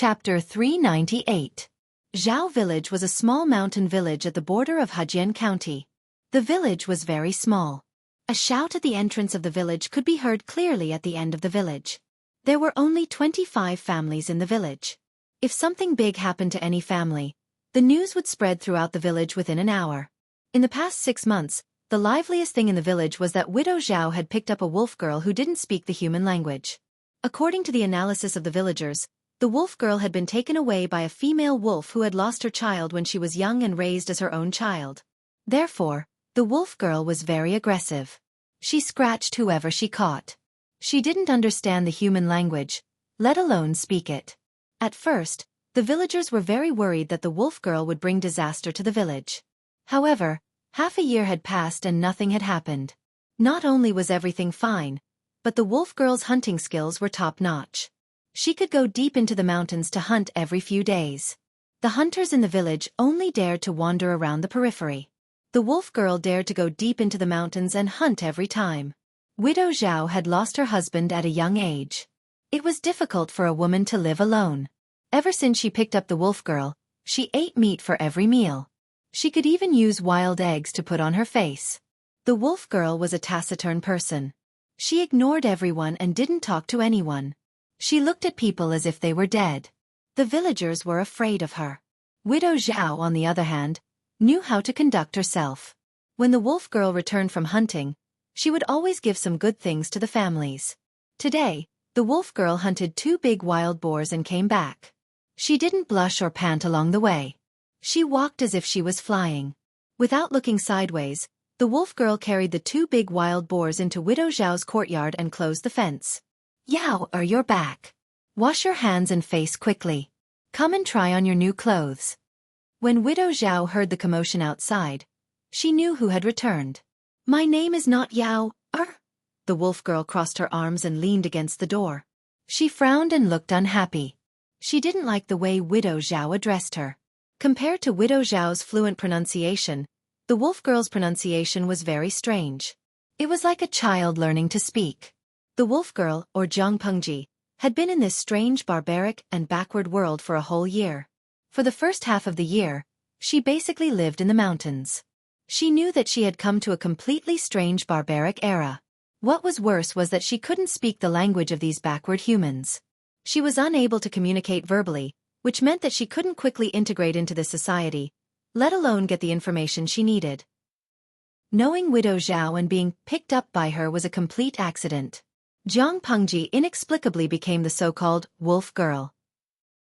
Chapter 398. Zhao Village was a small mountain village at the border of Hejian County. The village was very small. A shout at the entrance of the village could be heard clearly at the end of the village. There were only 25 families in the village. If something big happened to any family, the news would spread throughout the village within an hour. In the past 6 months, the liveliest thing in the village was that Widow Zhao had picked up a wolf girl who didn't speak the human language. According to the analysis of the villagers, the wolf girl had been taken away by a female wolf who had lost her child when she was young and raised as her own child. Therefore, the wolf girl was very aggressive. She scratched whoever she caught. She didn't understand the human language, let alone speak it. At first, the villagers were very worried that the wolf girl would bring disaster to the village. However, half a year had passed and nothing had happened. Not only was everything fine, but the wolf girl's hunting skills were top-notch. She could go deep into the mountains to hunt every few days. The hunters in the village only dared to wander around the periphery. The wolf girl dared to go deep into the mountains and hunt every time. Widow Zhao had lost her husband at a young age. It was difficult for a woman to live alone. Ever since she picked up the wolf girl, she ate meat for every meal. She could even use wild eggs to put on her face. The wolf girl was a taciturn person. She ignored everyone and didn't talk to anyone. She looked at people as if they were dead. The villagers were afraid of her. Widow Zhao, on the other hand, knew how to conduct herself. When the wolf girl returned from hunting, she would always give some good things to the families. Today, the wolf girl hunted 2 big wild boars and came back. She didn't blush or pant along the way. She walked as if she was flying. Without looking sideways, the wolf girl carried the 2 big wild boars into Widow Zhao's courtyard and closed the fence. "Yao, you're back. Wash your hands and face quickly. Come and try on your new clothes." When Widow Zhao heard the commotion outside, she knew who had returned. "My name is not Yao, The wolf girl crossed her arms and leaned against the door. She frowned and looked unhappy. She didn't like the way Widow Zhao addressed her. Compared to Widow Zhao's fluent pronunciation, the wolf girl's pronunciation was very strange. It was like a child learning to speak. The wolf girl, or Zhangpengji, had been in this strange, barbaric, and backward world for a whole year. For the first half of the year, she basically lived in the mountains. She knew that she had come to a completely strange barbaric era. What was worse was that she couldn't speak the language of these backward humans. She was unable to communicate verbally, which meant that she couldn't quickly integrate into this society, let alone get the information she needed. Knowing Widow Zhao and being picked up by her was a complete accident. Jiang Pengji inexplicably became the so-called wolf girl.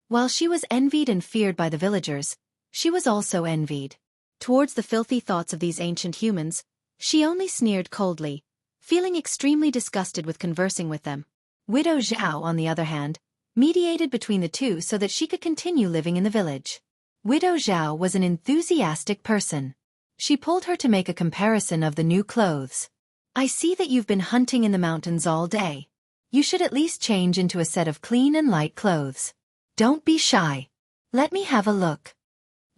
While she was envied and feared by the villagers, she was also envied. Towards the filthy thoughts of these ancient humans, she only sneered coldly, feeling extremely disgusted with conversing with them. Widow Zhao, on the other hand, mediated between the two so that she could continue living in the village. Widow Zhao was an enthusiastic person. She pulled her to make a comparison of the new clothes. "I see that you've been hunting in the mountains all day. You should at least change into a set of clean and light clothes. Don't be shy. Let me have a look."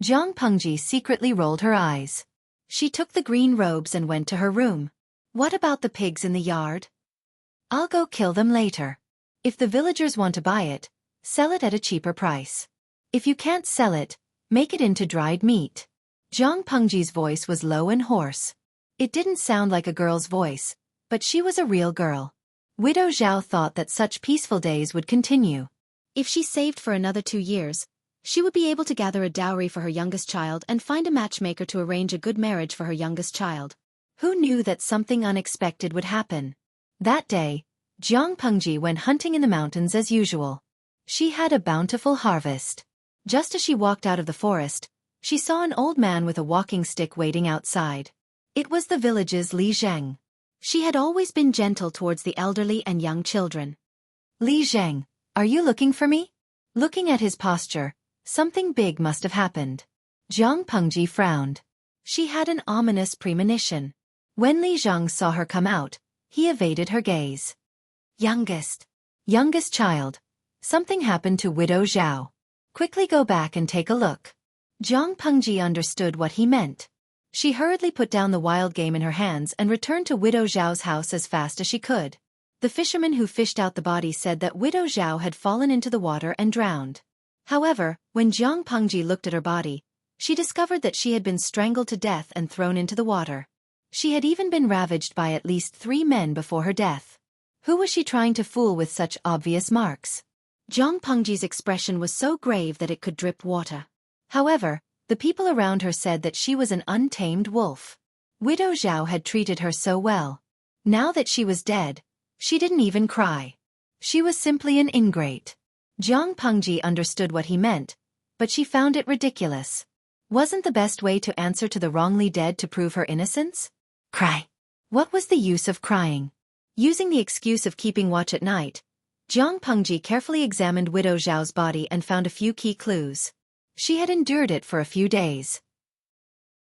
Jiang Pengji secretly rolled her eyes. She took the green robes and went to her room. "What about the pigs in the yard? I'll go kill them later. If the villagers want to buy it, sell it at a cheaper price. If you can't sell it, make it into dried meat." Jiang Pengji's voice was low and hoarse. It didn't sound like a girl's voice, but she was a real girl. Widow Zhao thought that such peaceful days would continue. If she saved for another 2 years, she would be able to gather a dowry for her youngest child and find a matchmaker to arrange a good marriage for her youngest child. Who knew that something unexpected would happen? That day, Jiang Pengji went hunting in the mountains as usual. She had a bountiful harvest. Just as she walked out of the forest, she saw an old man with a walking stick waiting outside. It was the village's Li Zheng. She had always been gentle towards the elderly and young children. "Li Zheng, are you looking for me?" Looking at his posture, something big must have happened. Jiang Pengji frowned. She had an ominous premonition. When Li Zheng saw her come out, he evaded her gaze. Youngest child. Something happened to Widow Zhao. Quickly go back and take a look." Jiang Pengji understood what he meant. She hurriedly put down the wild game in her hands and returned to Widow Zhao's house as fast as she could. The fisherman who fished out the body said that Widow Zhao had fallen into the water and drowned. However, when Jiang Pengji looked at her body, she discovered that she had been strangled to death and thrown into the water. She had even been ravaged by at least 3 men before her death. Who was she trying to fool with such obvious marks? Jiang Pengji's expression was so grave that it could drip water. However, the people around her said that she was an untamed wolf. Widow Zhao had treated her so well. Now that she was dead, she didn't even cry. She was simply an ingrate. Jiang Pengji understood what he meant, but she found it ridiculous. Wasn't the best way to answer to the wrongly dead to prove her innocence? Cry. What was the use of crying? Using the excuse of keeping watch at night, Jiang Pengji carefully examined Widow Zhao's body and found a few key clues. She had endured it for a few days.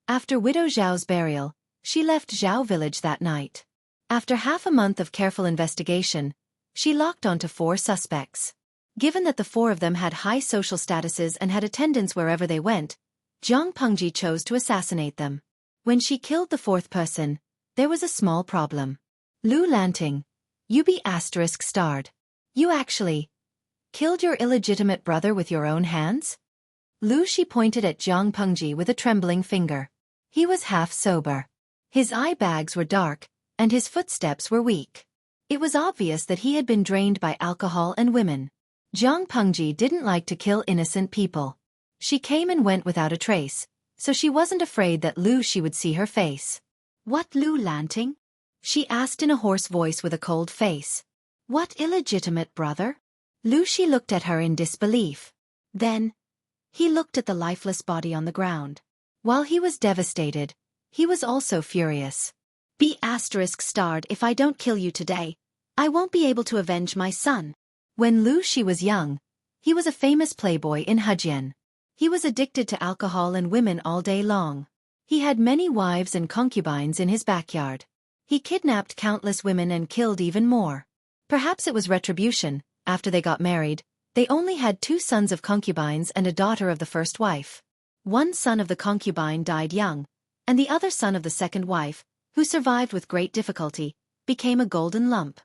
After Widow Zhao's burial, she left Zhao village that night. After half a month of careful investigation, she locked onto 4 suspects. Given that the 4 of them had high social statuses and had attendance wherever they went, Jiang Pengji chose to assassinate them. When she killed the 4th person, there was a small problem. Lu Lanting, you be ****. You actually killed your illegitimate brother with your own hands? Lu Shi pointed at Jiang Pengji with a trembling finger. He was half sober. His eye bags were dark, and his footsteps were weak. It was obvious that he had been drained by alcohol and women. Jiang Pengji didn't like to kill innocent people. She came and went without a trace, so she wasn't afraid that Lu Shi would see her face. What Lu Lanting? She asked in a hoarse voice with a cold face. What illegitimate brother? Lu Shi looked at her in disbelief. Then, he looked at the lifeless body on the ground. While he was devastated, he was also furious. Be ****, if I don't kill you today, I won't be able to avenge my son. When Lu Shi was young, he was a famous playboy in Hejian. He was addicted to alcohol and women all day long. He had many wives and concubines in his backyard. He kidnapped countless women and killed even more. Perhaps it was retribution. After they got married, they only had 2 sons of concubines and a daughter of the first wife. One son of the concubine died young, and the other son of the second wife, who survived with great difficulty, became a golden lump.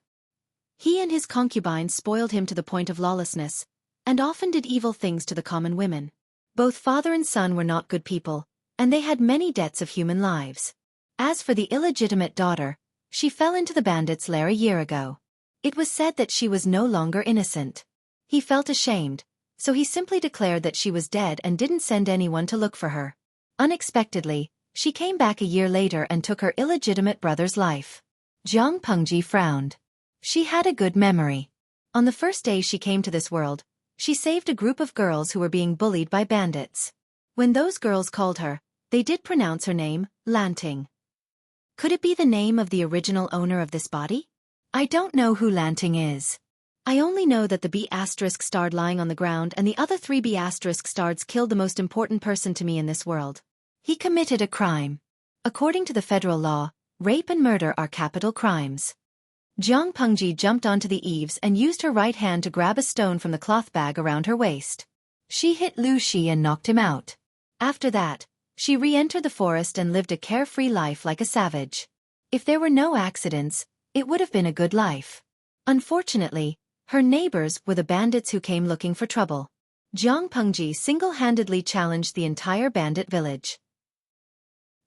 He and his concubines spoiled him to the point of lawlessness, and often did evil things to the common women. Both father and son were not good people, and they had many debts of human lives. As for the illegitimate daughter, she fell into the bandits' lair a year ago. It was said that she was no longer innocent. He felt ashamed, so he simply declared that she was dead and didn't send anyone to look for her. Unexpectedly, she came back a year later and took her illegitimate brother's life. Jiang Pengji frowned. She had a good memory. On the first day she came to this world, she saved a group of girls who were being bullied by bandits. When those girls called her, they did pronounce her name, Lanting. Could it be the name of the original owner of this body? I don't know who Lanting is. I only know that the B*** lying on the ground and the other 3 B*** killed the most important person to me in this world. He committed a crime. According to the federal law, rape and murder are capital crimes. Jiang Pengji jumped onto the eaves and used her right hand to grab a stone from the cloth bag around her waist. She hit Lu Shi and knocked him out. After that, she re-entered the forest and lived a carefree life like a savage. If there were no accidents, it would have been a good life. Unfortunately, her neighbors were the bandits who came looking for trouble. Jiang Pengji single-handedly challenged the entire bandit village.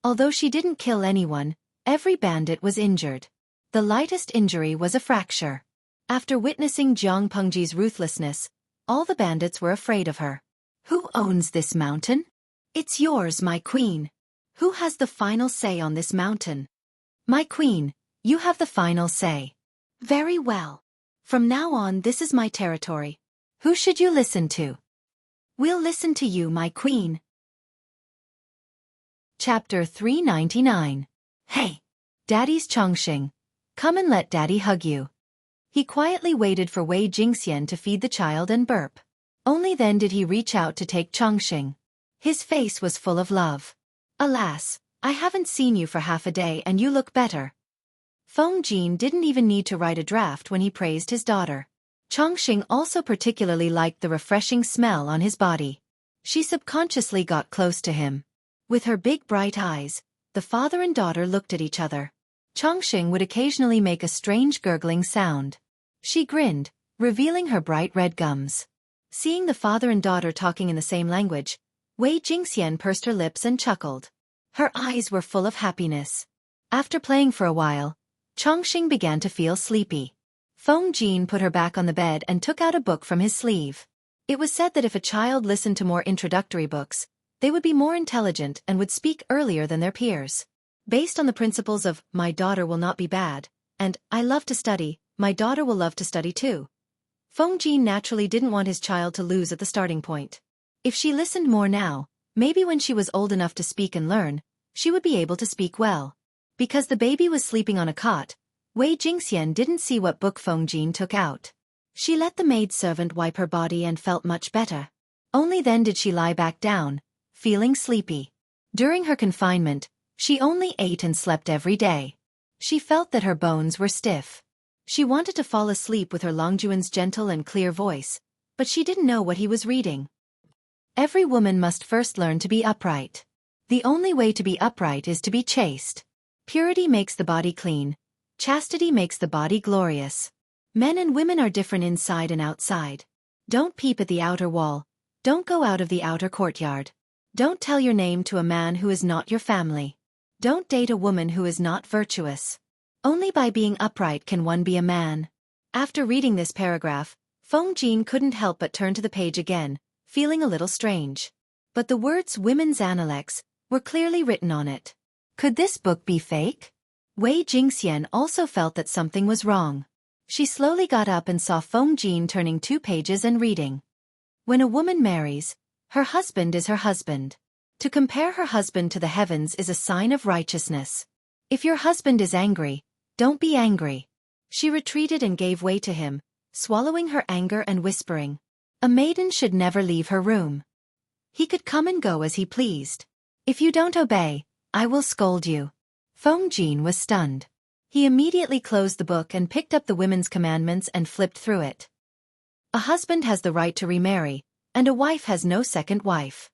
Although she didn't kill anyone, every bandit was injured. The lightest injury was a fracture. After witnessing Jiang Pengji's ruthlessness, all the bandits were afraid of her. Who owns this mountain? It's yours, my queen. Who has the final say on this mountain? My queen, you have the final say. Very well. From now on, this is my territory. Who should you listen to? We'll listen to you, my queen. Chapter 399. Hey, Daddy's Chongqing. Come and let Daddy hug you. He quietly waited for Wei Jingxian to feed the child and burp. Only then did he reach out to take Chongqing. His face was full of love. Alas, I haven't seen you for half a day and you look better. Feng Jin didn't even need to write a draft when he praised his daughter. Chongqing also particularly liked the refreshing smell on his body. She subconsciously got close to him. With her big bright eyes, the father and daughter looked at each other. Chongqing would occasionally make a strange gurgling sound. She grinned, revealing her bright red gums. Seeing the father and daughter talking in the same language, Wei Jingxian pursed her lips and chuckled. Her eyes were full of happiness. After playing for a while, Chongqing began to feel sleepy. Feng Jin put her back on the bed and took out a book from his sleeve. It was said that if a child listened to more introductory books, they would be more intelligent and would speak earlier than their peers. Based on the principles of, my daughter will not be bad, and, I love to study, my daughter will love to study too. Feng Jin naturally didn't want his child to lose at the starting point. If she listened more now, maybe when she was old enough to speak and learn, she would be able to speak well. Because the baby was sleeping on a cot, Wei Jingxian didn't see what book Feng Jin took out. She let the maidservant wipe her body and felt much better. Only then did she lie back down, feeling sleepy. During her confinement, she only ate and slept every day. She felt that her bones were stiff. She wanted to fall asleep with her Longjuan's gentle and clear voice, but she didn't know what he was reading. Every woman must first learn to be upright. The only way to be upright is to be chaste. Purity makes the body clean. Chastity makes the body glorious. Men and women are different inside and outside. Don't peep at the outer wall. Don't go out of the outer courtyard. Don't tell your name to a man who is not your family. Don't date a woman who is not virtuous. Only by being upright can one be a man. After reading this paragraph, Feng Jin couldn't help but turn to the page again, feeling a little strange. But the words women's analects were clearly written on it. Could this book be fake? Wei Jingxian also felt that something was wrong. She slowly got up and saw Feng Jin turning 2 pages and reading. When a woman marries, her husband is her husband. To compare her husband to the heavens is a sign of righteousness. If your husband is angry, don't be angry. She retreated and gave way to him, swallowing her anger and whispering. A maiden should never leave her room. He could come and go as he pleased. If you don't obey, I will scold you. Feng Jin was stunned. He immediately closed the book and picked up the women's commandments and flipped through it. A husband has the right to remarry, and a wife has no second wife.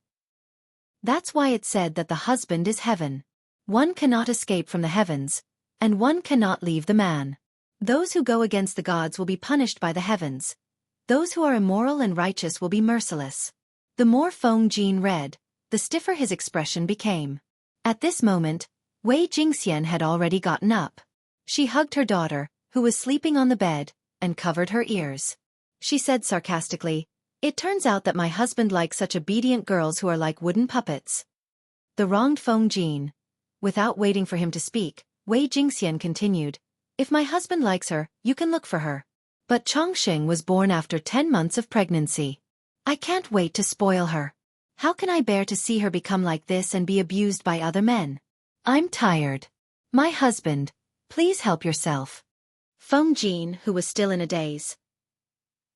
That's why it said that the husband is heaven. One cannot escape from the heavens, and one cannot leave the man. Those who go against the gods will be punished by the heavens. Those who are immoral and righteous will be merciless. The more Feng Jin read, the stiffer his expression became. At this moment, Wei Jingxian had already gotten up. She hugged her daughter, who was sleeping on the bed, and covered her ears. She said sarcastically, "It turns out that my husband likes such obedient girls who are like wooden puppets." The wronged Feng Jin. Without waiting for him to speak, Wei Jingxian continued, "If my husband likes her, you can look for her. But Chongqing was born after 10 months of pregnancy. I can't wait to spoil her. How can I bear to see her become like this and be abused by other men? I'm tired. My husband, please help yourself." Feng Jin, who was still in a daze.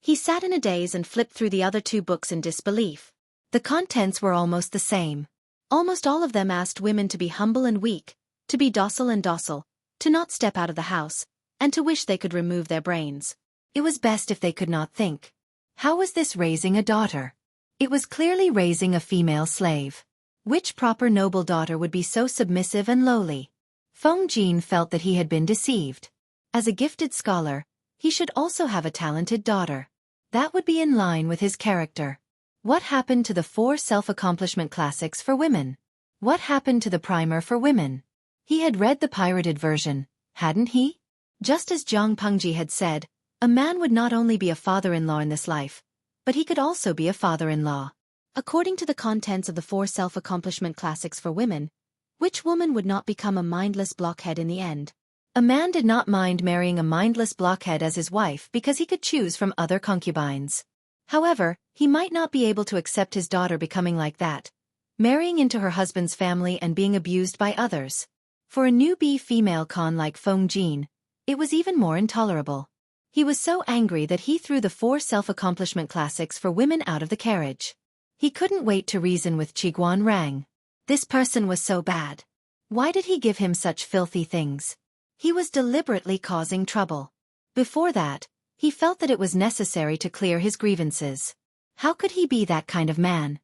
He sat in a daze and flipped through the other 2 books in disbelief. The contents were almost the same. Almost all of them asked women to be humble and weak, to be docile and docile, to not step out of the house, and to wish they could remove their brains. It was best if they could not think. How was this raising a daughter? It was clearly raising a female slave. Which proper noble daughter would be so submissive and lowly? Feng Jin felt that he had been deceived. As a gifted scholar, he should also have a talented daughter. That would be in line with his character. What happened to the 4 self-accomplishment classics for women? What happened to the primer for women? He had read the pirated version, hadn't he? Just as Jiang Pengji had said, a man would not only be a father-in-law in this life, but he could also be a father-in-law. According to the contents of the 4 self-accomplishment classics for women, which woman would not become a mindless blockhead in the end? A man did not mind marrying a mindless blockhead as his wife because he could choose from other concubines. However, he might not be able to accept his daughter becoming like that, marrying into her husband's family and being abused by others. For a newbie female con like Feng Jin, it was even more intolerable. He was so angry that he threw the 4 self-accomplishment classics for women out of the carriage. He couldn't wait to reason with Qiguan Rang. This person was so bad. Why did he give him such filthy things? He was deliberately causing trouble. Before that, he felt that it was necessary to clear his grievances. How could he be that kind of man?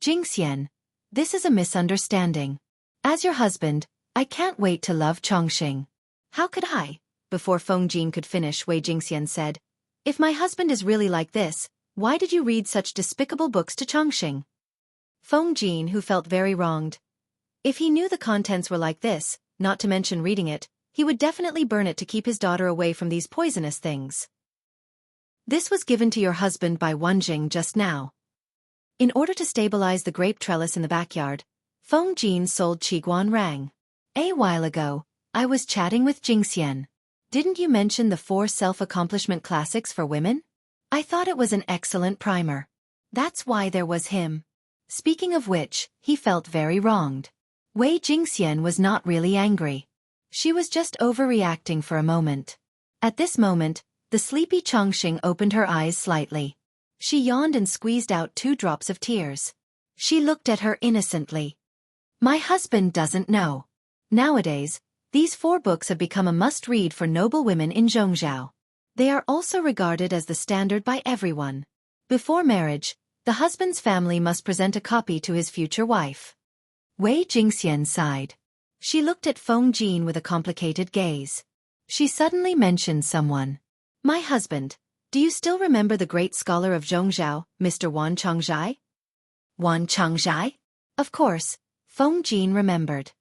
Jingxian, this is a misunderstanding. As your husband, I can't wait to love Chongqing. How could I? Before Feng Jin could finish, Wei Jingxian said, "If my husband is really like this, Why did you read such despicable books to Chongqing? Feng Jin, who felt very wronged. If he knew the contents were like this, not to mention reading it, he would definitely burn it to keep his daughter away from these poisonous things. This was given to your husband by Wanjing just now. In order to stabilize the grape trellis in the backyard, Feng Jin sold Qiguan Rang. A while ago, I was chatting with Jingxian. Didn't you mention the 4 self-accomplishment classics for women? I thought it was an excellent primer. That's why there was him. Speaking of which, he felt very wronged. Wei Jingxian was not really angry. She was just overreacting for a moment. At this moment, the sleepy Chongqing opened her eyes slightly. She yawned and squeezed out 2 drops of tears. She looked at her innocently. My husband doesn't know. Nowadays, these 4 books have become a must-read for noble women in Zhongzhou. They are also regarded as the standard by everyone. Before marriage, the husband's family must present a copy to his future wife. Wei Jingxian sighed. She looked at Feng Jin with a complicated gaze. She suddenly mentioned someone. My husband, do you still remember the great scholar of Zhongzhou, Mr. Wan Changzhai? Wan Changzhai? Of course, Feng Jin remembered.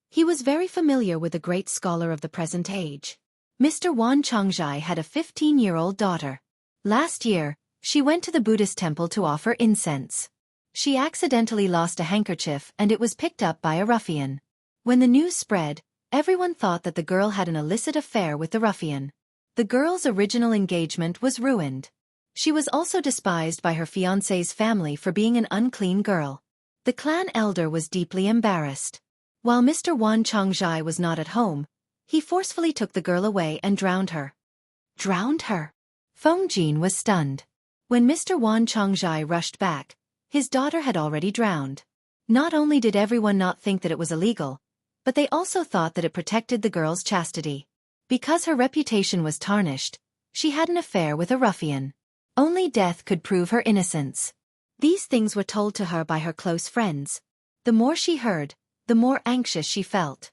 He was very familiar with the great scholar of the present age. Mr. Wan Changzhai had a 15-year-old daughter. Last year, she went to the Buddhist temple to offer incense. She accidentally lost a handkerchief and it was picked up by a ruffian. When the news spread, everyone thought that the girl had an illicit affair with the ruffian. The girl's original engagement was ruined. She was also despised by her fiancé's family for being an unclean girl. The clan elder was deeply embarrassed. While Mr. Wan Changzhai was not at home, he forcefully took the girl away and drowned her. Drowned her? Feng Jin was stunned. When Mr. Wan Changzhai rushed back, his daughter had already drowned. Not only did everyone not think that it was illegal, but they also thought that it protected the girl's chastity. Because her reputation was tarnished, she had an affair with a ruffian. Only death could prove her innocence. These things were told to her by her close friends. The more she heard, the more anxious she felt.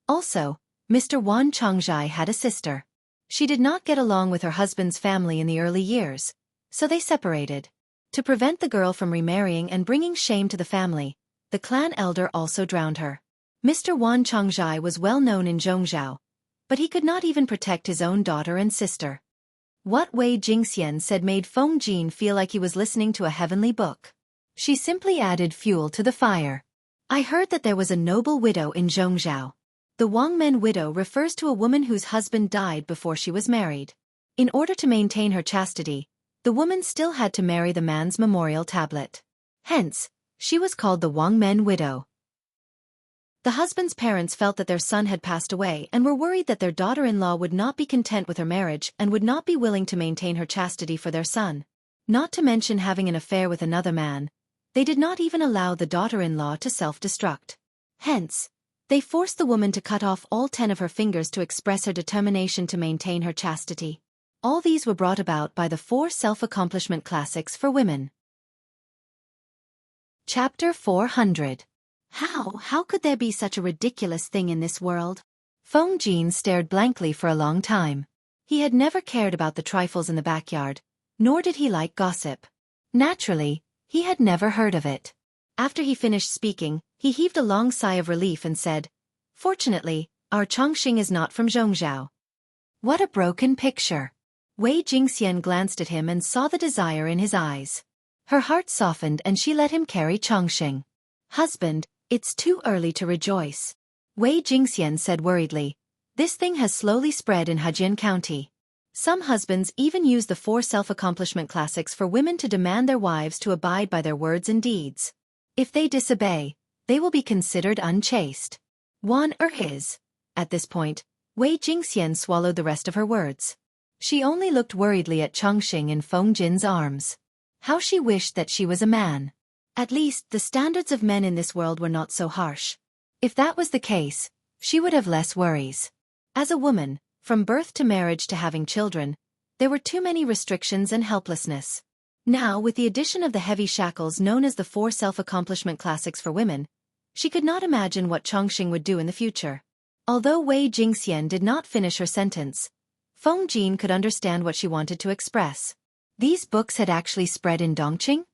Also, Mr. Wan Changzhai had a sister. She did not get along with her husband's family in the early years, so they separated. To prevent the girl from remarrying and bringing shame to the family, the clan elder also drowned her. Mr. Wan Changzhai was well known in Zhongzhou, but he could not even protect his own daughter and sister. What Wei Jingxian said made Feng Jin feel like he was listening to a heavenly book. She simply added fuel to the fire. I heard that there was a noble widow in Zhongzhou. The Wangmen widow refers to a woman whose husband died before she was married. In order to maintain her chastity, the woman still had to marry the man's memorial tablet. Hence, she was called the Wangmen widow. The husband's parents felt that their son had passed away and were worried that their daughter-in-law would not be content with her marriage and would not be willing to maintain her chastity for their son. Not to mention having an affair with another man, they did not even allow the daughter-in-law to self-destruct. Hence, they forced the woman to cut off all 10 of her fingers to express her determination to maintain her chastity. All these were brought about by the 4 self-accomplishment classics for women. Chapter 400. How could there be such a ridiculous thing in this world? Feng Jin stared blankly for a long time. He had never cared about the trifles in the backyard, nor did he like gossip. Naturally, he had never heard of it. After he finished speaking, he heaved a long sigh of relief and said, Fortunately, our Chongqing is not from Zhongzhou. What a broken picture. Wei Jingxian glanced at him and saw the desire in his eyes. Her heart softened and she let him carry Chongqing. Husband, it's too early to rejoice. Wei Jingxian said worriedly. This thing has slowly spread in Hejian County. Some husbands even use the 4 self-accomplishment classics for women to demand their wives to abide by their words and deeds. If they disobey, they will be considered unchaste. Wan his. At this point, Wei Jingxian swallowed the rest of her words. She only looked worriedly at Chongqing in Feng Jin's arms. How she wished that she was a man. At least, the standards of men in this world were not so harsh. If that was the case, she would have less worries. As a woman, from birth to marriage to having children, there were too many restrictions and helplessness. Now, with the addition of the heavy shackles known as the 4 self-accomplishment classics for women, she could not imagine what Chongqing would do in the future. Although Wei Jingxian did not finish her sentence, Feng Jin could understand what she wanted to express. These books had actually spread in Dongqing?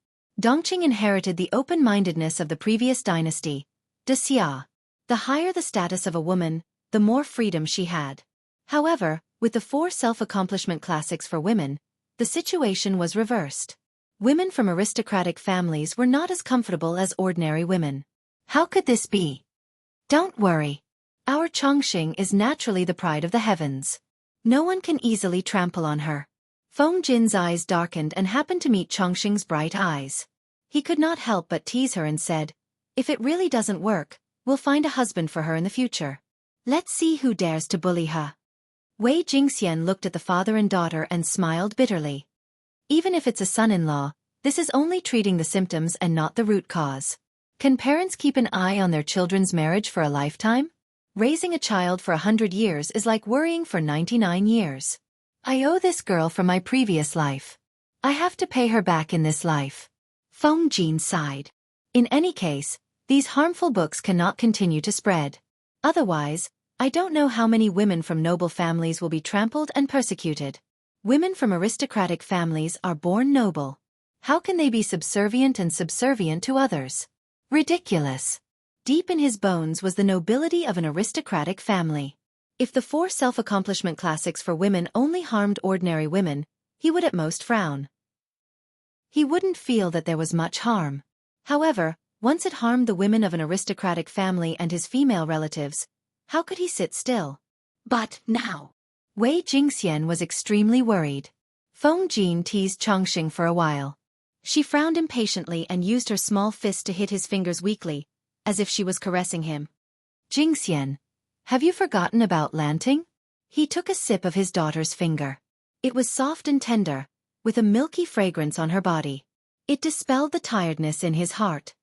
Dongqing inherited the open-mindedness of the previous dynasty, de Xia. The higher the status of a woman, the more freedom she had. However, with the 4 self-accomplishment classics for women, the situation was reversed. Women from aristocratic families were not as comfortable as ordinary women. How could this be? Don't worry. Our Chongqing is naturally the pride of the heavens. No one can easily trample on her. Feng Jin's eyes darkened and happened to meet Chongqing's bright eyes. He could not help but tease her and said, "If it really doesn't work, we'll find a husband for her in the future. Let's see who dares to bully her." Wei Jingxian looked at the father and daughter and smiled bitterly. Even if it's a son-in-law, this is only treating the symptoms and not the root cause. Can parents keep an eye on their children's marriage for a lifetime? Raising a child for 100 years is like worrying for 99 years. I owe this girl from my previous life. I have to pay her back in this life. Feng Jin sighed. In any case, these harmful books cannot continue to spread. Otherwise, I don't know how many women from noble families will be trampled and persecuted. Women from aristocratic families are born noble. How can they be subservient to others? Ridiculous. Deep in his bones was the nobility of an aristocratic family. If the 4 self-accomplishment classics for women only harmed ordinary women, he would at most frown. He wouldn't feel that there was much harm. However, once it harmed the women of an aristocratic family and his female relatives, how could he sit still? But now, Wei Jingxian was extremely worried. Feng Jin teased Chongqing for a while. She frowned impatiently and used her small fist to hit his fingers weakly, as if she was caressing him. "Jingxian, have you forgotten about Lanting?" He took a sip of his daughter's finger. It was soft and tender, with a milky fragrance on her body. It dispelled the tiredness in his heart.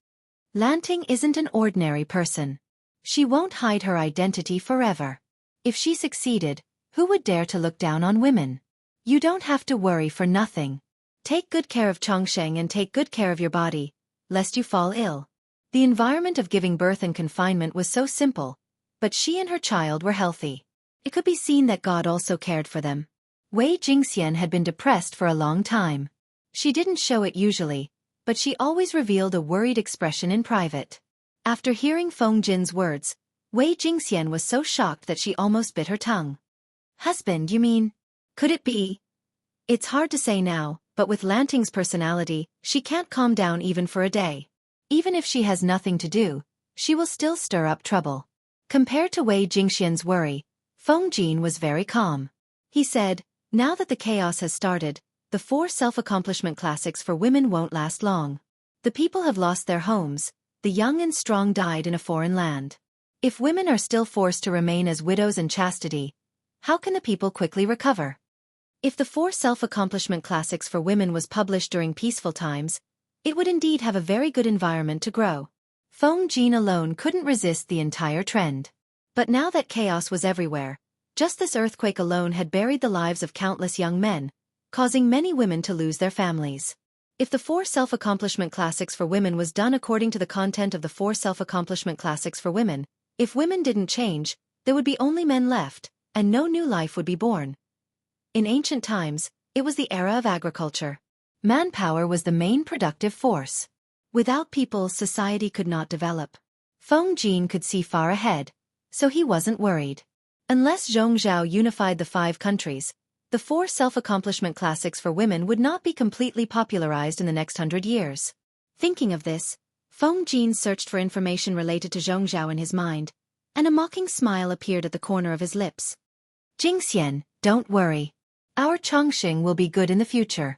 Lanting isn't an ordinary person. She won't hide her identity forever. If she succeeded, who would dare to look down on women? You don't have to worry for nothing. Take good care of Chongqing and take good care of your body, lest you fall ill. The environment of giving birth and confinement was so simple, but she and her child were healthy. It could be seen that God also cared for them. Wei Jingxian had been depressed for a long time. She didn't show it usually, but she always revealed a worried expression in private. After hearing Feng Jin's words, Wei Jingxian was so shocked that she almost bit her tongue. "Husband, you mean? Could it be?" It's hard to say now, but with Lanting's personality, she can't calm down even for a day. Even if she has nothing to do, she will still stir up trouble. Compared to Wei Jingxian's worry, Feng Jin was very calm. He said, "Now that the chaos has started, the 4 self-accomplishment classics for women won't last long. The people have lost their homes, the young and strong died in a foreign land. If women are still forced to remain as widows in chastity, how can the people quickly recover?" If the 4 self-accomplishment classics for women was published during peaceful times, it would indeed have a very good environment to grow. Feng Jin alone couldn't resist the entire trend. But now that chaos was everywhere, just this earthquake alone had buried the lives of countless young men, causing many women to lose their families. If the 4 self-accomplishment classics for women was done according to the content of the 4 self-accomplishment classics for women, if women didn't change, there would be only men left, and no new life would be born. In ancient times, it was the era of agriculture. Manpower was the main productive force. Without people, society could not develop. Feng Jin could see far ahead, so he wasn't worried. Unless Zhongzhou unified the 5 countries, the 4 self-accomplishment classics for women would not be completely popularized in the next 100 years. Thinking of this, Feng Jin searched for information related to Zhongzhou in his mind, and a mocking smile appeared at the corner of his lips. "Jingxian, don't worry. Our Chongqing will be good in the future."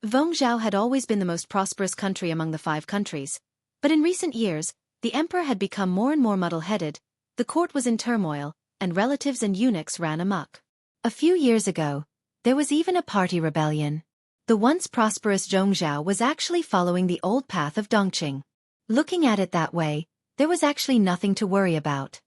Zhongzhou had always been the most prosperous country among the 5 countries, but in recent years, the emperor had become more and more muddle-headed, the court was in turmoil, and relatives and eunuchs ran amok. A few years ago, there was even a party rebellion. The once prosperous Zhongzhou was actually following the old path of Dongqing. Looking at it that way, there was actually nothing to worry about.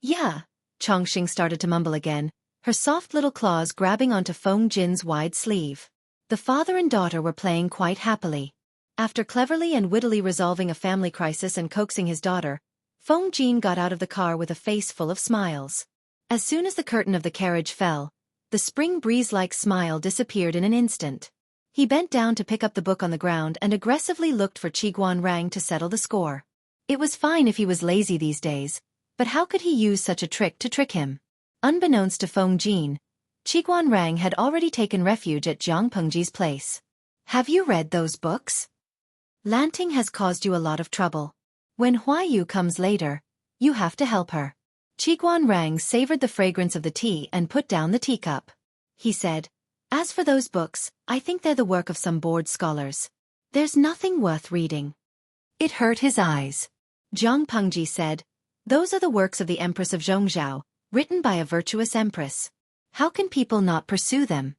Yeah, Chongqing started to mumble again, her soft little claws grabbing onto Feng Jin's wide sleeve. The father and daughter were playing quite happily. After cleverly and wittily resolving a family crisis and coaxing his daughter, Feng Jin got out of the car with a face full of smiles. As soon as the curtain of the carriage fell, the spring breeze-like smile disappeared in an instant. He bent down to pick up the book on the ground and aggressively looked for Qiguanrang to settle the score. It was fine if he was lazy these days, but how could he use such a trick to trick him? Unbeknownst to Feng Jin, Qiguanrang had already taken refuge at Jiang Pengji's place. Have you read those books? Lanting has caused you a lot of trouble. When Huayu comes later, you have to help her. Qiguanrang savored the fragrance of the tea and put down the teacup. He said, as for those books, I think they're the work of some bored scholars. There's nothing worth reading. It hurt his eyes. Jiang Pengji said, those are the works of the Empress of Zhongzhou, written by a virtuous empress. How can people not pursue them?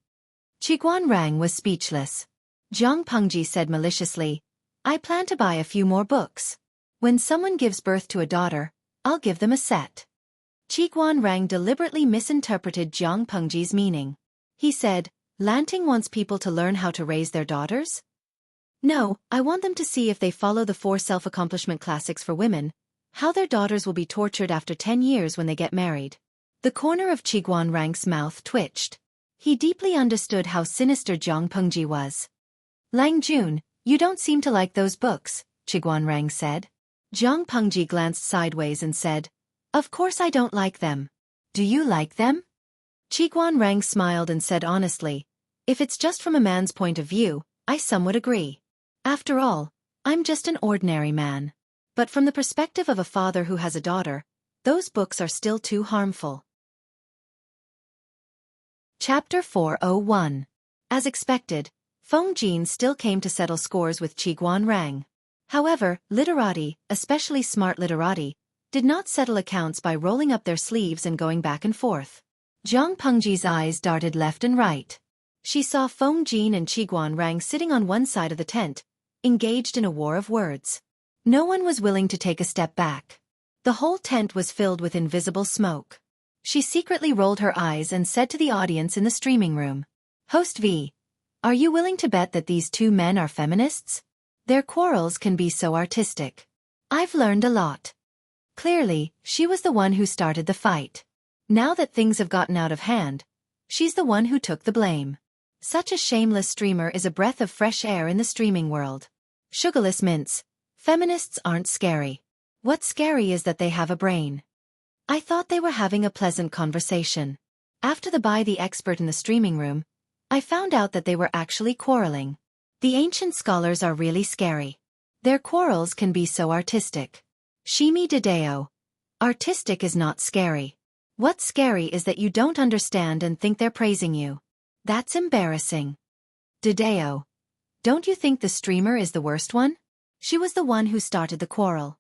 Qiguanrang was speechless. Jiang Pengji said maliciously, I plan to buy a few more books. When someone gives birth to a daughter, I'll give them a set. Qiguanrang deliberately misinterpreted Jiang Pengji's meaning. He said, Lanting wants people to learn how to raise their daughters? No, I want them to see if they follow the 4 self-accomplishment classics for women, how their daughters will be tortured after 10 years when they get married. The corner of Qiguanrang's mouth twitched. He deeply understood how sinister Jiang Pengji was. Lang Jun, you don't seem to like those books, Qiguanrang said. Jiang Pengji glanced sideways and said, of course I don't like them. Do you like them? Qiguanrang smiled and said honestly, if it's just from a man's point of view, I somewhat agree. After all, I'm just an ordinary man. But from the perspective of a father who has a daughter, those books are still too harmful. Chapter 401. As expected, Feng Jin still came to settle scores with Qiguanrang. However, literati, especially smart literati, did not settle accounts by rolling up their sleeves and going back and forth. Jiang Pengji's eyes darted left and right. She saw Feng Jin and Qiguanrang sitting on one side of the tent, engaged in a war of words. No one was willing to take a step back. The whole tent was filled with invisible smoke. She secretly rolled her eyes and said to the audience in the streaming room, Host V, are you willing to bet that these 2 men are feminists? Their quarrels can be so artistic. I've learned a lot. Clearly, she was the one who started the fight. Now that things have gotten out of hand, she's the one who took the blame. Such a shameless streamer is a breath of fresh air in the streaming world. Sugarless mints, feminists aren't scary. What's scary is that they have a brain. I thought they were having a pleasant conversation. After the expert in the streaming room, I found out that they were actually quarreling. The ancient scholars are really scary. Their quarrels can be so artistic. Shimi Dideo. Artistic is not scary. What's scary is that you don't understand and think they're praising you. That's embarrassing. Dideo. Don't you think the streamer is the worst one? She was the one who started the quarrel.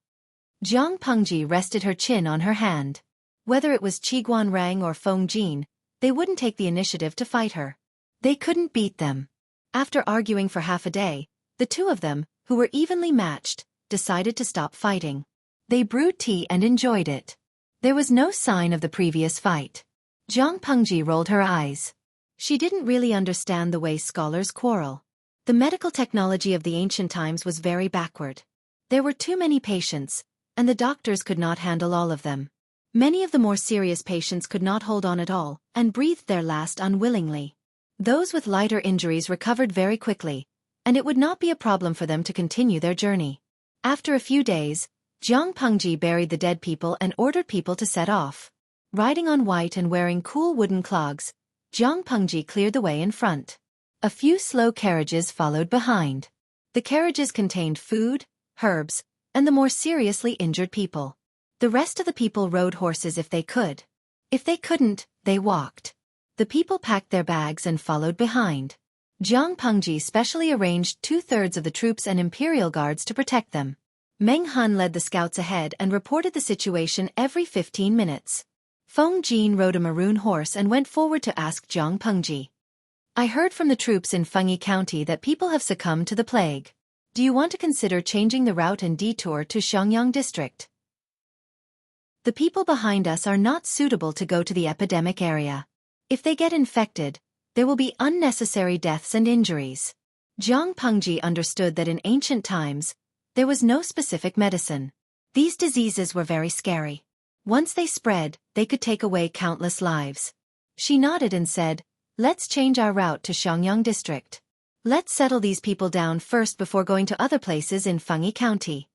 Jiang Pengji rested her chin on her hand. Whether it was Qiguanrang or Feng Jin, they wouldn't take the initiative to fight her. They couldn't beat them. After arguing for half a day, the 2 of them, who were evenly matched, decided to stop fighting. They brewed tea and enjoyed it. There was no sign of the previous fight. Jiang Pengji rolled her eyes. She didn't really understand the way scholars quarrel. The medical technology of the ancient times was very backward. There were too many patients, and the doctors could not handle all of them. Many of the more serious patients could not hold on at all, and breathed their last unwillingly. Those with lighter injuries recovered very quickly, and it would not be a problem for them to continue their journey. After a few days, Jiang Pengji buried the dead people and ordered people to set off. Riding on white and wearing cool wooden clogs, Jiang Pengji cleared the way in front. A few slow carriages followed behind. The carriages contained food, herbs, and the more seriously injured people. The rest of the people rode horses if they could. If they couldn't, they walked. The people packed their bags and followed behind. Jiang Pengji specially arranged 2/3 of the troops and imperial guards to protect them. Meng Han led the scouts ahead and reported the situation every 15 minutes. Feng Jin rode a maroon horse and went forward to ask Jiang Pengji. I heard from the troops in Fengyi County that people have succumbed to the plague. Do you want to consider changing the route and detour to Xiangyang district? The people behind us are not suitable to go to the epidemic area. If they get infected, there will be unnecessary deaths and injuries. Jiang Pengji understood that in ancient times, there was no specific medicine. These diseases were very scary. Once they spread, they could take away countless lives. She nodded and said, "Let's change our route to Xiangyang district. Let's settle these people down first before going to other places in Fengyi County."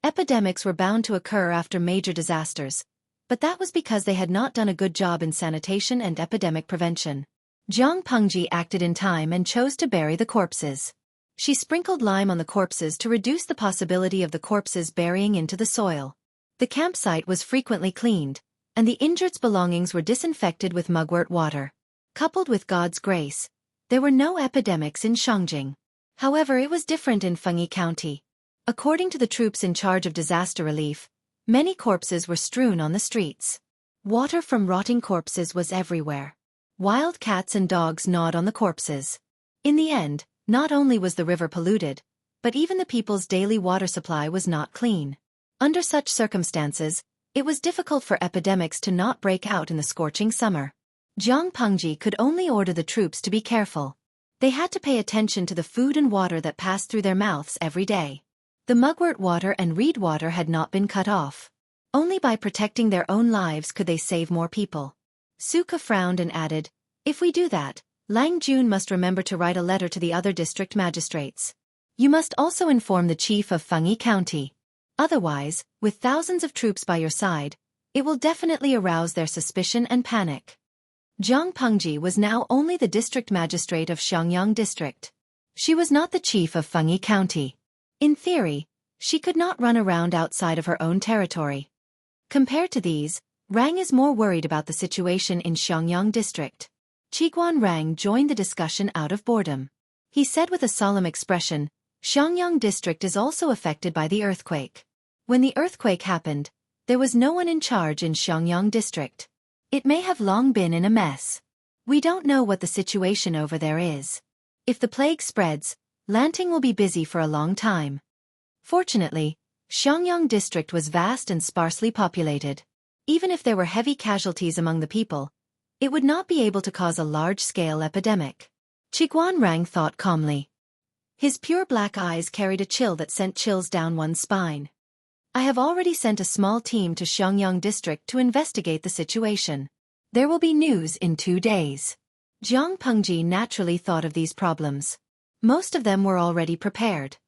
Epidemics were bound to occur after major disasters, but that was because they had not done a good job in sanitation and epidemic prevention. Jiang Pengji acted in time and chose to bury the corpses. She sprinkled lime on the corpses to reduce the possibility of the corpses burying into the soil. The campsite was frequently cleaned, and the injured's belongings were disinfected with mugwort water. Coupled with God's grace, there were no epidemics in Shangjing. However, it was different in Fengyi County. According to the troops in charge of disaster relief, many corpses were strewn on the streets. Water from rotting corpses was everywhere. Wild cats and dogs gnawed on the corpses. In the end, not only was the river polluted, but even the people's daily water supply was not clean. Under such circumstances, it was difficult for epidemics to not break out in the scorching summer. Jiang Pengji could only order the troops to be careful. They had to pay attention to the food and water that passed through their mouths every day. The mugwort water and reed water had not been cut off. Only by protecting their own lives could they save more people. Xueqi frowned and added, "If we do that, Lang Jun must remember to write a letter to the other district magistrates. You must also inform the chief of Fengyi County. Otherwise, with thousands of troops by your side, it will definitely arouse their suspicion and panic." Jiang Pengji was now only the district magistrate of Xiangyang district. She was not the chief of Fengyi County. In theory, she could not run around outside of her own territory. Compared to these, Rang is more worried about the situation in Xiangyang district. Qiguan Rang joined the discussion out of boredom. He said with a solemn expression, "Xiangyang district is also affected by the earthquake. When the earthquake happened, there was no one in charge in Xiangyang district. It may have long been in a mess. We don't know what the situation over there is. If the plague spreads, Lanting will be busy for a long time." Fortunately, Xiangyang district was vast and sparsely populated. Even if there were heavy casualties among the people, it would not be able to cause a large-scale epidemic. Qiguan Rang thought calmly. His pure black eyes carried a chill that sent chills down one's spine. "I have already sent a small team to Xiangyang district to investigate the situation. There will be news in 2 days." Jiang Pengji naturally thought of these problems. Most of them were already prepared.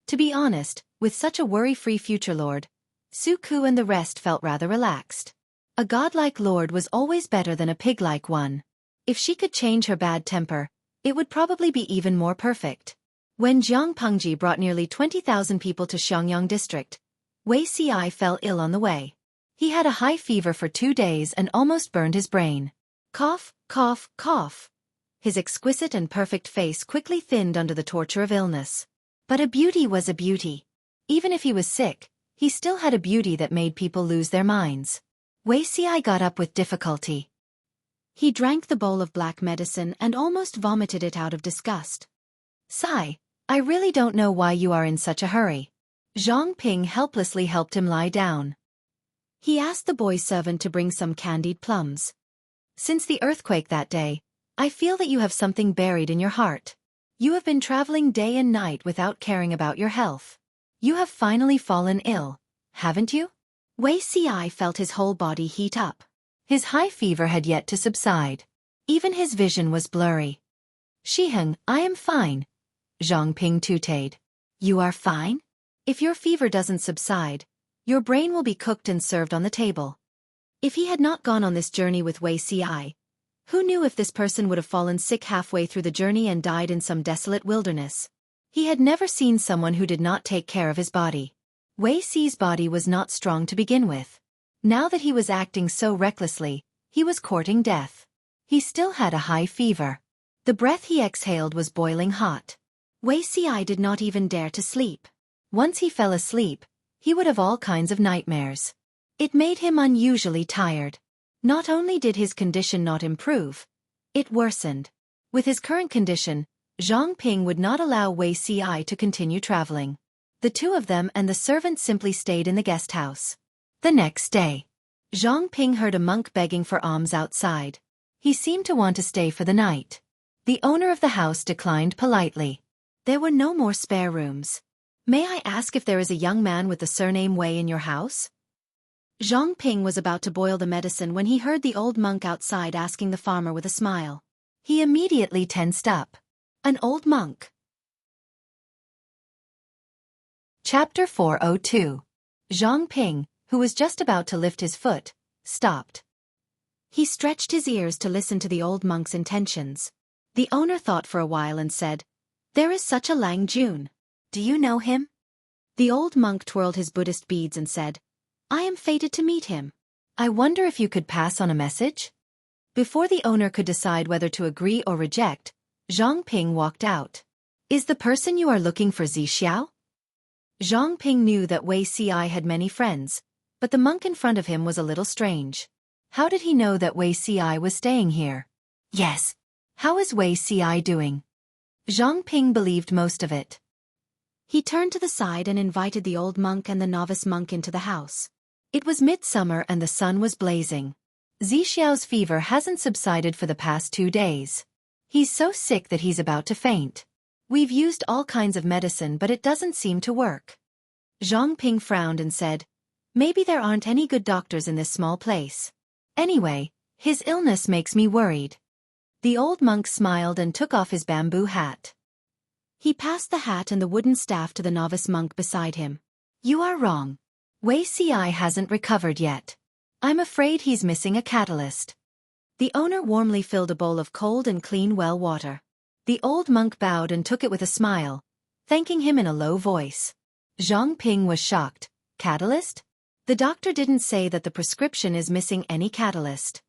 To be honest, with such a worry-free future lord, Xueqi and the rest felt rather relaxed. A godlike lord was always better than a pig-like one. If she could change her bad temper, it would probably be even more perfect. When Jiang Pengji brought nearly 20,000 people to Xiangyang district, Wei Ci fell ill on the way. He had a high fever for 2 days and almost burned his brain. Cough, cough, cough. His exquisite and perfect face quickly thinned under the torture of illness. But a beauty was a beauty. Even if he was sick, he still had a beauty that made people lose their minds. Wei Ci got up with difficulty. He drank the bowl of black medicine and almost vomited it out of disgust. "Sai, I really don't know why you are in such a hurry." Zhang Ping helplessly helped him lie down. He asked the boy servant to bring some candied plums. "Since the earthquake that day, I feel that you have something buried in your heart. You have been traveling day and night without caring about your health. You have finally fallen ill, haven't you?" Wei Ci felt his whole body heat up. His high fever had yet to subside. Even his vision was blurry. "Shiheng, I am fine," Zhang Ping tutored. "You are fine? If your fever doesn't subside, your brain will be cooked and served on the table." If he had not gone on this journey with Wei Ci, who knew if this person would have fallen sick halfway through the journey and died in some desolate wilderness? He had never seen someone who did not take care of his body. Wei Ci's body was not strong to begin with. Now that he was acting so recklessly, he was courting death. He still had a high fever. The breath he exhaled was boiling hot. Wei Ci did not even dare to sleep. Once he fell asleep, he would have all kinds of nightmares. It made him unusually tired. Not only did his condition not improve, it worsened. With his current condition, Zhang Ping would not allow Wei Ci to continue traveling. The two of them and the servant simply stayed in the guest house. The next day, Zhang Ping heard a monk begging for alms outside. He seemed to want to stay for the night. The owner of the house declined politely. There were no more spare rooms. "May I ask if there is a young man with the surname Wei in your house?" Zhang Ping was about to boil the medicine when he heard the old monk outside asking the farmer with a smile. He immediately tensed up. An old monk. Chapter 402. Zhang Ping, who was just about to lift his foot, stopped. He stretched his ears to listen to the old monk's intentions. The owner thought for a while and said, "There is such a Lang Jun. Do you know him?" The old monk twirled his Buddhist beads and said, "I am fated to meet him. I wonder if you could pass on a message?" Before the owner could decide whether to agree or reject, Zhang Ping walked out. "Is the person you are looking for Xiao?" Zhang Ping knew that Wei Ci had many friends, but the monk in front of him was a little strange. How did he know that Wei Ci was staying here? Yes. How is Wei Ci doing? Zhang Ping believed most of it. He turned to the side and invited the old monk and the novice monk into the house. It was midsummer and the sun was blazing. Xiao's fever hasn't subsided for the past 2 days. He's so sick that he's about to faint. We've used all kinds of medicine but it doesn't seem to work. Zhang Ping frowned and said, "Maybe there aren't any good doctors in this small place. Anyway, his illness makes me worried." The old monk smiled and took off his bamboo hat. He passed the hat and the wooden staff to the novice monk beside him. "You are wrong. Wei Ci hasn't recovered yet. I'm afraid he's missing a catalyst." The owner warmly filled a bowl of cold and clean well water. The old monk bowed and took it with a smile, thanking him in a low voice. Zhang Ping was shocked. Catalyst? The doctor didn't say that the prescription is missing any catalyst.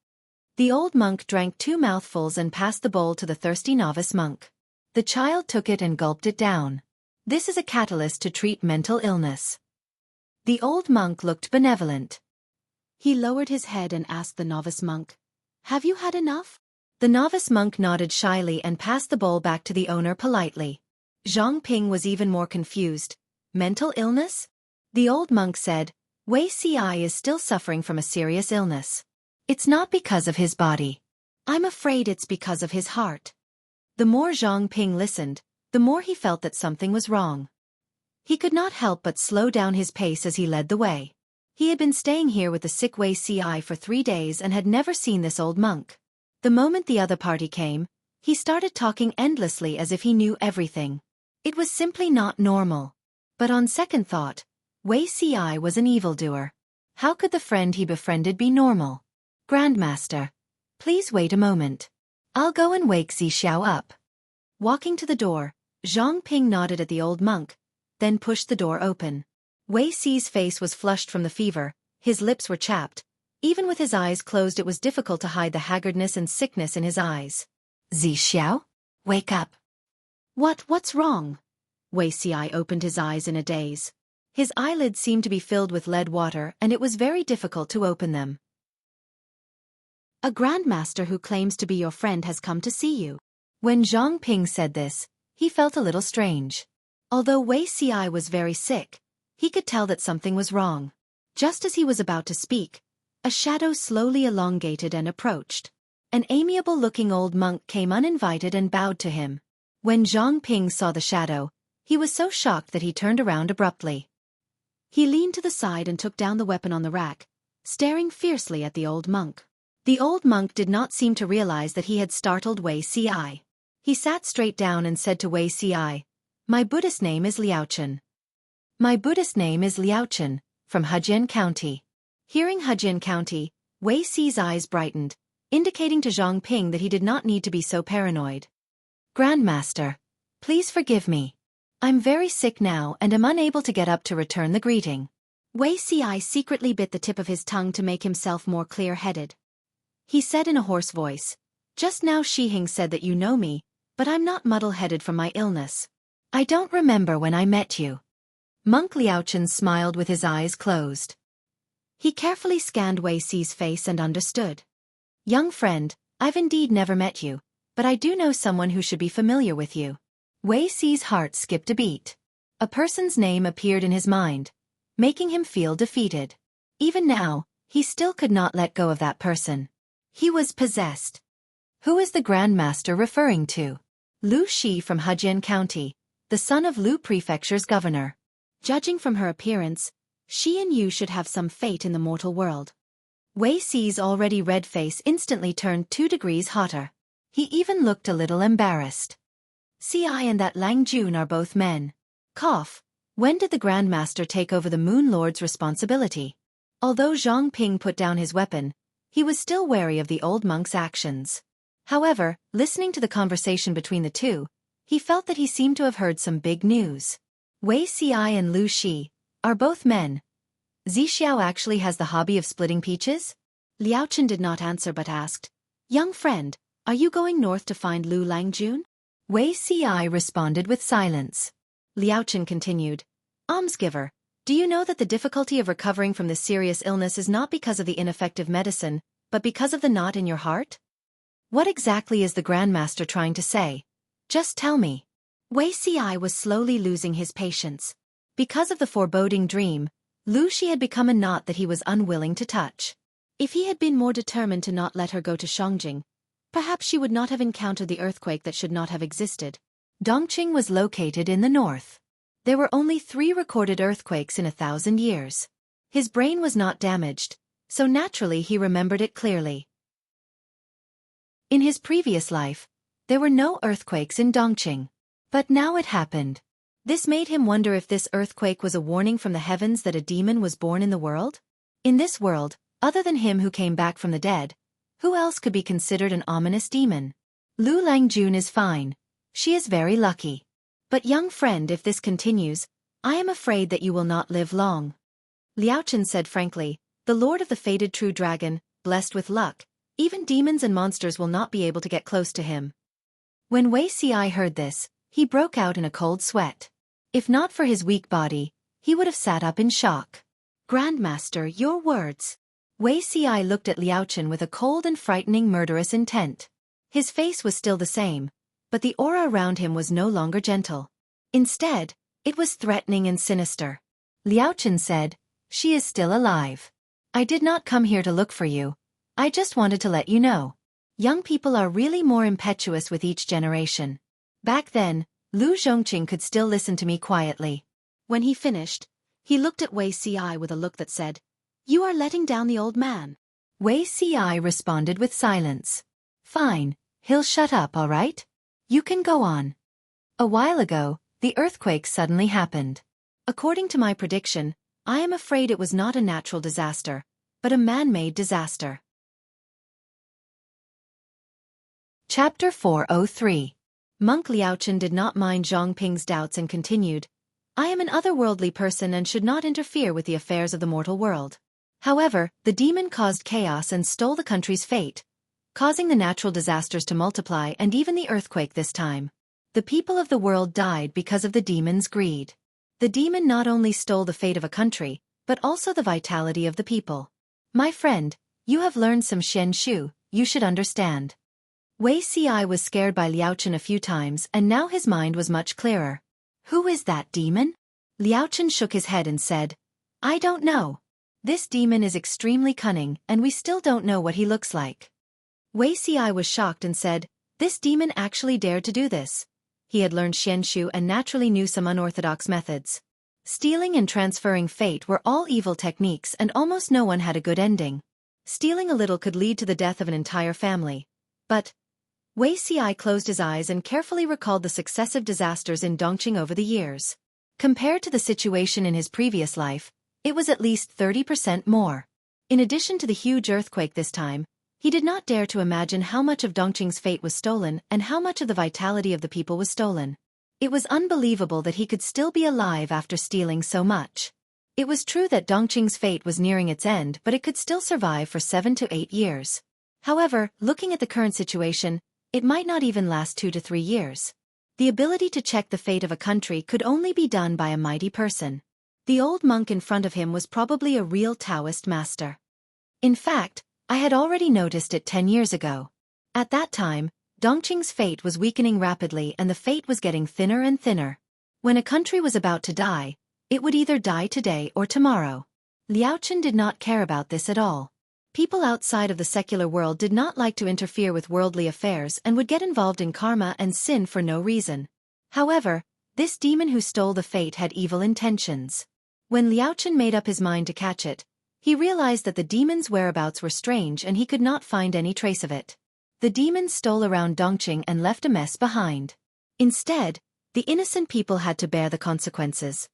The old monk drank 2 mouthfuls and passed the bowl to the thirsty novice monk. The child took it and gulped it down. "This is a catalyst to treat mental illness." The old monk looked benevolent. He lowered his head and asked the novice monk, "Have you had enough?" The novice monk nodded shyly and passed the bowl back to the owner politely. Zhang Ping was even more confused. Mental illness? The old monk said, "Wei Ci is still suffering from a serious illness. It's not because of his body. I'm afraid it's because of his heart." The more Zhang Ping listened, the more he felt that something was wrong. He could not help but slow down his pace as he led the way. He had been staying here with the sick Wei Ci for 3 days and had never seen this old monk. The moment the other party came, he started talking endlessly as if he knew everything. It was simply not normal. But on second thought, Wei Ci was an evildoer. How could the friend he befriended be normal? "Grandmaster, please wait a moment. I'll go and wake Xiao up." Walking to the door, Zhang Ping nodded at the old monk, then pushed the door open. Wei Ci's face was flushed from the fever, his lips were chapped. Even with his eyes closed it was difficult to hide the haggardness and sickness in his eyes. "Xiao? Wake up." What's wrong?" Wei Ci opened his eyes in a daze. His eyelids seemed to be filled with lead water and it was very difficult to open them. "A grandmaster who claims to be your friend has come to see you." When Zhang Ping said this, he felt a little strange. Although Wei Ci was very sick, he could tell that something was wrong. Just as he was about to speak, a shadow slowly elongated and approached. An amiable-looking old monk came uninvited and bowed to him. When Zhang Ping saw the shadow, he was so shocked that he turned around abruptly. He leaned to the side and took down the weapon on the rack, staring fiercely at the old monk. The old monk did not seem to realize that he had startled Wei Ci. He sat straight down and said to Wei Ci, "My Buddhist name is Liaochen. My Buddhist name is Liaochen, from Hejian County." Hearing Hejian County, Wei Ci's eyes brightened, indicating to Zhang Ping that he did not need to be so paranoid. "Grandmaster, please forgive me. I'm very sick now and am unable to get up to return the greeting." Wei Ci secretly bit the tip of his tongue to make himself more clear-headed. He said in a hoarse voice, "Just now Shihing said that you know me, but I'm not muddle-headed from my illness. I don't remember when I met you." Monk Liaochen smiled with his eyes closed. He carefully scanned Wei Ci's face and understood. "Young friend, I've indeed never met you, but I do know someone who should be familiar with you." Wei Ci's heart skipped a beat. A person's name appeared in his mind, making him feel defeated. Even now, he still could not let go of that person. He was possessed. Who is the Grandmaster referring to? Lu Shi from Hejian County, the son of Lu Prefecture's governor. Judging from her appearance, She and you should have some fate in the mortal world. Wei Si's already red face instantly turned 2 degrees hotter. He even looked a little embarrassed. Ci and that Lang Jun are both men. Cough. When did the Grandmaster take over the Moon Lord's responsibility? Although Zhang Ping put down his weapon, he was still wary of the old monk's actions. However, listening to the conversation between the two, he felt that he seemed to have heard some big news. Wei Ci and Lu Shi are both men. Zixiao actually has the hobby of splitting peaches? Liao Chen did not answer but asked, "Young friend, are you going north to find Lu Langjun?" Wei Ci responded with silence. Liao Chen continued, "Almsgiver, do you know that the difficulty of recovering from this serious illness is not because of the ineffective medicine, but because of the knot in your heart? What exactly is the Grandmaster trying to say? Just tell me." Wei Ci was slowly losing his patience. Because of the foreboding dream, Lu Shi had become a knot that he was unwilling to touch. If he had been more determined to not let her go to Shangjing, perhaps she would not have encountered the earthquake that should not have existed. Dongqing was located in the north. There were only 3 recorded earthquakes in 1,000 years. His brain was not damaged, so naturally he remembered it clearly. In his previous life, there were no earthquakes in Dongqing. But now it happened. This made him wonder if this earthquake was a warning from the heavens that a demon was born in the world? In this world, other than him who came back from the dead, who else could be considered an ominous demon? Lu Langjun is fine. She is very lucky. But young friend, if this continues, I am afraid that you will not live long. Liao Chen said frankly, the lord of the fated true dragon, blessed with luck, even demons and monsters will not be able to get close to him. When Wei Ci heard this, he broke out in a cold sweat. If not for his weak body, he would have sat up in shock. Grandmaster, your words. Wei Ci looked at Liao Chen with a cold and frightening murderous intent. His face was still the same, but the aura around him was no longer gentle. Instead, it was threatening and sinister. Liao Chen said, "She is still alive. I did not come here to look for you. I just wanted to let you know. Young people are really more impetuous with each generation. Back then, Lu Zhongqing could still listen to me quietly." When he finished, he looked at Wei Ci with a look that said, "You are letting down the old man." Wei Ci responded with silence. "Fine, he'll shut up, all right? You can go on." A while ago, the earthquake suddenly happened. According to my prediction, I am afraid it was not a natural disaster, but a man-made disaster. Chapter 403. Monk Liao Chen did not mind Zhang Ping's doubts and continued, "I am an otherworldly person and should not interfere with the affairs of the mortal world. However, the demon caused chaos and stole the country's fate, causing the natural disasters to multiply and even the earthquake this time. The people of the world died because of the demon's greed. The demon not only stole the fate of a country, but also the vitality of the people. My friend, you have learned some Shen Shu, you should understand." Wei Ci was scared by Liao Chen a few times and now his mind was much clearer. Who is that demon? Liao Chen shook his head and said, "I don't know. This demon is extremely cunning and we still don't know what he looks like." Wei Ci was shocked and said, "This demon actually dared to do this." He had learned Xianshu and naturally knew some unorthodox methods. Stealing and transferring fate were all evil techniques and almost no one had a good ending. Stealing a little could lead to the death of an entire family. But Wei Ci closed his eyes and carefully recalled the successive disasters in Dongqing over the years. Compared to the situation in his previous life, it was at least 30% more. In addition to the huge earthquake this time, he did not dare to imagine how much of Dongqing's fate was stolen and how much of the vitality of the people was stolen. It was unbelievable that he could still be alive after stealing so much. It was true that Dongqing's fate was nearing its end, but it could still survive for 7 to 8 years. However, looking at the current situation, it might not even last 2 to 3 years. The ability to check the fate of a country could only be done by a mighty person. The old monk in front of him was probably a real Taoist master. In fact, I had already noticed it 10 years ago. At that time, Dongqing's fate was weakening rapidly and the fate was getting thinner and thinner. When a country was about to die, it would either die today or tomorrow. Liao Chen did not care about this at all. People outside of the secular world did not like to interfere with worldly affairs and would get involved in karma and sin for no reason. However, this demon who stole the fate had evil intentions. When Liaochen made up his mind to catch it, he realized that the demon's whereabouts were strange and he could not find any trace of it. The demon stole around Dongqing and left a mess behind. Instead, the innocent people had to bear the consequences.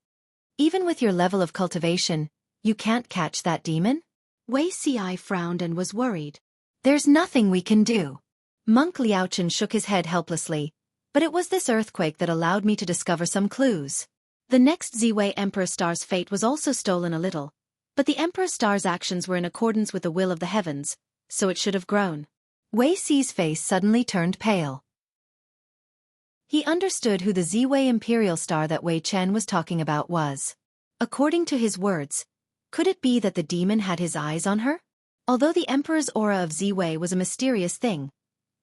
Even with your level of cultivation, you can't catch that demon? Wei Ci frowned and was worried. There's nothing we can do. Monk Liaochen shook his head helplessly, but it was this earthquake that allowed me to discover some clues. The next Ziwei Emperor Star's fate was also stolen a little, but the Emperor Star's actions were in accordance with the will of the heavens, so it should have grown. Wei Ci's face suddenly turned pale. He understood who the Ziwei Imperial Star that Wei Chen was talking about was. According to his words, could it be that the demon had his eyes on her? Although the Emperor's aura of Ziwei was a mysterious thing,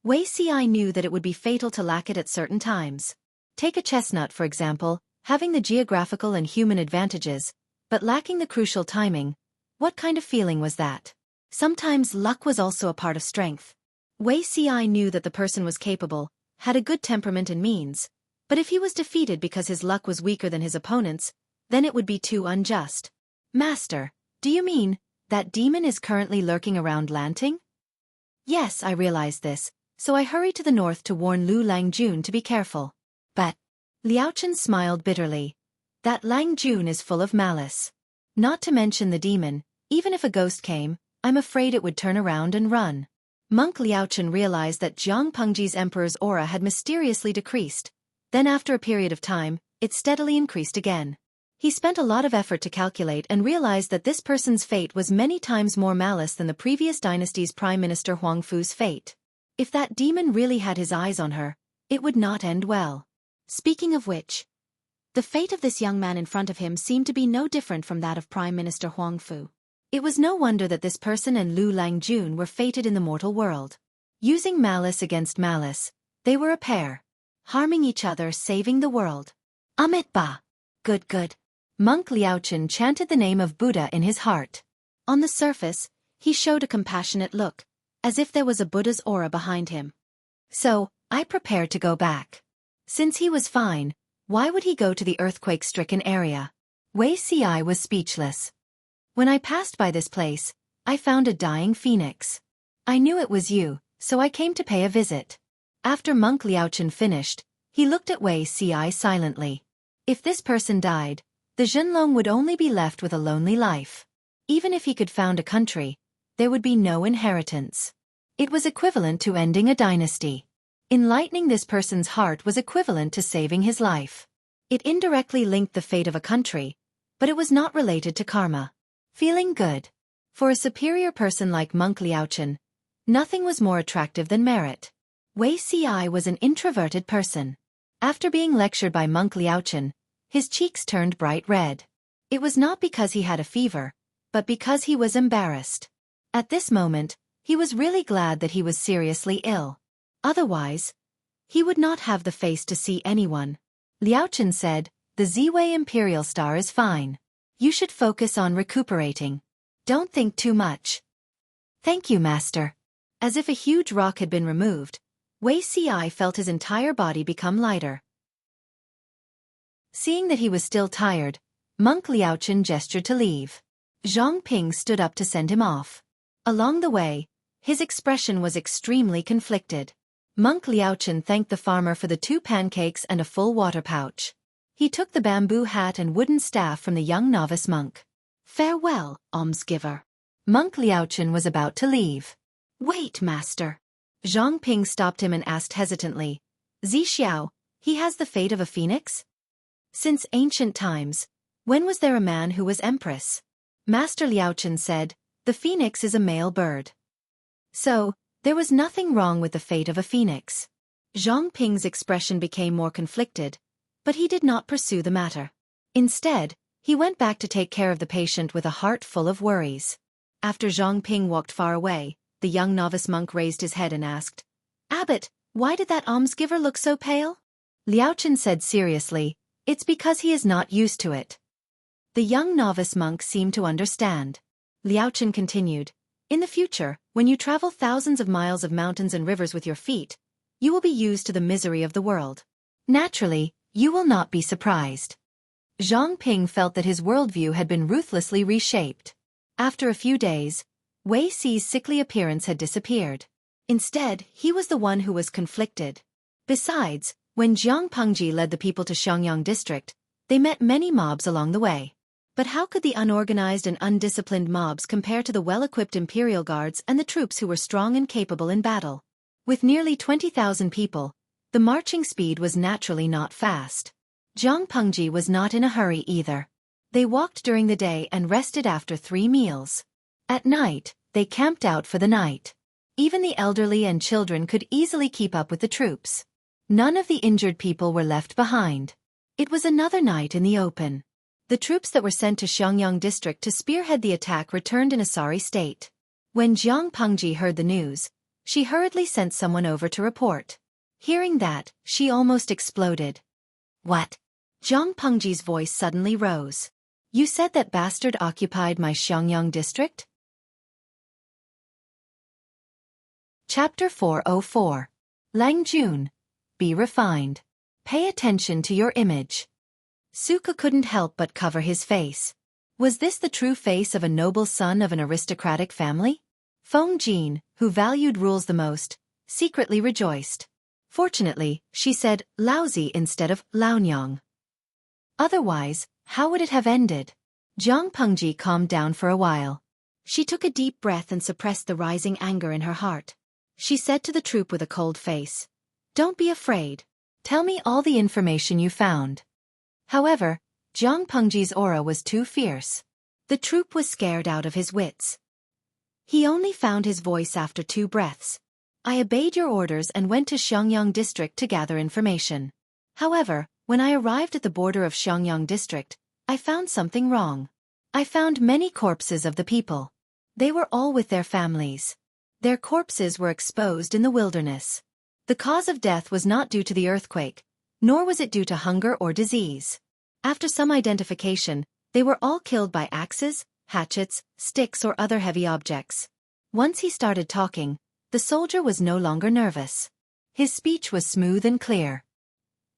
Wei Ci knew that it would be fatal to lack it at certain times. Take a chestnut for example, having the geographical and human advantages, but lacking the crucial timing. What kind of feeling was that? Sometimes luck was also a part of strength. Wei Ci knew that the person was capable, had a good temperament and means, but if he was defeated because his luck was weaker than his opponent's, then it would be too unjust. Master, do you mean that demon is currently lurking around Lanting? Yes, I realized this, so I hurried to the north to warn Lu Langjun to be careful. But Liaochen smiled bitterly. That Langjun is full of malice. Not to mention the demon, even if a ghost came, I'm afraid it would turn around and run. Monk Liaochen realized that Jiang Pengji's emperor's aura had mysteriously decreased. Then after a period of time, it steadily increased again. He spent a lot of effort to calculate and realized that this person's fate was many times more malice than the previous dynasty's Prime Minister Huang Fu's fate. If that demon really had his eyes on her, it would not end well. Speaking of which, the fate of this young man in front of him seemed to be no different from that of Prime Minister Huang Fu. It was no wonder that this person and Lu Langjun were fated in the mortal world. Using malice against malice, they were a pair. Harming each other, saving the world. Amit Ba. Good, good. Monk Liaochen chanted the name of Buddha in his heart. On the surface, he showed a compassionate look, as if there was a Buddha's aura behind him. So, I prepared to go back. Since he was fine, why would he go to the earthquake-stricken area? Wei Ci was speechless. When I passed by this place, I found a dying phoenix. I knew it was you, so I came to pay a visit. After Monk Liaochen finished, he looked at Wei Ci silently. If this person died, the Zhenlong would only be left with a lonely life. Even if he could found a country, there would be no inheritance. It was equivalent to ending a dynasty. Enlightening this person's heart was equivalent to saving his life. It indirectly linked the fate of a country, but it was not related to karma. Feeling good. For a superior person like Monk Liaochen, nothing was more attractive than merit. Wei Ci was an introverted person. After being lectured by Monk Liaochen, his cheeks turned bright red. It was not because he had a fever, but because he was embarrassed. At this moment, he was really glad that he was seriously ill. Otherwise, he would not have the face to see anyone. Liaochen said, "The Ziwei Imperial Star is fine. You should focus on recuperating. Don't think too much." "Thank you, Master." As if a huge rock had been removed, Wei Ci felt his entire body become lighter. Seeing that he was still tired, Monk Liaochen gestured to leave. Zhang Ping stood up to send him off. Along the way, his expression was extremely conflicted. Monk Liaochen thanked the farmer for the 2 pancakes and a full water pouch. He took the bamboo hat and wooden staff from the young novice monk. "Farewell, almsgiver." Monk Liaochen was about to leave. "Wait, master." Zhang Ping stopped him and asked hesitantly, "Zixiao, he has the fate of a phoenix?" Since ancient times, when was there a man who was empress? Master Liaochen said, "The phoenix is a male bird." So, there was nothing wrong with the fate of a phoenix. Zhang Ping's expression became more conflicted, but he did not pursue the matter. Instead, he went back to take care of the patient with a heart full of worries. After Zhang Ping walked far away, the young novice monk raised his head and asked, "Abbot, why did that almsgiver look so pale?" Liaochen said seriously, "It's because he is not used to it." The young novice monk seemed to understand. Liaochen continued, "In the future, when you travel thousands of miles of mountains and rivers with your feet, you will be used to the misery of the world. Naturally, you will not be surprised." Zhang Ping felt that his worldview had been ruthlessly reshaped. After a few days, Wei Xi's sickly appearance had disappeared. Instead, he was the one who was conflicted. Besides, when Jiang Pengji led the people to Xiangyang district, they met many mobs along the way. But how could the unorganized and undisciplined mobs compare to the well-equipped imperial guards and the troops who were strong and capable in battle? With nearly 20,000 people, the marching speed was naturally not fast. Jiang Pengji was not in a hurry either. They walked during the day and rested after 3 meals. At night, they camped out for the night. Even the elderly and children could easily keep up with the troops. None of the injured people were left behind. It was another night in the open. The troops that were sent to Xiangyang district to spearhead the attack returned in a sorry state. When Jiang Pengji heard the news, she hurriedly sent someone over to report. Hearing that, she almost exploded. What? Jiang Pengji's voice suddenly rose. You said that bastard occupied my Xiangyang district? Chapter 404. Lang Jun. Be refined. Pay attention to your image. Xueqi couldn't help but cover his face. Was this the true face of a noble son of an aristocratic family? Feng Jin, who valued rules the most, secretly rejoiced. Fortunately, she said lousy instead of Laonyang. Otherwise, how would it have ended? Jiang Pengji calmed down for a while. She took a deep breath and suppressed the rising anger in her heart. She said to the troop with a cold face, "Don't be afraid. Tell me all the information you found." However, Jiang Pengji's aura was too fierce. The troop was scared out of his wits. He only found his voice after 2 breaths. I obeyed your orders and went to Xiangyang district to gather information. However, when I arrived at the border of Xiangyang district, I found something wrong. I found many corpses of the people. They were all with their families. Their corpses were exposed in the wilderness. The cause of death was not due to the earthquake, nor was it due to hunger or disease. After some identification, they were all killed by axes, hatchets, sticks or other heavy objects. Once he started talking, the soldier was no longer nervous. His speech was smooth and clear.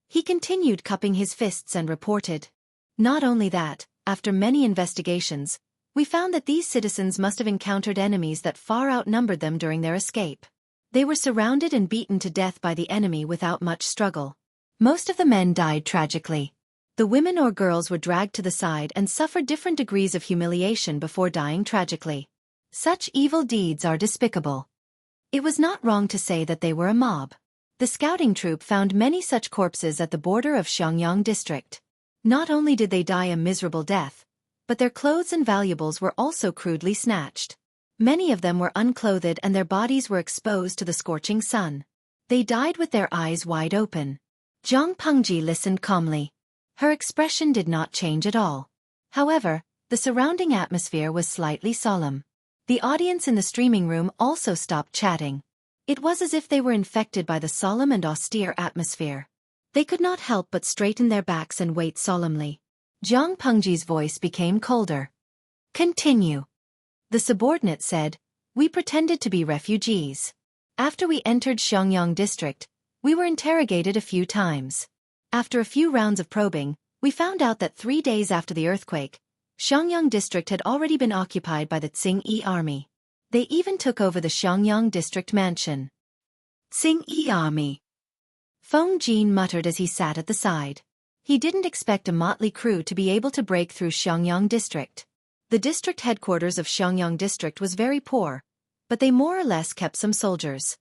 He continued cupping his fists and reported. Not only that, after many investigations, we found that these citizens must have encountered enemies that far outnumbered them during their escape. They were surrounded and beaten to death by the enemy without much struggle. Most of the men died tragically. The women or girls were dragged to the side and suffered different degrees of humiliation before dying tragically. Such evil deeds are despicable. It was not wrong to say that they were a mob. The scouting troop found many such corpses at the border of Xiangyang district. Not only did they die a miserable death, but their clothes and valuables were also crudely snatched. Many of them were unclothed and their bodies were exposed to the scorching sun. They died with their eyes wide open. Jiang Pengji listened calmly. Her expression did not change at all. However, the surrounding atmosphere was slightly solemn. The audience in the streaming room also stopped chatting. It was as if they were infected by the solemn and austere atmosphere. They could not help but straighten their backs and wait solemnly. Jiang Pengji's voice became colder. Continue. The subordinate said, "We pretended to be refugees. After we entered Xiangyang district, we were interrogated a few times. After a few rounds of probing, we found out that 3 days after the earthquake, Xiangyang district had already been occupied by the Qingyi army. They even took over the Xiangyang district mansion." Qingyi army. Feng Jin muttered as he sat at the side. He didn't expect a motley crew to be able to break through Xiangyang district. The district headquarters of Xiangyang district was very poor, but they more or less kept some soldiers.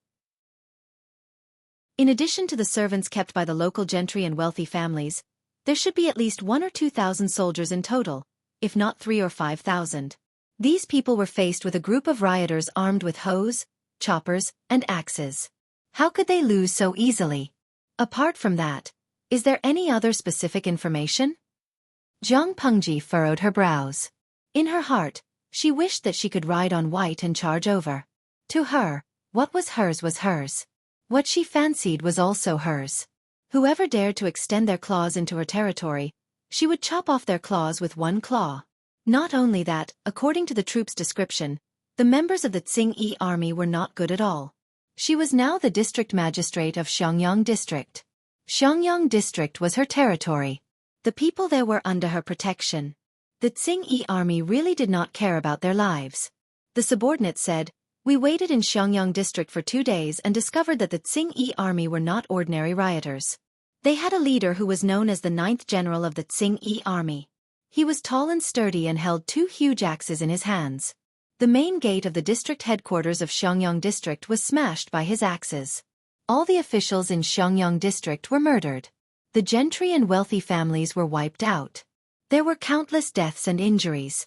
In addition to the servants kept by the local gentry and wealthy families, there should be at least 1,000 or 2,000 soldiers in total, if not 3,000 or 5,000. These people were faced with a group of rioters armed with hoes, choppers, and axes. How could they lose so easily? Apart from that, is there any other specific information? Jiang Pengji furrowed her brows. In her heart, she wished that she could ride on white and charge over. To her, what was hers. What she fancied was also hers. Whoever dared to extend their claws into her territory, she would chop off their claws with one claw. Not only that, according to the troop's description, the members of the Qingyi army were not good at all. She was now the district magistrate of Xiangyang district. Xiangyang district was her territory. The people there were under her protection. The Xingyi army really did not care about their lives. The subordinate said, "We waited in Xiangyang district for 2 days and discovered that the Xingyi army were not ordinary rioters. They had a leader who was known as the 9th general of the Xingyi army. He was tall and sturdy and held 2 huge axes in his hands. The main gate of the district headquarters of Xiangyang district was smashed by his axes. All the officials in Xiangyang district were murdered. The gentry and wealthy families were wiped out. There were countless deaths and injuries.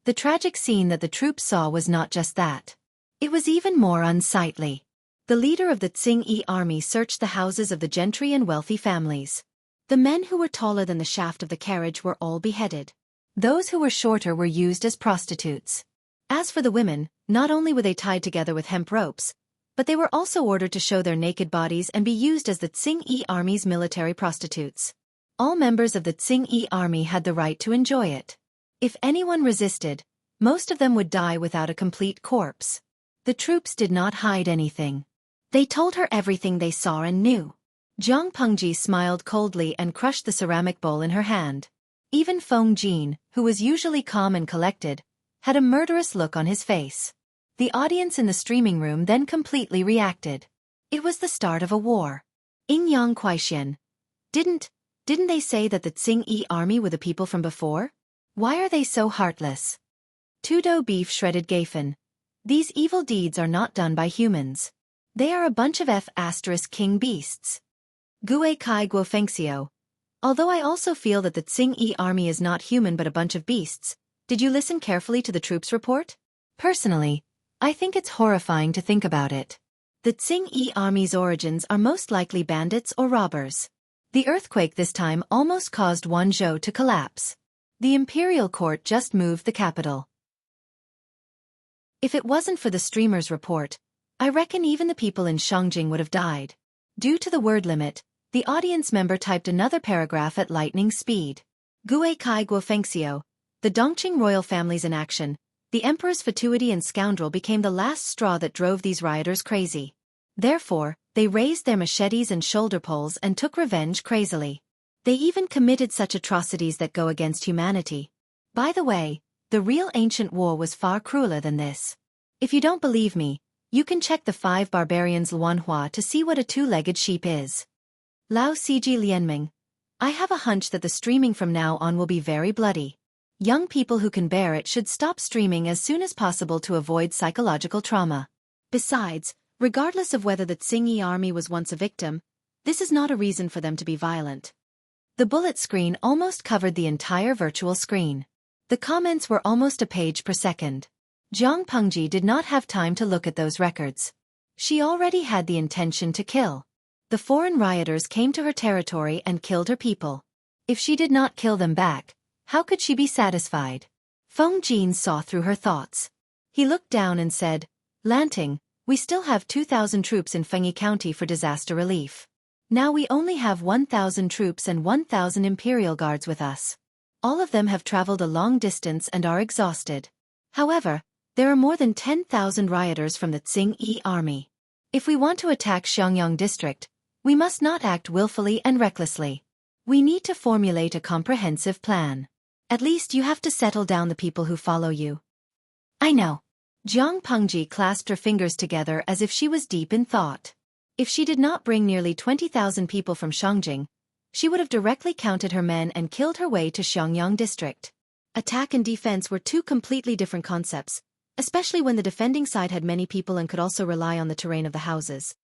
The tragic scene that the troops saw was not just that. It was even more unsightly. The leader of the Xingyi army searched the houses of the gentry and wealthy families. The men who were taller than the shaft of the carriage were all beheaded. Those who were shorter were used as prostitutes. As for the women, not only were they tied together with hemp ropes, but they were also ordered to show their naked bodies and be used as the Xingyi army's military prostitutes. All members of the Xingyi army had the right to enjoy it. If anyone resisted, most of them would die without a complete corpse. The troops did not hide anything. They told her everything they saw and knew. Jiang Pengji smiled coldly and crushed the ceramic bowl in her hand. Even Feng Jin, who was usually calm and collected, had a murderous look on his face. The audience in the streaming room then completely reacted. It was the start of a war. Yang Kuaixian. Didn't they say that the Xingyi army were the people from before? Why are they so heartless? Tudo beef shredded Gafen. These evil deeds are not done by humans. They are a bunch of king beasts. Gue Kai Guofengxiu. Although I also feel that the Xingyi army is not human but a bunch of beasts, did you listen carefully to the troops' report? Personally, I think it's horrifying to think about it. The Xingyi army's origins are most likely bandits or robbers. The earthquake this time almost caused Wanzhou to collapse. The imperial court just moved the capital. If it wasn't for the streamer's report, I reckon even the people in Shangjing would have died. Due to the word limit, the audience member typed another paragraph at lightning speed. Gue Kai Guofengxiu, the Dongqing royal families in action, the emperor's fatuity and scoundrel became the last straw that drove these rioters crazy. Therefore, they raised their machetes and shoulder poles and took revenge crazily. They even committed such atrocities that go against humanity. By the way, the real ancient war was far crueler than this. If you don't believe me, you can check the 5 barbarians Luanhua to see what a 2-legged sheep is. Lao Ciji Lianming. I have a hunch that the streaming from now on will be very bloody. Young people who can bear it should stop streaming as soon as possible to avoid psychological trauma. Besides, regardless of whether the Xingyi army was once a victim, this is not a reason for them to be violent. The bullet screen almost covered the entire virtual screen. The comments were almost a page per second. Jiang Pengji did not have time to look at those records. She already had the intention to kill. The foreign rioters came to her territory and killed her people. If she did not kill them back, how could she be satisfied? Feng Jin saw through her thoughts. He looked down and said, "Lanting, we still have 2,000 troops in Fengyi County for disaster relief. Now we only have 1,000 troops and 1,000 imperial guards with us. All of them have traveled a long distance and are exhausted. However, there are more than 10,000 rioters from the Xingyi army. If we want to attack Xiangyang district, we must not act willfully and recklessly. We need to formulate a comprehensive plan. At least you have to settle down the people who follow you." "I know." Jiang Pengji clasped her fingers together as if she was deep in thought. If she did not bring nearly 20,000 people from Shangjing, she would have directly counted her men and killed her way to Xiangyang district. Attack and defense were 2 completely different concepts, especially when the defending side had many people and could also rely on the terrain of the houses.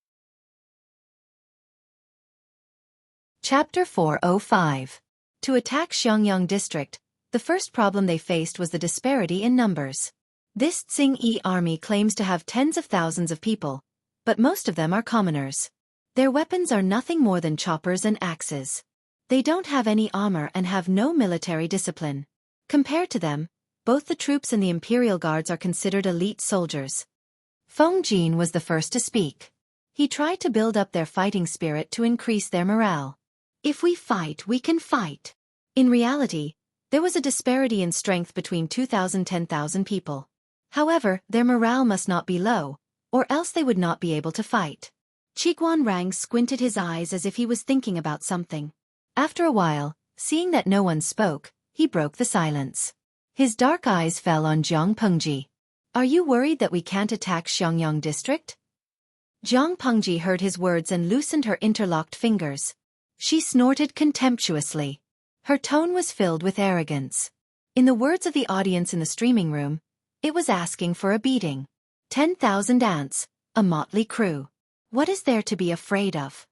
Chapter 405. To attack Xiangyang district, the first problem they faced was the disparity in numbers. This Xingyi army claims to have tens of thousands of people, but most of them are commoners. Their weapons are nothing more than choppers and axes. They don't have any armor and have no military discipline. Compared to them, both the troops and the imperial guards are considered elite soldiers. Feng Jin was the first to speak. He tried to build up their fighting spirit to increase their morale. "If we fight, we can fight." In reality, there was a disparity in strength between 2,000 and 10,000 people. However, their morale must not be low, or else they would not be able to fight. Qiguan Rang squinted his eyes as if he was thinking about something. After a while, Seeing that no one spoke, he broke the silence. His dark eyes fell on Jiang Pengji. Are you worried that we can't attack Xiangyang district? Jiang Pengji heard his words and loosened her interlocked fingers. She snorted contemptuously. Her tone was filled with arrogance. In the words of the audience in the streaming room, it was asking for a beating. 10,000 ants, a motley crew. What is there to be afraid of?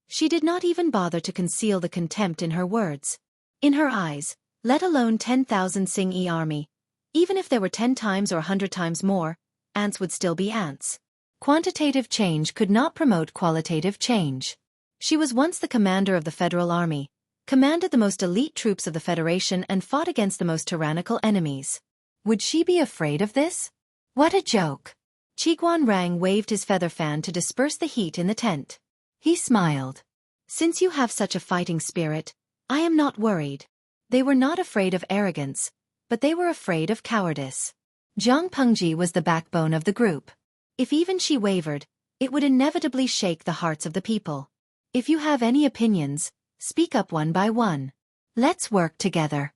She did not even bother to conceal the contempt in her words. In her eyes, let alone 10,000 Xingyi army, even if there were 10 times or 100 times more, ants would still be ants. Quantitative change could not promote qualitative change. She was once the commander of the Federal Army, commanded the most elite troops of the Federation and fought against the most tyrannical enemies. Would she be afraid of this? What a joke! Qiguan Rang waved his feather fan to disperse the heat in the tent. He smiled. Since you have such a fighting spirit, I am not worried. They were not afraid of arrogance, but they were afraid of cowardice. Jiang Pengji was the backbone of the group. If even she wavered, it would inevitably shake the hearts of the people. If you have any opinions, speak up one by one. Let's work together.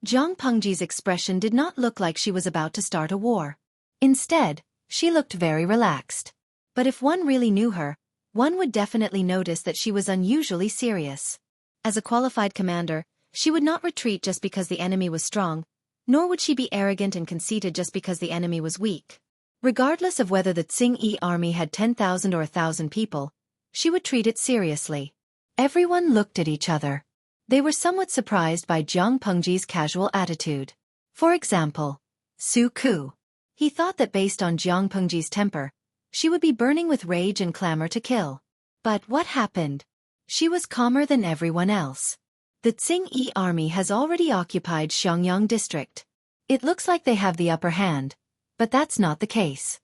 Jiang Pengji's expression did not look like she was about to start a war. Instead, she looked very relaxed. But if one really knew her, one would definitely notice that she was unusually serious. As a qualified commander, she would not retreat just because the enemy was strong, nor would she be arrogant and conceited just because the enemy was weak. Regardless of whether the Xingyi army had 10,000 or 1,000 people, she would treat it seriously. Everyone looked at each other. They were somewhat surprised by Jiang Pengji's casual attitude. For example, Xueqi. He thought that based on Jiang Pengji's temper, she would be burning with rage and clamor to kill. But what happened? She was calmer than everyone else. The Xingyi army has already occupied Xiangyang district. It looks like they have the upper hand, but that's not the case.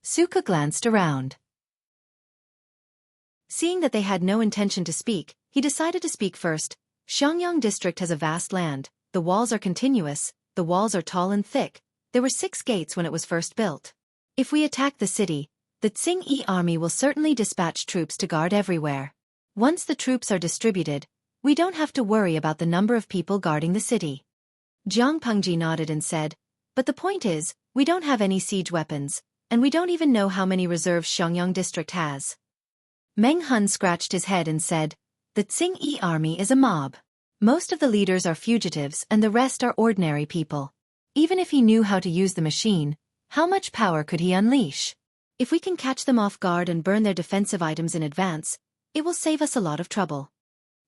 Xueqi glanced around. Seeing that they had no intention to speak, he decided to speak first. Xiangyang district has a vast land, the walls are continuous, the walls are tall and thick. There were 6 gates when it was first built. If we attack the city, the Xingyi army will certainly dispatch troops to guard everywhere. Once the troops are distributed, we don't have to worry about the number of people guarding the city. Jiang Pengji nodded and said, but the point is, we don't have any siege weapons, and we don't even know how many reserves Xiangyang district has. Meng Hun scratched his head and said, the Xingyi army is a mob. Most of the leaders are fugitives and the rest are ordinary people. Even if he knew how to use the machine, how much power could he unleash? If we can catch them off guard and burn their defensive items in advance, it will save us a lot of trouble.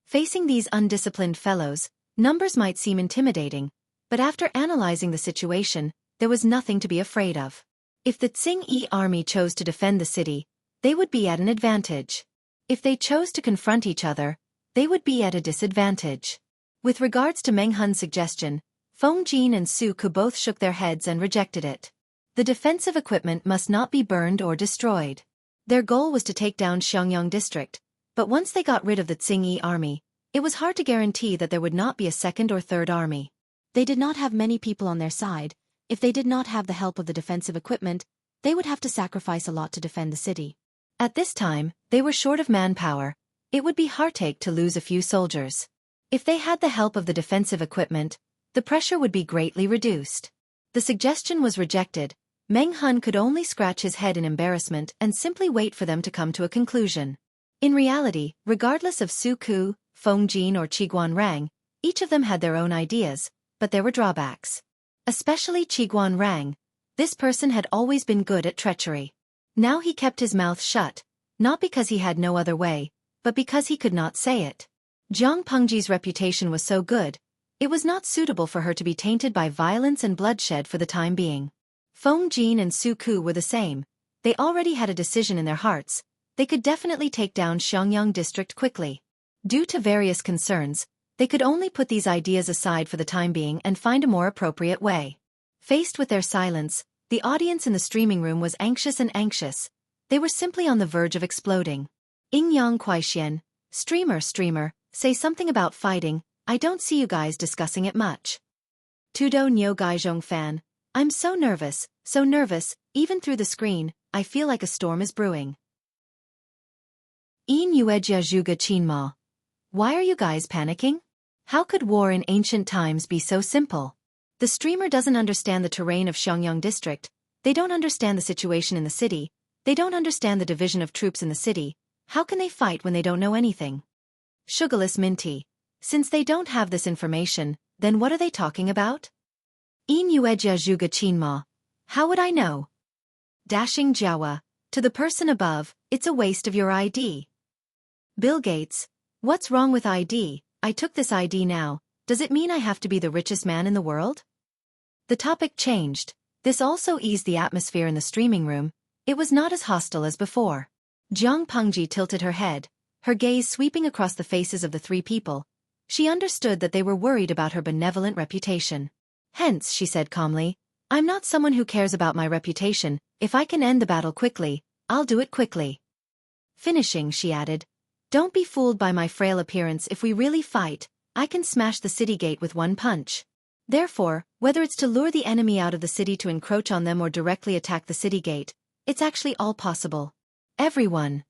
Facing these undisciplined fellows, numbers might seem intimidating, but after analyzing the situation, there was nothing to be afraid of. If the Xingyi army chose to defend the city, they would be at an advantage. If they chose to confront each other, they would be at a disadvantage. With regards to Meng Hun's suggestion, Feng Jin and Xueqi both shook their heads and rejected it. The defensive equipment must not be burned or destroyed. Their goal was to take down Xiangyang district, but once they got rid of the Xingyi army, it was hard to guarantee that there would not be a second or third army. They did not have many people on their side. If they did not have the help of the defensive equipment, they would have to sacrifice a lot to defend the city. At this time, they were short of manpower. It would be heartache to lose a few soldiers. If they had the help of the defensive equipment, the pressure would be greatly reduced. The suggestion was rejected. Meng Hun could only scratch his head in embarrassment and simply wait for them to come to a conclusion. In reality, regardless of Xueqi, Feng Jin or Qiguan Rang, each of them had their own ideas, but there were drawbacks. Especially Qiguan Rang. This person had always been good at treachery. Now he kept his mouth shut, not because he had no other way, but because he could not say it. Jiang Pengji's reputation was so good, it was not suitable for her to be tainted by violence and bloodshed for the time being. Feng Jin and Xueqi were the same. They already had a decision in their hearts. They could definitely take down Xiangyang district quickly. Due to various concerns, they could only put these ideas aside for the time being and find a more appropriate way. Faced with their silence, the audience in the streaming room was anxious and anxious. They were simply on the verge of exploding. Yang Kuaixian, streamer, say something about fighting. I don't see you guys discussing it much. Tudo Nyo Gaizhong fan, I'm so nervous, even through the screen, I feel like a storm is brewing. In Yuejia Zhuge Qinma. Why are you guys panicking? How could war in ancient times be so simple? The streamer doesn't understand the terrain of Xiangyang district, they don't understand the situation in the city, they don't understand the division of troops in the city. How can they fight when they don't know anything? Sugarless Minty. Since they don't have this information, then what are they talking about? In Yuejia Zhuge Qinma. How would I know? Dashing Jiawa. To the person above, it's a waste of your ID. Bill Gates. What's wrong with ID? I took this ID now. Does it mean I have to be the richest man in the world? The topic changed. This also eased the atmosphere in the streaming room. It was not as hostile as before. Jiang Pengji tilted her head, her gaze sweeping across the faces of the three people. She understood that they were worried about her benevolent reputation. Hence, she said calmly, I'm not someone who cares about my reputation. If I can end the battle quickly, I'll do it quickly. Finishing, she added, don't be fooled by my frail appearance. If we really fight, I can smash the city gate with one punch. Therefore, whether it's to lure the enemy out of the city to encroach on them or directly attack the city gate, it's actually all possible. Everyone.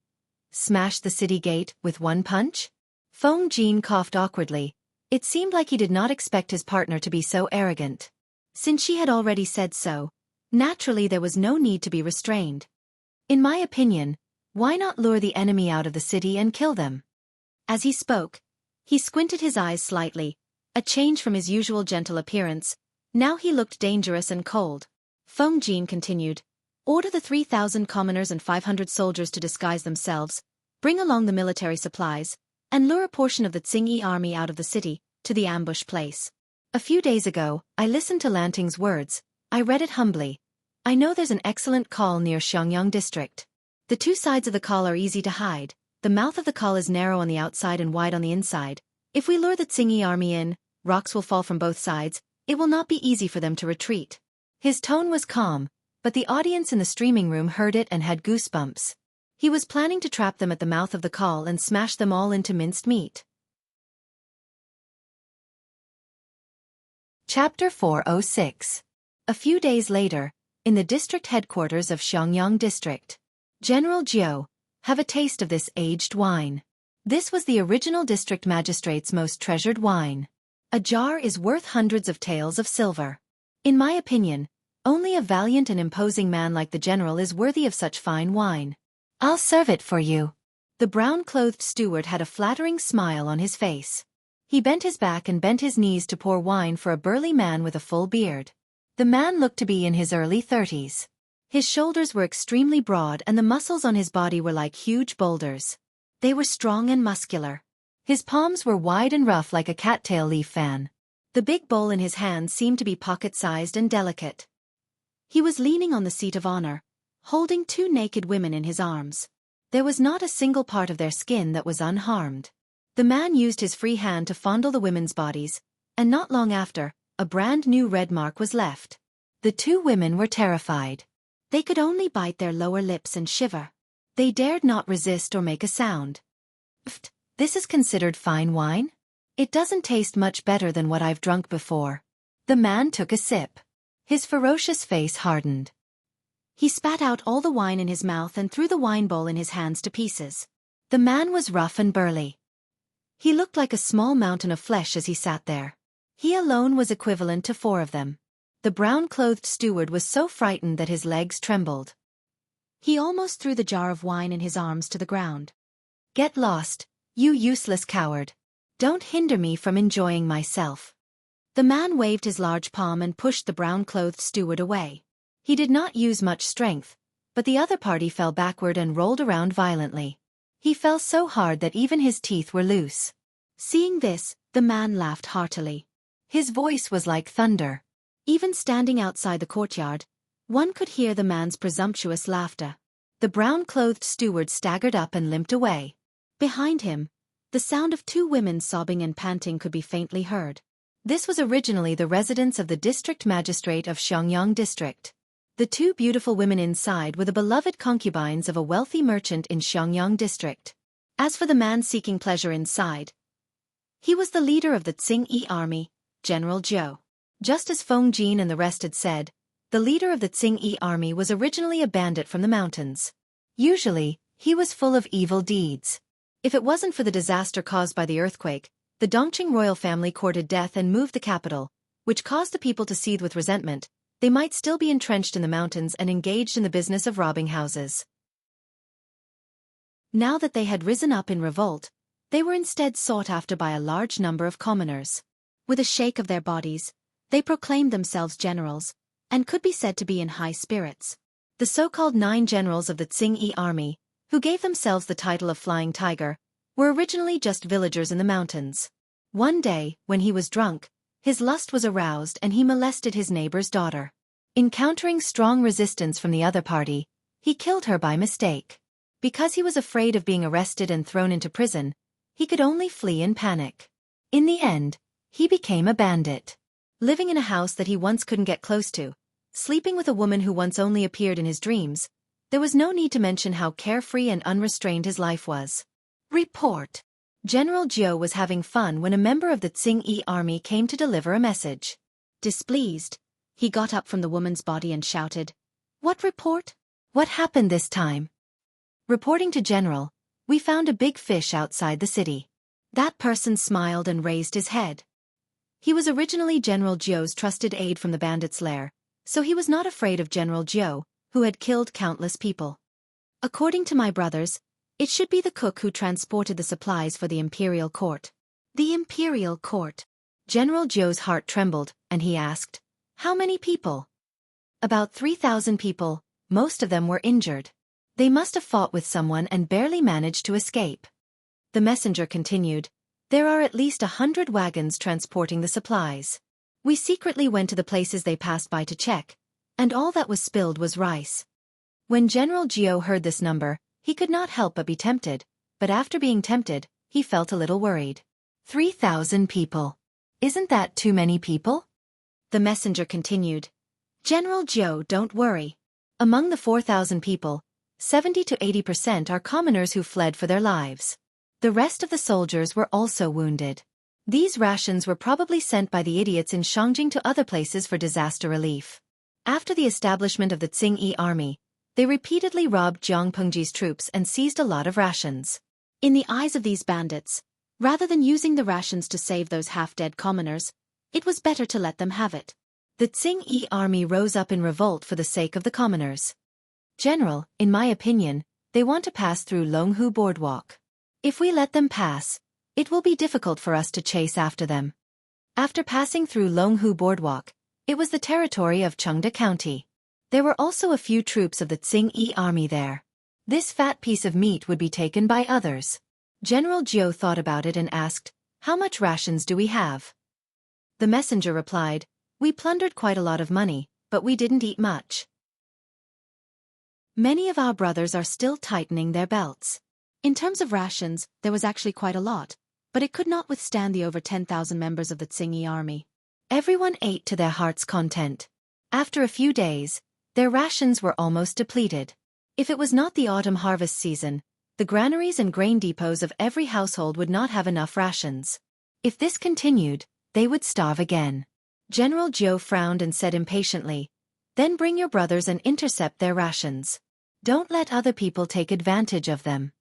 Smash the city gate with one punch? Feng Jin coughed awkwardly. It seemed like he did not expect his partner to be so arrogant. Since she had already said so, naturally there was no need to be restrained. In my opinion, why not lure the enemy out of the city and kill them? As he spoke, he squinted his eyes slightly, a change from his usual gentle appearance. Now he looked dangerous and cold. Feng Jin continued, order the 3,000 commoners and 500 soldiers to disguise themselves, bring along the military supplies, and lure a portion of the Tsingyi army out of the city, to the ambush place. A few days ago, I listened to Lanting's words. I read it humbly. I know there's an excellent call near Xiangyang district. The two sides of the call are easy to hide. The mouth of the call is narrow on the outside and wide on the inside. If we lure the Tsingyi army in, rocks will fall from both sides. It will not be easy for them to retreat. His tone was calm, but the audience in the streaming room heard it and had goosebumps. He was planning to trap them at the mouth of the call and smash them all into minced meat. Chapter 406. A few days later, in the district headquarters of Xiangyang district. General Jiu, have a taste of this aged wine. This was the original district magistrate's most treasured wine. A jar is worth hundreds of taels of silver. In my opinion, only a valiant and imposing man like the general is worthy of such fine wine. I'll serve it for you. The brown-clothed steward had a flattering smile on his face. He bent his back and bent his knees to pour wine for a burly man with a full beard. The man looked to be in his early 30s. His shoulders were extremely broad and the muscles on his body were like huge boulders. They were strong and muscular. His palms were wide and rough like a cattail leaf fan. The big bowl in his hand seemed to be pocket-sized and delicate. He was leaning on the seat of honor, holding two naked women in his arms. There was not a single part of their skin that was unharmed. The man used his free hand to fondle the women's bodies, and not long after, a brand new red mark was left. The two women were terrified. They could only bite their lower lips and shiver. They dared not resist or make a sound. Pfft, this is considered fine wine? It doesn't taste much better than what I've drunk before. The man took a sip. His ferocious face hardened. He spat out all the wine in his mouth and threw the wine bowl in his hands to pieces. The man was rough and burly. He looked like a small mountain of flesh as he sat there. He alone was equivalent to 4 of them. The brown-clothed steward was so frightened that his legs trembled. He almost threw the jar of wine in his arms to the ground. Get lost, you useless coward. Don't hinder me from enjoying myself. The man waved his large palm and pushed the brown-clothed steward away. He did not use much strength, but the other party fell backward and rolled around violently. He fell so hard that even his teeth were loose. Seeing this, the man laughed heartily. His voice was like thunder. Even standing outside the courtyard, one could hear the man's presumptuous laughter. The brown-clothed steward staggered up and limped away. Behind him, the sound of 2 women sobbing and panting could be faintly heard. This was originally the residence of the district magistrate of Xiangyang district. The 2 beautiful women inside were the beloved concubines of a wealthy merchant in Xiangyang district. As for the man seeking pleasure inside, he was the leader of the Tsingyi army, General Jiu. Just as Feng Jin and the rest had said, the leader of the Tsingyi army was originally a bandit from the mountains. Usually, he was full of evil deeds. If it wasn't for the disaster caused by the earthquake, The Dongqing royal family courted death and moved the capital, which caused the people to seethe with resentment. They might still be entrenched in the mountains and engaged in the business of robbing houses. Now that they had risen up in revolt, they were instead sought after by a large number of commoners. With a shake of their bodies, they proclaimed themselves generals, and could be said to be in high spirits. The so-called 9 generals of the Xueqi army, who gave themselves the title of Flying Tiger, were originally just villagers in the mountains. One day, when he was drunk, his lust was aroused and he molested his neighbor's daughter. Encountering strong resistance from the other party, he killed her by mistake. Because he was afraid of being arrested and thrown into prison, he could only flee in panic. In the end, he became a bandit. Living in a house that he once couldn't get close to, sleeping with a woman who once only appeared in his dreams, there was no need to mention how carefree and unrestrained his life was. Report. General Jiu was having fun when a member of the Xueqi army came to deliver a message. Displeased, he got up from the woman's body and shouted, "What report? What happened this time?" Reporting to General, "We found a big fish outside the city." That person smiled and raised his head. He was originally General Jiu's trusted aide from the bandits' lair, so he was not afraid of General Jiu, who had killed countless people. "According to my brothers, it should be the cook who transported the supplies for the imperial court." The imperial court. General Jiu's heart trembled, and he asked, "How many people?" "About 3,000 people, most of them were injured. They must have fought with someone and barely managed to escape." The messenger continued, "There are at least 100 wagons transporting the supplies. We secretly went to the places they passed by to check, and all that was spilled was rice." When General Jiu heard this number, he could not help but be tempted, but after being tempted, he felt a little worried. 3,000 people. Isn't that too many people? The messenger continued, "General Jiu, don't worry. Among the 4,000 people, 70 to 80% are commoners who fled for their lives. The rest of the soldiers were also wounded. These rations were probably sent by the idiots in Shangjing to other places for disaster relief." After the establishment of the Xueqi army, they repeatedly robbed Jiang Pengji's troops and seized a lot of rations. In the eyes of these bandits, rather than using the rations to save those half-dead commoners, it was better to let them have it. The Xueqi army rose up in revolt for the sake of the commoners. "General, in my opinion, they want to pass through Longhu Boardwalk. If we let them pass, it will be difficult for us to chase after them." After passing through Longhu Boardwalk, it was the territory of Chengde County. There were also a few troops of the Xueqi army there. This fat piece of meat would be taken by others. General Jiu thought about it and asked, "How much rations do we have?" The messenger replied, "We plundered quite a lot of money, but we didn't eat much. Many of our brothers are still tightening their belts." In terms of rations, there was actually quite a lot, but it could not withstand the over 10,000 members of the Xueqi army. Everyone ate to their heart's content. After a few days, their rations were almost depleted. If it was not the autumn harvest season, the granaries and grain depots of every household would not have enough rations. If this continued, they would starve again. General Jiu frowned and said impatiently, "Then bring your brothers and intercept their rations. Don't let other people take advantage of them."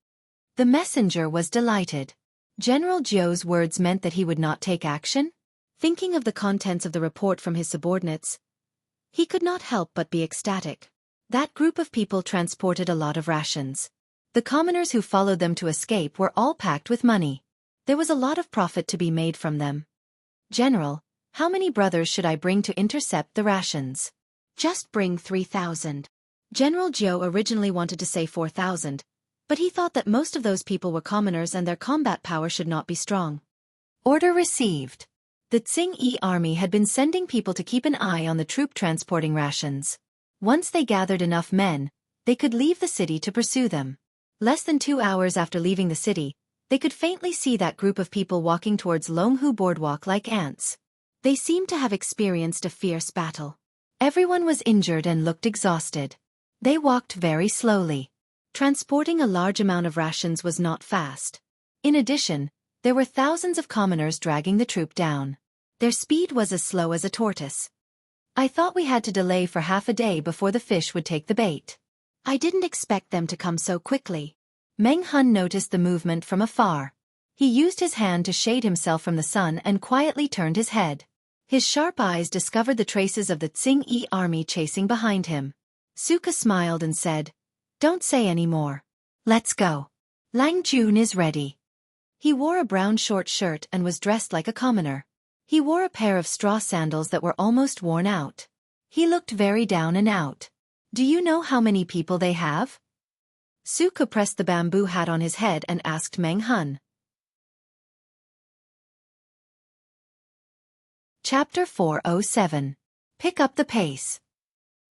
The messenger was delighted. General Jiu's words meant that he would not take action? Thinking of the contents of the report from his subordinates, he could not help but be ecstatic. That group of people transported a lot of rations. The commoners who followed them to escape were all packed with money. There was a lot of profit to be made from them. "General, how many brothers should I bring to intercept the rations?" "Just bring 3,000. General Jiu originally wanted to say 4,000, but he thought that most of those people were commoners and their combat power should not be strong. Order received. The Xueqi army had been sending people to keep an eye on the troop transporting rations. Once they gathered enough men, they could leave the city to pursue them. Less than 2 hours after leaving the city, they could faintly see that group of people walking towards Longhu Boardwalk like ants. They seemed to have experienced a fierce battle. Everyone was injured and looked exhausted. They walked very slowly. Transporting a large amount of rations was not fast. In addition, there were thousands of commoners dragging the troop down. Their speed was as slow as a tortoise. "I thought we had to delay for half a day before the fish would take the bait. I didn't expect them to come so quickly." Meng Hun noticed the movement from afar. He used his hand to shade himself from the sun and quietly turned his head. His sharp eyes discovered the traces of the Xueqi army chasing behind him. Xueqi smiled and said, "Don't say any more. Let's go. Lang Jun is ready." He wore a brown short shirt and was dressed like a commoner. He wore a pair of straw sandals that were almost worn out. He looked very down and out. "Do you know how many people they have?" Xueqi pressed the bamboo hat on his head and asked Meng Hun. Chapter 407. Pick up the pace.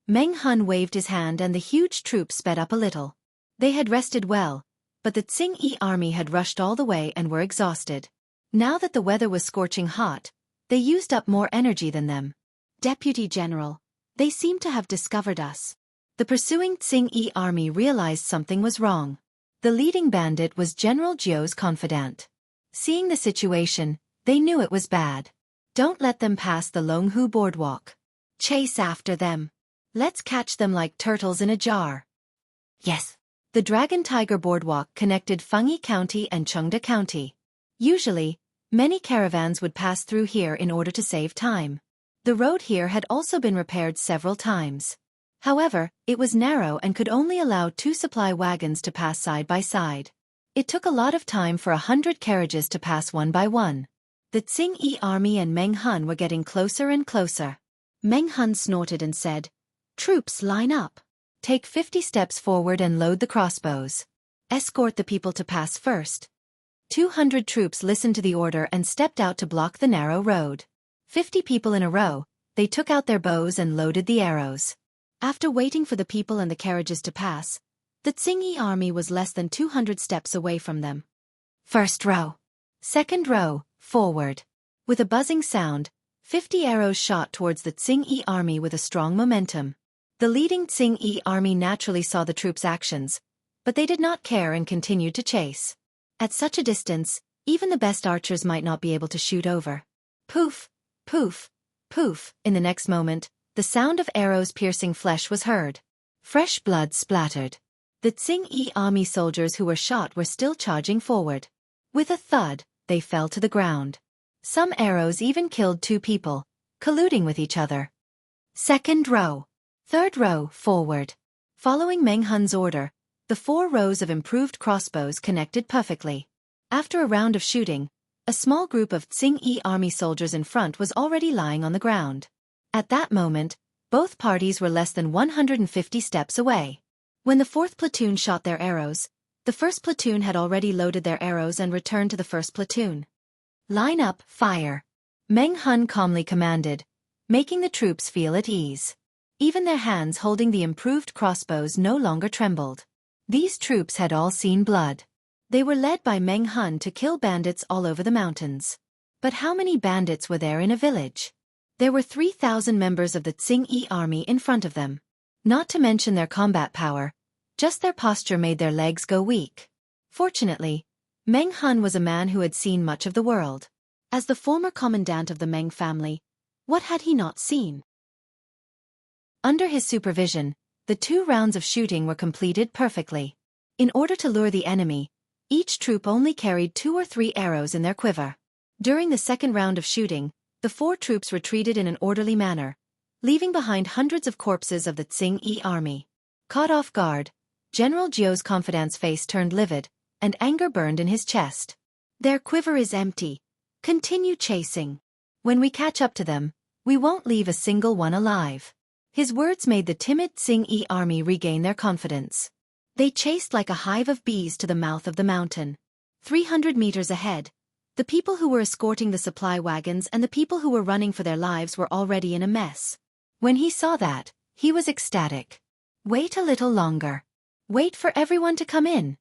Meng Hun waved his hand and the huge troops sped up a little. They had rested well, but the Xueqi army had rushed all the way and were exhausted. Now that the weather was scorching hot, they used up more energy than them. "Deputy General, they seem to have discovered us." The pursuing Xueqi army realized something was wrong. The leading bandit was General Jiu's confidant. Seeing the situation, they knew it was bad. "Don't let them pass the Longhu boardwalk. Chase after them. Let's catch them like turtles in a jar." Yes. The Dragon Tiger boardwalk connected Fengyi County and Chengde County. Usually, many caravans would pass through here in order to save time. The road here had also been repaired several times. However, it was narrow and could only allow 2 supply wagons to pass side by side. It took a lot of time for 100 carriages to pass one by one. The Xueqi army and Meng Hun were getting closer and closer. Meng Hun snorted and said, "Troops, line up. Take 50 steps forward and load the crossbows. Escort the people to pass first." 200 troops listened to the order and stepped out to block the narrow road. 50 people in a row, they took out their bows and loaded the arrows. After waiting for the people and the carriages to pass, the Xueqi army was less than 200 steps away from them. "First row. Second row, forward." With a buzzing sound, 50 arrows shot towards the Xueqi army with a strong momentum. The leading Xueqi army naturally saw the troops' actions, but they did not care and continued to chase. At such a distance, even the best archers might not be able to shoot over. Poof, poof, poof. In the next moment, the sound of arrows piercing flesh was heard. Fresh blood splattered. The Xueqi army soldiers who were shot were still charging forward. With a thud, they fell to the ground. Some arrows even killed 2 people, colluding with each other. Second row. Third row, forward. Following Meng Hun's order, the 4 rows of improved crossbows connected perfectly. After a round of shooting, a small group of Xueqi army soldiers in front was already lying on the ground. At that moment, both parties were less than 150 steps away. When the 4th platoon shot their arrows, the 1st platoon had already loaded their arrows and returned to the 1st platoon. "Line up, fire," Meng Hun calmly commanded, making the troops feel at ease. Even their hands holding the improved crossbows no longer trembled. These troops had all seen blood. They were led by Meng Hun to kill bandits all over the mountains. But how many bandits were there in a village? There were 3,000 members of the Xueqi army in front of them. Not to mention their combat power, just their posture made their legs go weak. Fortunately, Meng Hun was a man who had seen much of the world. As the former commandant of the Meng family, what had he not seen? Under his supervision, the 2 rounds of shooting were completed perfectly. In order to lure the enemy, each troop only carried 2 or 3 arrows in their quiver. During the 2nd round of shooting, the 4 troops retreated in an orderly manner, leaving behind hundreds of corpses of the Xueqi army. Caught off guard, General Jiu's confidant's face turned livid, and anger burned in his chest. "Their quiver is empty. Continue chasing. When we catch up to them, we won't leave a single one alive." His words made the timid Xueqi army regain their confidence. They chased like a hive of bees to the mouth of the mountain. 300 meters ahead, the people who were escorting the supply wagons and the people who were running for their lives were already in a mess. When he saw that, he was ecstatic. "Wait a little longer. Wait for everyone to come in."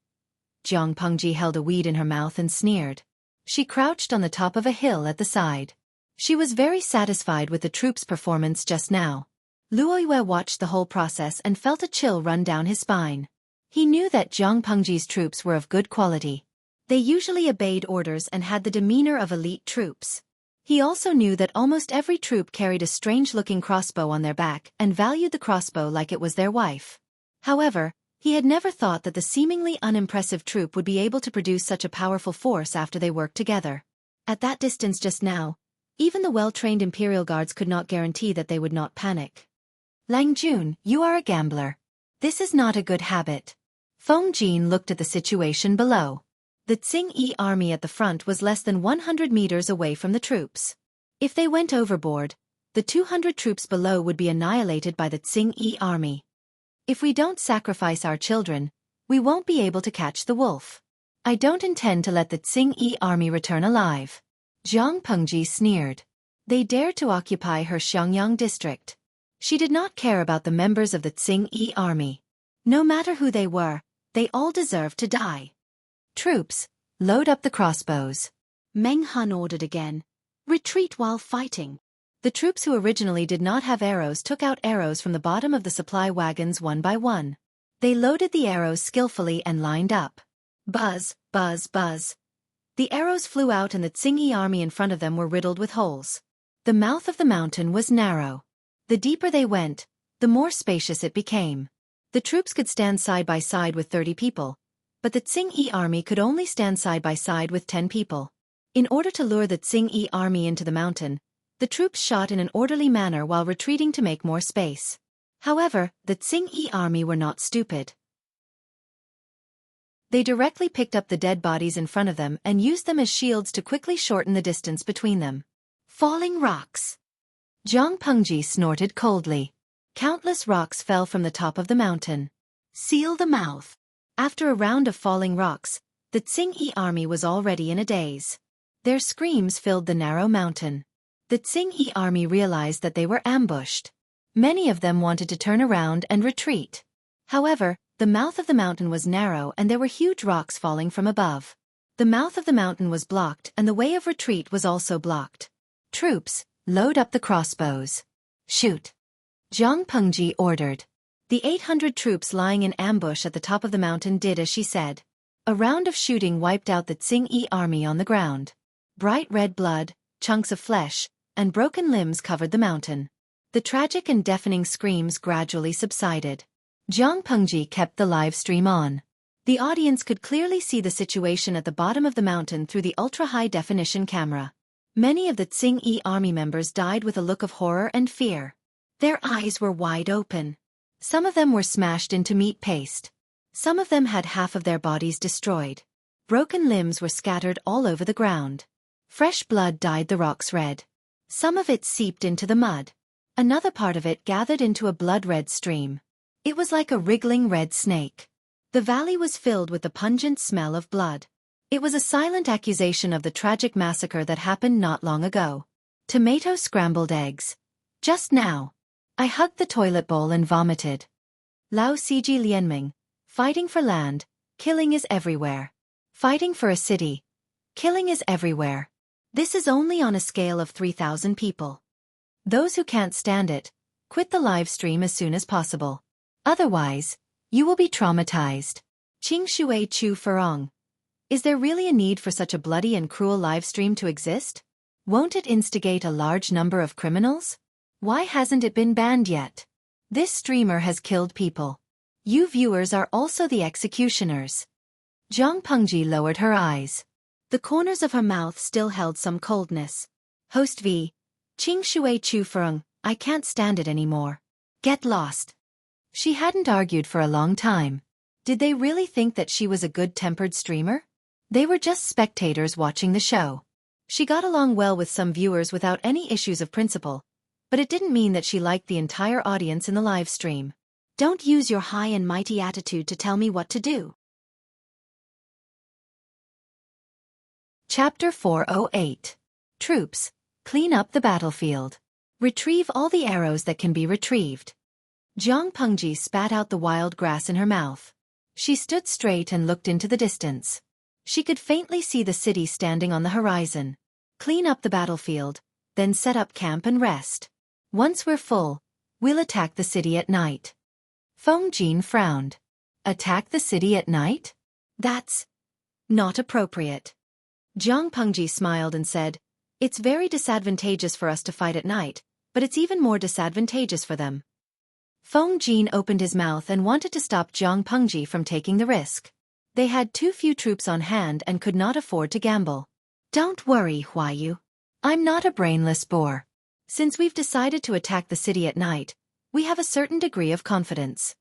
Jiang Pengji held a weed in her mouth and sneered. She crouched on the top of a hill at the side. She was very satisfied with the troops' performance just now. Luoyue watched the whole process and felt a chill run down his spine. He knew that Jiang Pengji's troops were of good quality. They usually obeyed orders and had the demeanor of elite troops. He also knew that almost every troop carried a strange-looking crossbow on their back and valued the crossbow like it was their wife. However, He had never thought that the seemingly unimpressive troop would be able to produce such a powerful force after they worked together. At that distance just now, even the well-trained Imperial Guards could not guarantee that they would not panic. Lang Jun, you are a gambler. This is not a good habit. Feng Jin looked at the situation below. The Xingyi army at the front was less than 100 meters away from the troops. If they went overboard, the 200 troops below would be annihilated by the Xingyi army. If we don't sacrifice our children, we won't be able to catch the wolf. I don't intend to let the Xingyi army return alive. Zhang Pengji sneered. They dared to occupy her Xiangyang district. She did not care about the members of the Xingyi army. No matter who they were, they all deserved to die. Troops, load up the crossbows. Meng Han ordered again. Retreat while fighting. The troops who originally did not have arrows took out arrows from the bottom of the supply wagons one by one. They loaded the arrows skillfully and lined up. Buzz, buzz, buzz. The arrows flew out and the Xingyi army in front of them were riddled with holes. The mouth of the mountain was narrow. The deeper they went, the more spacious it became. The troops could stand side by side with 30 people, but the Xingyi army could only stand side by side with 10 people. In order to lure the Xingyi army into the mountain, the troops shot in an orderly manner while retreating to make more space. However, the Xingyi army were not stupid. They directly picked up the dead bodies in front of them and used them as shields to quickly shorten the distance between them. Falling rocks. Zhang Pengji snorted coldly. Countless rocks fell from the top of the mountain. Seal the mouth. After a round of falling rocks, the Xingyi army was already in a daze. Their screams filled the narrow mountain. The Xingyi army realized that they were ambushed. Many of them wanted to turn around and retreat. However, the mouth of the mountain was narrow and there were huge rocks falling from above. The mouth of the mountain was blocked and the way of retreat was also blocked. Troops, load up the crossbows. Shoot. Zhang Pengji ordered. The 800 troops lying in ambush at the top of the mountain did as she said. A round of shooting wiped out the Xingyi army on the ground. Bright red blood, chunks of flesh, and broken limbs covered the mountain. The tragic and deafening screams gradually subsided. Zhang Pengji kept the live stream on. The audience could clearly see the situation at the bottom of the mountain through the ultra-high-definition camera. Many of the Xingyi army members died with a look of horror and fear. Their eyes were wide open. Some of them were smashed into meat paste. Some of them had half of their bodies destroyed. Broken limbs were scattered all over the ground. Fresh blood dyed the rocks red. Some of it seeped into the mud. Another part of it gathered into a blood-red stream. It was like a wriggling red snake. The valley was filled with the pungent smell of blood. It was a silent accusation of the tragic massacre that happened not long ago. Tomato scrambled eggs. Just now. I hugged the toilet bowl and vomited. Lao Siji Lianming. Fighting for land, killing is everywhere. Fighting for a city, killing is everywhere. This is only on a scale of 3,000 people. Those who can't stand it, quit the live stream as soon as possible. Otherwise, you will be traumatized. Qing Shui Chu Ferong. Is there really a need for such a bloody and cruel live stream to exist? Won't it instigate a large number of criminals? Why hasn't it been banned yet? This streamer has killed people. You viewers are also the executioners. Zhang Pengji lowered her eyes. The corners of her mouth still held some coldness. Host V. Qing Shui Chu Ferong, I can't stand it anymore. Get lost. She hadn't argued for a long time. Did they really think that she was a good-tempered streamer? They were just spectators watching the show. She got along well with some viewers without any issues of principle, but it didn't mean that she liked the entire audience in the live stream. Don't use your high and mighty attitude to tell me what to do. Chapter 408. Troops, clean up the battlefield. Retrieve all the arrows that can be retrieved. Zhang Pengji spat out the wild grass in her mouth. She stood straight and looked into the distance. She could faintly see the city standing on the horizon. Clean up the battlefield, then set up camp and rest. Once we're full, we'll attack the city at night. Feng Jin frowned. Attack the city at night? That's not appropriate. Zhang Pengji smiled and said, It's very disadvantageous for us to fight at night, but it's even more disadvantageous for them. Feng Jin opened his mouth and wanted to stop Jiang Pengji from taking the risk. They had too few troops on hand and could not afford to gamble. Don't worry, Huayu. I'm not a brainless boar. Since we've decided to attack the city at night, we have a certain degree of confidence.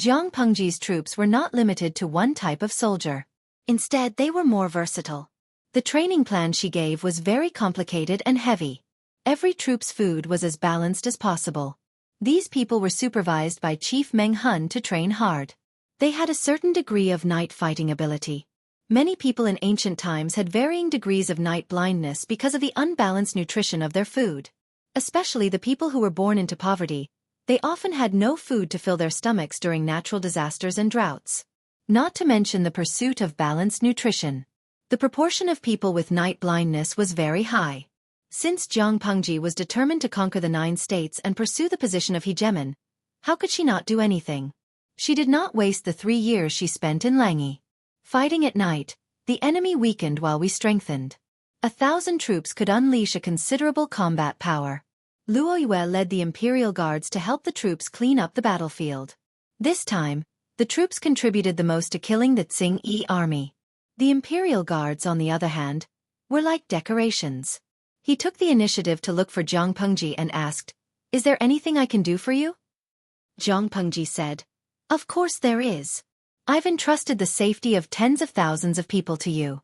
Jiang Pengji's troops were not limited to one type of soldier. Instead, they were more versatile. The training plan she gave was very complicated and heavy. Every troop's food was as balanced as possible. These people were supervised by Chief Meng Hun to train hard. They had a certain degree of night fighting ability. Many people in ancient times had varying degrees of night blindness because of the unbalanced nutrition of their food. Especially the people who were born into poverty, they often had no food to fill their stomachs during natural disasters and droughts. Not to mention the pursuit of balanced nutrition. The proportion of people with night blindness was very high. Since Jiang Pengji was determined to conquer the 9 states and pursue the position of hegemon, how could she not do anything? She did not waste the 3 years she spent in Langyi. Fighting at night, the enemy weakened while we strengthened. 1,000 troops could unleash a considerable combat power. Luo Yue led the Imperial Guards to help the troops clean up the battlefield. This time, the troops contributed the most to killing the Xueqi army. The Imperial Guards, on the other hand, were like decorations. He took the initiative to look for Jiang Pengji and asked, "Is there anything I can do for you?" Jiang Pengji said, "Of course there is. I've entrusted the safety of tens of thousands of people to you."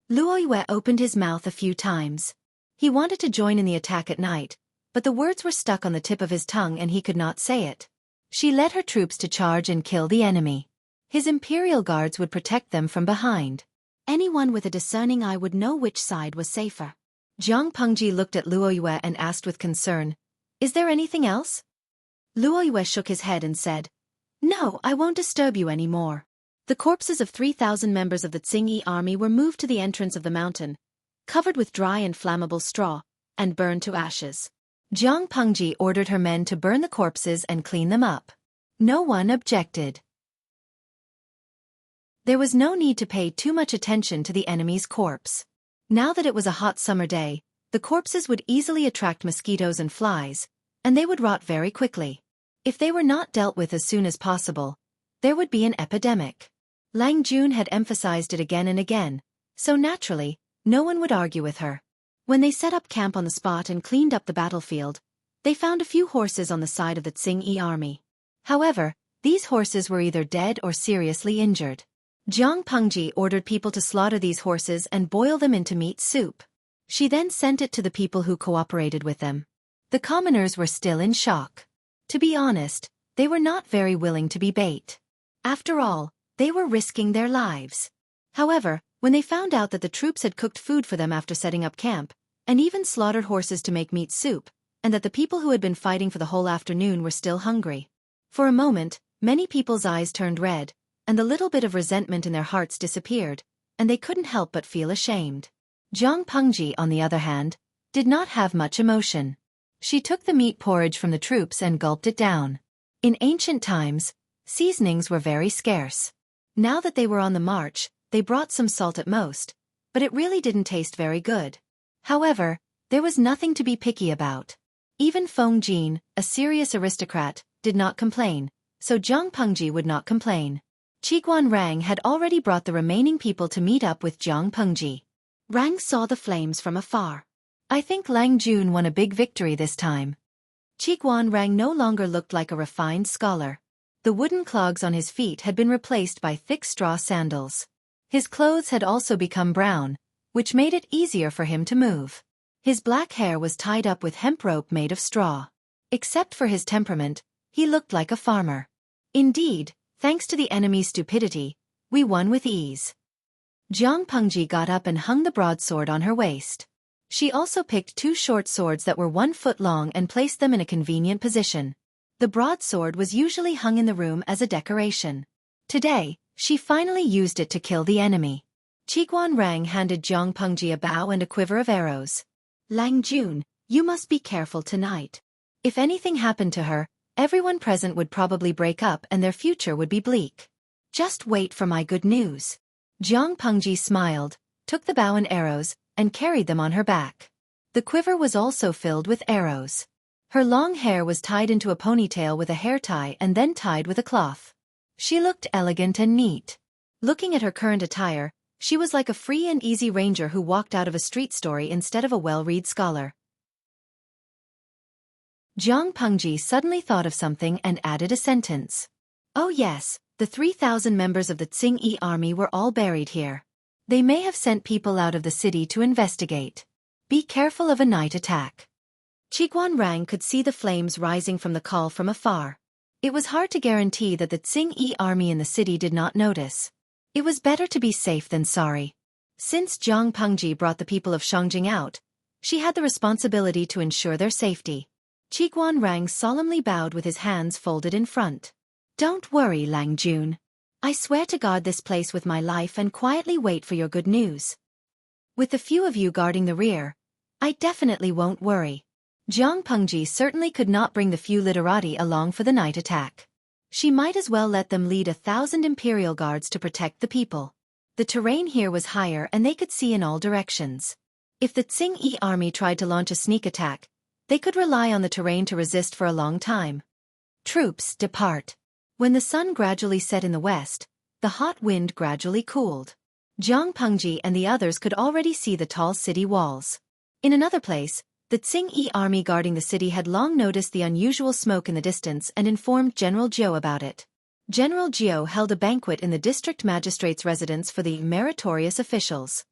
Luo Yue opened his mouth a few times. He wanted to join in the attack at night, but the words were stuck on the tip of his tongue and he could not say it. She led her troops to charge and kill the enemy. His Imperial Guards would protect them from behind. Anyone with a discerning eye would know which side was safer. Jiang Pengji looked at Luo Yue and asked with concern, "Is there anything else?" Luo Yue shook his head and said, "No, I won't disturb you anymore." The corpses of 3,000 members of the Xueqi army were moved to the entrance of the mountain, covered with dry and flammable straw, and burned to ashes. Jiang Pengji ordered her men to burn the corpses and clean them up. No one objected. There was no need to pay too much attention to the enemy's corpse. Now that it was a hot summer day, the corpses would easily attract mosquitoes and flies, and they would rot very quickly. If they were not dealt with as soon as possible, there would be an epidemic. Lang Jun had emphasized it again and again, so naturally, no one would argue with her. When they set up camp on the spot and cleaned up the battlefield, they found a few horses on the side of the Xueqi army. However, these horses were either dead or seriously injured. Jiang Pengji ordered people to slaughter these horses and boil them into meat soup. She then sent it to the people who cooperated with them. The commoners were still in shock. To be honest, they were not very willing to be bait. After all, they were risking their lives. However, when they found out that the troops had cooked food for them after setting up camp, and even slaughtered horses to make meat soup, and that the people who had been fighting for the whole afternoon were still hungry. For a moment, many people's eyes turned red, and the little bit of resentment in their hearts disappeared, and they couldn't help but feel ashamed. Jiang Pengji, on the other hand, did not have much emotion. She took the meat porridge from the troops and gulped it down. In ancient times, seasonings were very scarce. Now that they were on the march, they brought some salt at most, but it really didn't taste very good. However, there was nothing to be picky about. Even Feng Jin, a serious aristocrat, did not complain, so Jiang Pengji would not complain. Qiguan Rang had already brought the remaining people to meet up with Jiang Pengji. Rang saw the flames from afar. "I think Lang Jun won a big victory this time." Qiguan Rang no longer looked like a refined scholar. The wooden clogs on his feet had been replaced by thick straw sandals. His clothes had also become brown, which made it easier for him to move. His black hair was tied up with hemp rope made of straw. Except for his temperament, he looked like a farmer. Indeed, thanks to the enemy's stupidity, we won with ease. Jiang Pengji got up and hung the broadsword on her waist. She also picked 2 short swords that were 1 foot long and placed them in a convenient position. The broadsword was usually hung in the room as a decoration. Today, she finally used it to kill the enemy. Qiguan Rang handed Jiang Pengji a bow and a quiver of arrows. "Lang Jun, you must be careful tonight. If anything happened to her, everyone present would probably break up and their future would be bleak. Just wait for my good news." Jiang Pengji smiled, took the bow and arrows, and carried them on her back. The quiver was also filled with arrows. Her long hair was tied into a ponytail with a hair tie and then tied with a cloth. She looked elegant and neat. Looking at her current attire, she was like a free and easy ranger who walked out of a street story instead of a well-read scholar. Jiang Pengji suddenly thought of something and added a sentence. Oh yes, the 3,000 members of the Xueqi army were all buried here. They may have sent people out of the city to investigate. Be careful of a night attack. Qiguan Rang could see the flames rising from the call from afar. It was hard to guarantee that the Xueqi army in the city did not notice. It was better to be safe than sorry. Since Jiang Pengji brought the people of Shangjing out, she had the responsibility to ensure their safety. Qiguan Rang solemnly bowed with his hands folded in front. Don't worry, Lang Jun. I swear to guard this place with my life and quietly wait for your good news. With the few of you guarding the rear, I definitely won't worry. Jiang Pengji certainly could not bring the few literati along for the night attack. She might as well let them lead 1,000 imperial guards to protect the people. The terrain here was higher and they could see in all directions. If the Xueqi army tried to launch a sneak attack, they could rely on the terrain to resist for a long time. Troops, depart. When the sun gradually set in the west, the hot wind gradually cooled. Jiang Pengji and the others could already see the tall city walls. In another place, the Xueqi army guarding the city had long noticed the unusual smoke in the distance and informed General Jiu about it. General Jiu held a banquet in the district magistrate's residence for the meritorious officials.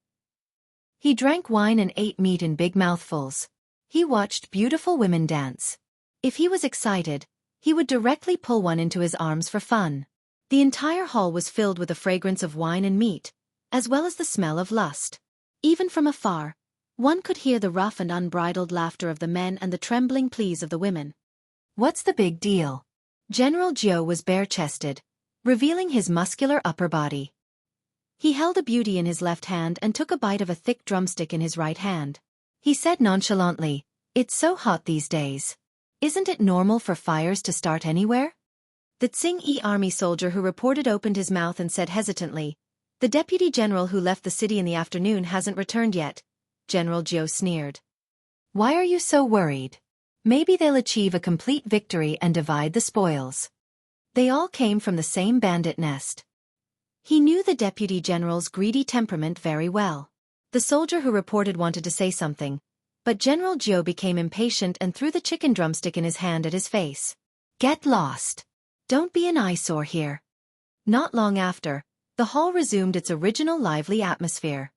He drank wine and ate meat in big mouthfuls. He watched beautiful women dance. If he was excited, he would directly pull one into his arms for fun. The entire hall was filled with the fragrance of wine and meat, as well as the smell of lust. Even from afar, one could hear the rough and unbridled laughter of the men and the trembling pleas of the women. What's the big deal? General Jiu was bare-chested, revealing his muscular upper body. He held a beauty in his left hand and took a bite of a thick drumstick in his right hand. He said nonchalantly, "It's so hot these days. Isn't it normal for fires to start anywhere?" The Xueqi army soldier who reported opened his mouth and said hesitantly, "The deputy general who left the city in the afternoon hasn't returned yet." General Jiu sneered. "Why are you so worried? Maybe they'll achieve a complete victory and divide the spoils. They all came from the same bandit nest." He knew the deputy general's greedy temperament very well. The soldier who reported wanted to say something, but General Jiu became impatient and threw the chicken drumstick in his hand at his face. "Get lost. Don't be an eyesore here." Not long after, the hall resumed its original lively atmosphere.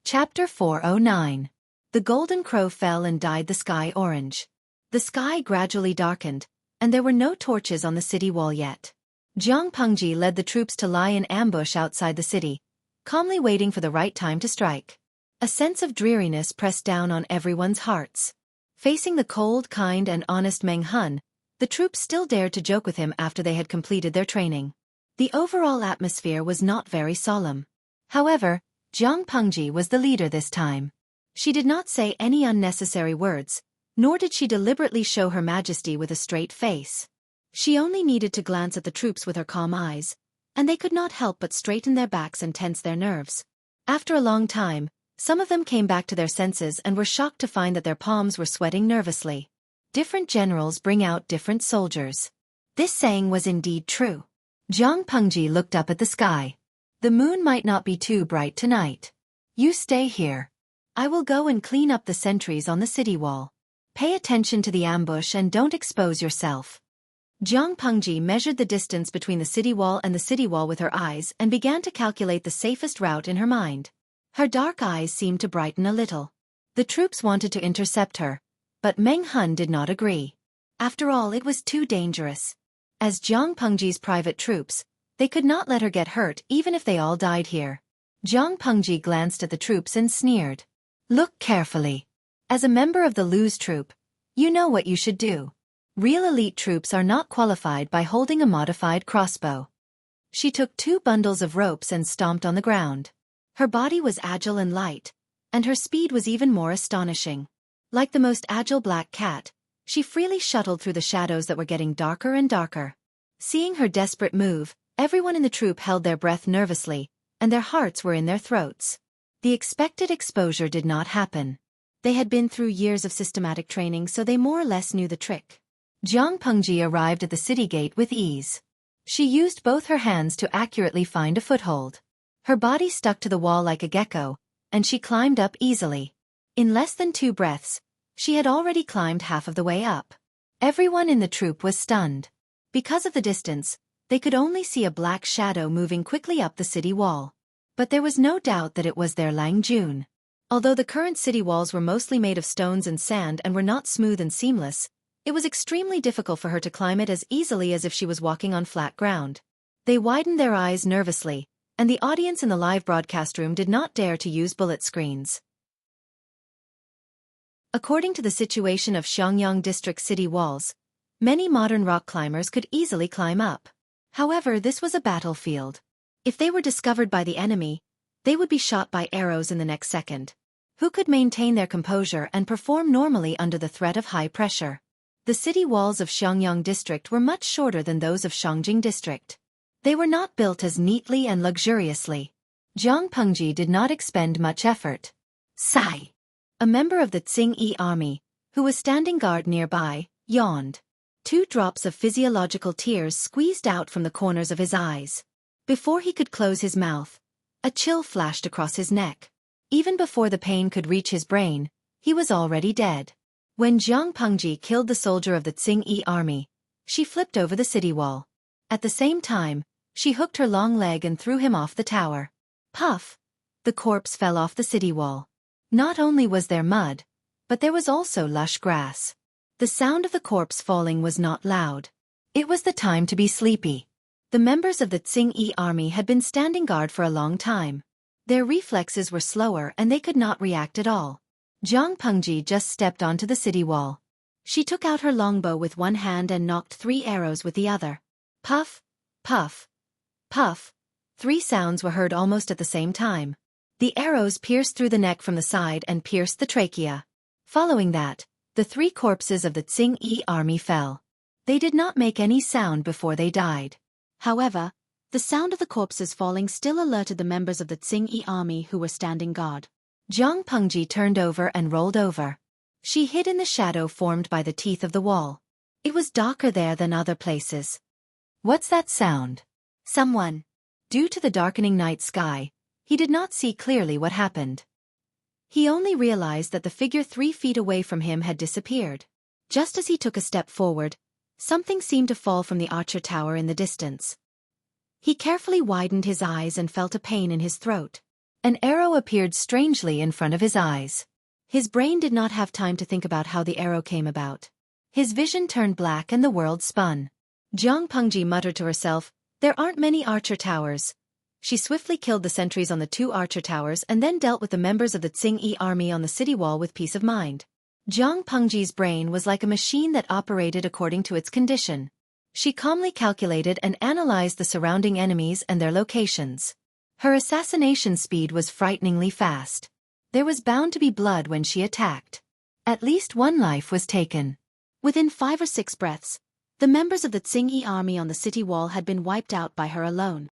Chapter 409. The golden crow fell and dyed the sky orange. The sky gradually darkened, and there were no torches on the city wall yet. Jiang Pengji led the troops to lie in ambush outside the city, calmly waiting for the right time to strike. A sense of dreariness pressed down on everyone's hearts. Facing the cold, kind and honest Meng Hun, the troops still dared to joke with him after they had completed their training. The overall atmosphere was not very solemn. However, Jiang Pengji was the leader this time. She did not say any unnecessary words, nor did she deliberately show her majesty with a straight face. She only needed to glance at the troops with her calm eyes, and they could not help but straighten their backs and tense their nerves. After a long time, some of them came back to their senses and were shocked to find that their palms were sweating nervously. Different generals bring out different soldiers. This saying was indeed true. Jiang Pengji looked up at the sky. The moon might not be too bright tonight. You stay here. I will go and clean up the sentries on the city wall. Pay attention to the ambush and don't expose yourself. Jiang Pengji measured the distance between the city wall and the city wall with her eyes and began to calculate the safest route in her mind. Her dark eyes seemed to brighten a little. The troops wanted to intercept her, but Meng Hun did not agree. After all, it was too dangerous. As Jiang Pengji's private troops, they could not let her get hurt even if they all died here. Jiang Pengji glanced at the troops and sneered. Look carefully. As a member of the Lu's troop, you know what you should do. Real elite troops are not qualified by holding a modified crossbow. She took 2 bundles of ropes and stomped on the ground. Her body was agile and light, and her speed was even more astonishing. Like the most agile black cat, she freely shuttled through the shadows that were getting darker and darker. Seeing her desperate move, everyone in the troop held their breath nervously, and their hearts were in their throats. The expected exposure did not happen. They had been through years of systematic training, so they more or less knew the trick. Jiang Pengji arrived at the city gate with ease. She used both her hands to accurately find a foothold. Her body stuck to the wall like a gecko, and she climbed up easily. In less than 2 breaths, she had already climbed half of the way up. Everyone in the troop was stunned. Because of the distance, they could only see a black shadow moving quickly up the city wall. But there was no doubt that it was their Lang Jun. Although the current city walls were mostly made of stones and sand and were not smooth and seamless, it was extremely difficult for her to climb it as easily as if she was walking on flat ground. They widened their eyes nervously, and the audience in the live broadcast room did not dare to use bullet screens. According to the situation of Xiangyang District city walls, many modern rock climbers could easily climb up. However, this was a battlefield. If they were discovered by the enemy, they would be shot by arrows in the next second. Who could maintain their composure and perform normally under the threat of high pressure? The city walls of Xiangyang District were much shorter than those of Shangjing District. They were not built as neatly and luxuriously. Jiang Pengji did not expend much effort. Sigh. A member of the Xingyi army, who was standing guard nearby, yawned. 2 drops of physiological tears squeezed out from the corners of his eyes. Before he could close his mouth, a chill flashed across his neck. Even before the pain could reach his brain, he was already dead. When Jiang Pengji killed the soldier of the Xingyi army, she flipped over the city wall. At the same time, she hooked her long leg and threw him off the tower. Puff! The corpse fell off the city wall. Not only was there mud, but there was also lush grass. The sound of the corpse falling was not loud. It was the time to be sleepy. The members of the Xingyi army had been standing guard for a long time. Their reflexes were slower and they could not react at all. Jiang Pengji just stepped onto the city wall. She took out her longbow with one hand and knocked 3 arrows with the other. Puff, puff, puff. 3 sounds were heard almost at the same time. The arrows pierced through the neck from the side and pierced the trachea. Following that, the 3 corpses of the Xingyi army fell. They did not make any sound before they died. However, the sound of the corpses falling still alerted the members of the Xingyi army who were standing guard. Jiang Pengji turned over and rolled over. She hid in the shadow formed by the teeth of the wall. It was darker there than other places. What's that sound? Someone. Due to the darkening night sky, he did not see clearly what happened. He only realized that the figure 3 feet away from him had disappeared. Just as he took a step forward, something seemed to fall from the archer tower in the distance. He carefully widened his eyes and felt a pain in his throat. An arrow appeared strangely in front of his eyes. His brain did not have time to think about how the arrow came about. His vision turned black and the world spun. Jiang Pengji muttered to herself, "There aren't many archer towers." She swiftly killed the sentries on the 2 archer towers and then dealt with the members of the Xingyi army on the city wall with peace of mind. Jiang Pengji's brain was like a machine that operated according to its condition. She calmly calculated and analyzed the surrounding enemies and their locations. Her assassination speed was frighteningly fast. There was bound to be blood when she attacked. At least 1 life was taken. Within 5 or 6 breaths, the members of the Xingyi army on the city wall had been wiped out by her alone.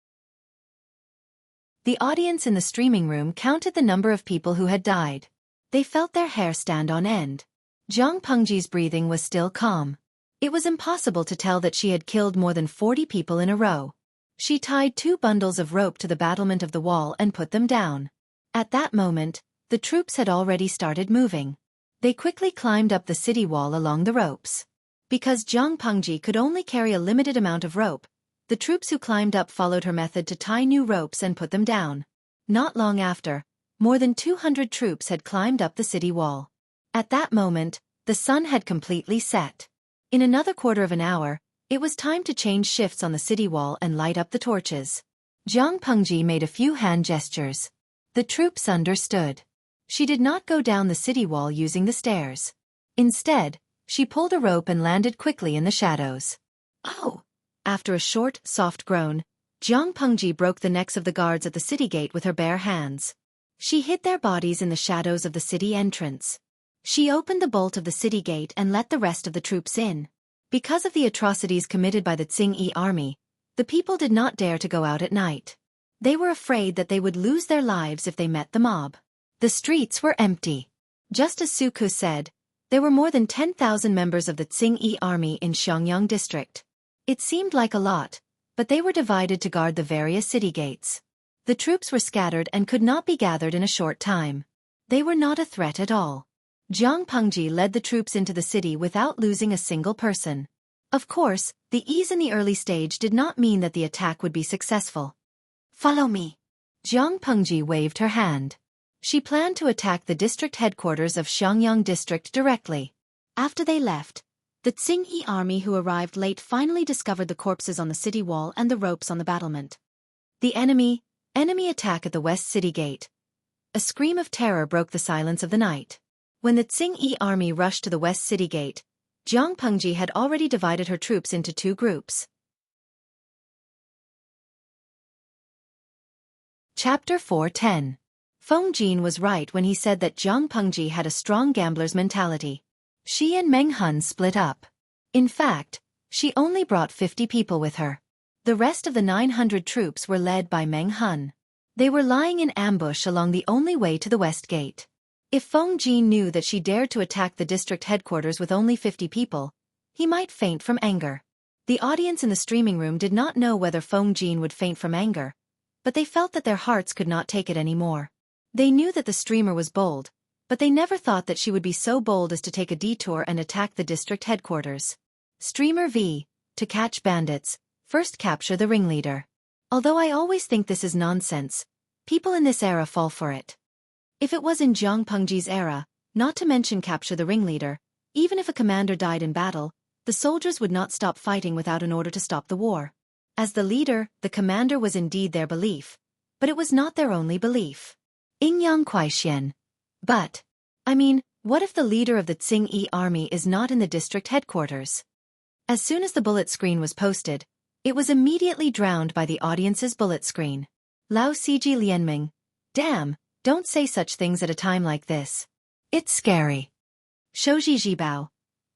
The audience in the streaming room counted the number of people who had died. They felt their hair stand on end. Jiang Pengji's breathing was still calm. It was impossible to tell that she had killed more than 40 people in a row. She tied 2 bundles of rope to the battlement of the wall and put them down. At that moment, the troops had already started moving. They quickly climbed up the city wall along the ropes. Because Jiang Pengji could only carry a limited amount of rope, the troops who climbed up followed her method to tie new ropes and put them down. Not long after, more than 200 troops had climbed up the city wall. At that moment, the sun had completely set. In another quarter of an hour, it was time to change shifts on the city wall and light up the torches. Jiang Pengji made a few hand gestures. The troops understood. She did not go down the city wall using the stairs. Instead, she pulled a rope and landed quickly in the shadows. Oh! After a short, soft groan, Jiang Pengji broke the necks of the guards at the city gate with her bare hands. She hid their bodies in the shadows of the city entrance. She opened the bolt of the city gate and let the rest of the troops in. Because of the atrocities committed by the Xingyi army, the people did not dare to go out at night. They were afraid that they would lose their lives if they met the mob. The streets were empty. Just as Xueqi said, there were more than 10,000 members of the Xueqi army in Xiangyang district. It seemed like a lot, but they were divided to guard the various city gates. The troops were scattered and could not be gathered in a short time. They were not a threat at all. Jiang Pengji led the troops into the city without losing a single person. Of course, the ease in the early stage did not mean that the attack would be successful. Follow me. Jiang Pengji waved her hand. She planned to attack the district headquarters of Xiangyang district directly. After they left, the Xueqi army who arrived late finally discovered the corpses on the city wall and the ropes on the battlement. The enemy attack at the west city gate. A scream of terror broke the silence of the night. When the Xueqi army rushed to the west city gate, Jiang Pengji had already divided her troops into two groups. Chapter 4:10. Feng Jin was right when he said that Jiang Pengji had a strong gambler's mentality. She and Meng Hun split up. In fact, she only brought 50 people with her. The rest of the 900 troops were led by Meng Hun. They were lying in ambush along the only way to the west gate. If Feng Jin knew that she dared to attack the district headquarters with only 50 people, he might faint from anger. The audience in the streaming room did not know whether Feng Jin would faint from anger, but they felt that their hearts could not take it anymore. They knew that the streamer was bold, but they never thought that she would be so bold as to take a detour and attack the district headquarters. Streamer V. To catch bandits, first capture the ringleader. Although I always think this is nonsense, people in this era fall for it. If it was in Jiang Pengji's era, not to mention capture the ringleader, even if a commander died in battle, the soldiers would not stop fighting without an order to stop the war. As the leader, the commander was indeed their belief, but it was not their only belief. Ingyang Kuaixian. But, what if the leader of the Xueqi army is not in the district headquarters? As soon as the bullet screen was posted, it was immediately drowned by the audience's bullet screen. Lao Ciji Lianming. Damn, don't say such things at a time like this. It's scary. Shouji Jibao.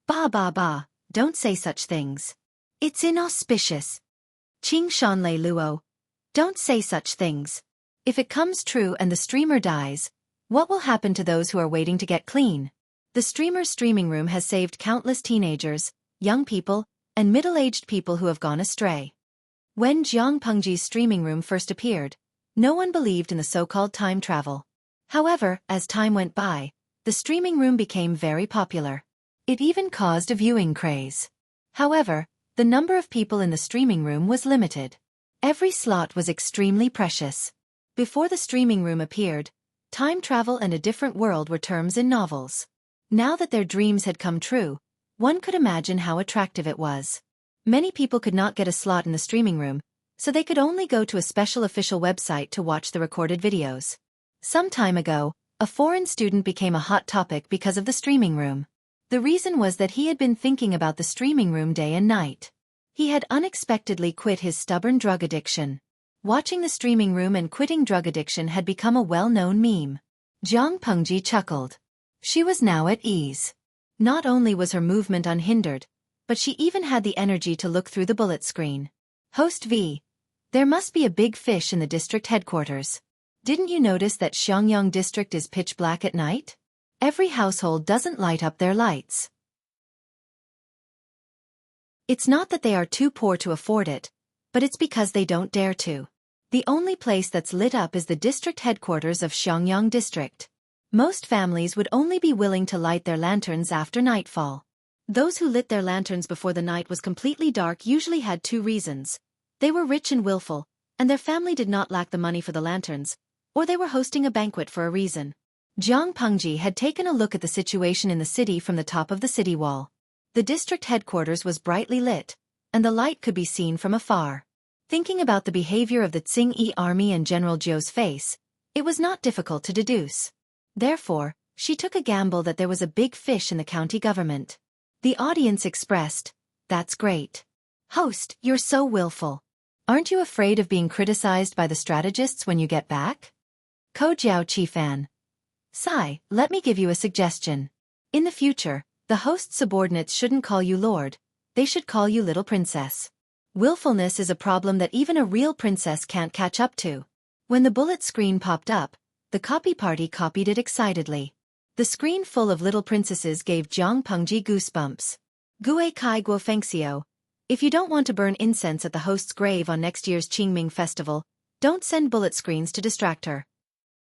Ba, don't say such things. It's inauspicious. Qing Shanlei Luo. Don't say such things. If it comes true and the streamer dies, what will happen to those who are waiting to get clean? The streamer's streaming room has saved countless teenagers, young people, and middle-aged people who have gone astray. When Jiang Pengji's streaming room first appeared, no one believed in the so-called time travel. However, as time went by, the streaming room became very popular. It even caused a viewing craze. However, the number of people in the streaming room was limited. Every slot was extremely precious. Before the streaming room appeared, time travel and a different world were terms in novels. Now that their dreams had come true, one could imagine how attractive it was. Many people could not get a slot in the streaming room, so they could only go to a special official website to watch the recorded videos. Some time ago, a foreign student became a hot topic because of the streaming room. The reason was that he had been thinking about the streaming room day and night. He had unexpectedly quit his stubborn drug addiction. Watching the streaming room and quitting drug addiction had become a well-known meme. Jiang Pengji chuckled. She was now at ease. Not only was her movement unhindered, but she even had the energy to look through the bullet screen. Host V. There must be a big fish in the district headquarters. Didn't you notice that Xiangyang district is pitch black at night? Every household doesn't light up their lights. It's not that they are too poor to afford it, but it's because they don't dare to. The only place that's lit up is the district headquarters of Xiangyang district. Most families would only be willing to light their lanterns after nightfall. Those who lit their lanterns before the night was completely dark usually had two reasons. They were rich and willful, and their family did not lack the money for the lanterns, or they were hosting a banquet for a reason. Jiang Pengji had taken a look at the situation in the city from the top of the city wall. The district headquarters was brightly lit, and the light could be seen from afar. Thinking about the behavior of the Xueqi army and General Zhou's face, it was not difficult to deduce. Therefore, she took a gamble that there was a big fish in the county government. The audience expressed, "That's great. Host, you're so willful. Aren't you afraid of being criticized by the strategists when you get back?" Ko Jiao Qifan. Sai, let me give you a suggestion. In the future, the host's subordinates shouldn't call you Lord, they should call you Little Princess. Willfulness is a problem that even a real princess can't catch up to. When the bullet screen popped up, the copy party copied it excitedly. The screen full of little princesses gave Jiang Pengji goosebumps. Gue Kai Guo Fengxiu. If you don't want to burn incense at the host's grave on next year's Qingming festival, don't send bullet screens to distract her.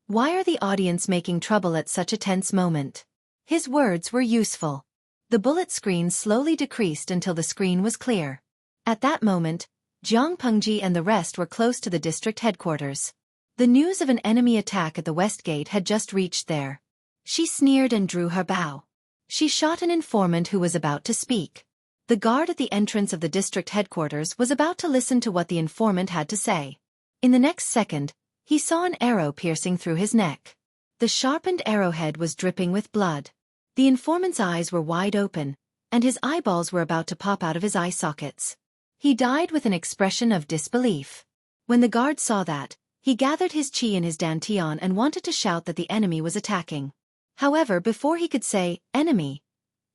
Why are the audience making trouble at such a tense moment? His words were useful. The bullet screen slowly decreased until the screen was clear. At that moment, Jiang Pengji and the rest were close to the district headquarters. The news of an enemy attack at the west gate had just reached there. She sneered and drew her bow. She shot an informant who was about to speak. The guard at the entrance of the district headquarters was about to listen to what the informant had to say. In the next second, he saw an arrow piercing through his neck. The sharpened arrowhead was dripping with blood. The informant's eyes were wide open, and his eyeballs were about to pop out of his eye sockets. He died with an expression of disbelief. When the guard saw that, he gathered his qi in his dantian and wanted to shout that the enemy was attacking. However, before he could say, "enemy,"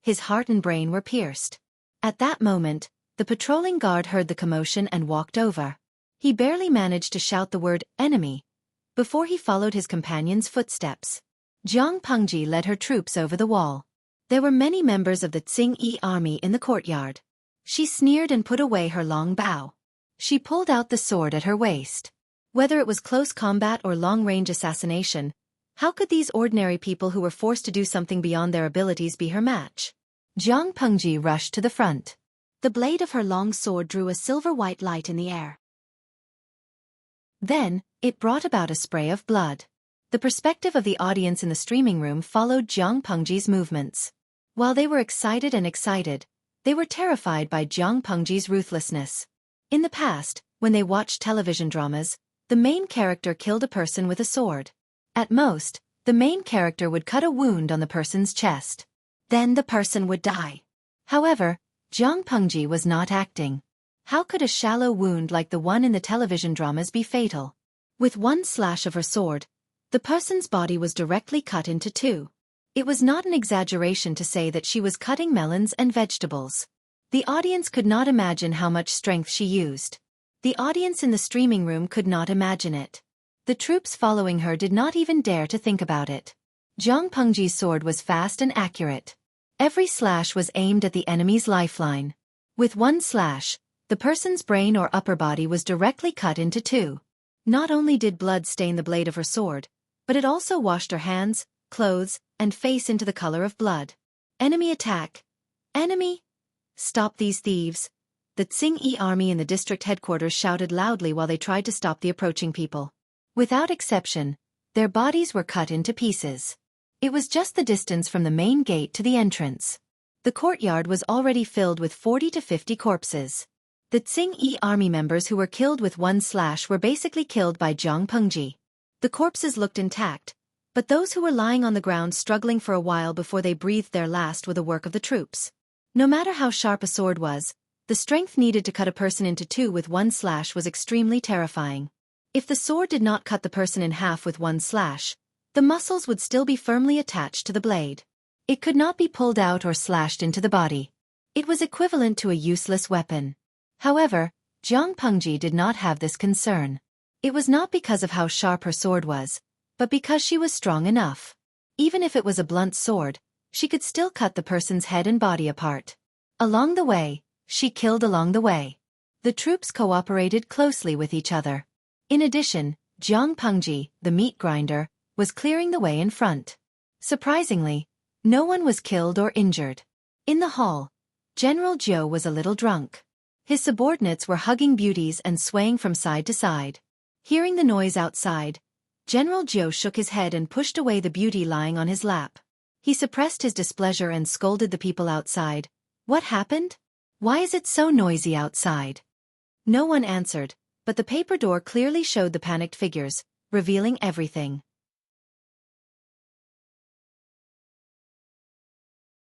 his heart and brain were pierced. At that moment, the patrolling guard heard the commotion and walked over. He barely managed to shout the word, "enemy," before he followed his companion's footsteps. Jiang Pengji led her troops over the wall. There were many members of the Xueqi army in the courtyard. She sneered and put away her long bow. She pulled out the sword at her waist. Whether it was close combat or long-range assassination, how could these ordinary people who were forced to do something beyond their abilities be her match? Jiang Pengji rushed to the front. The blade of her long sword drew a silver-white light in the air. Then, it brought about a spray of blood. The perspective of the audience in the streaming room followed Jiang Pengji's movements. While they were excited, they were terrified by Jiang Pengji's ruthlessness. In the past, when they watched television dramas, the main character killed a person with a sword. At most, the main character would cut a wound on the person's chest. Then the person would die. However, Jiang Pengji was not acting. How could a shallow wound like the one in the television dramas be fatal? With one slash of her sword, the person's body was directly cut into two. It was not an exaggeration to say that she was cutting melons and vegetables. The audience could not imagine how much strength she used. The audience in the streaming room could not imagine it. The troops following her did not even dare to think about it. Jiang Pengji's sword was fast and accurate. Every slash was aimed at the enemy's lifeline. With one slash, the person's brain or upper body was directly cut into two. Not only did blood stain the blade of her sword, but it also washed her hands, clothes, and face into the color of blood. Enemy attack! Enemy! Stop these thieves! The Xueqi army in the district headquarters shouted loudly while they tried to stop the approaching people. Without exception, their bodies were cut into pieces. It was just the distance from the main gate to the entrance. The courtyard was already filled with 40 to 50 corpses. The Xueqi army members who were killed with one slash were basically killed by Jiang Pengji. The corpses looked intact, but those who were lying on the ground struggling for a while before they breathed their last were the work of the troops. No matter how sharp a sword was, the strength needed to cut a person into two with one slash was extremely terrifying. If the sword did not cut the person in half with one slash, the muscles would still be firmly attached to the blade. It could not be pulled out or slashed into the body. It was equivalent to a useless weapon. However, Jiang Pengji did not have this concern. It was not because of how sharp her sword was, but because she was strong enough. Even if it was a blunt sword, she could still cut the person's head and body apart. Along the way, she killed along the way. The troops cooperated closely with each other. In addition, Jiang Pengji, the meat grinder, was clearing the way in front. Surprisingly, no one was killed or injured. In the hall, General Zhou was a little drunk. His subordinates were hugging beauties and swaying from side to side. Hearing the noise outside, General Zhou shook his head and pushed away the beauty lying on his lap. He suppressed his displeasure and scolded the people outside. What happened? Why is it so noisy outside? No one answered, but the paper door clearly showed the panicked figures, revealing everything.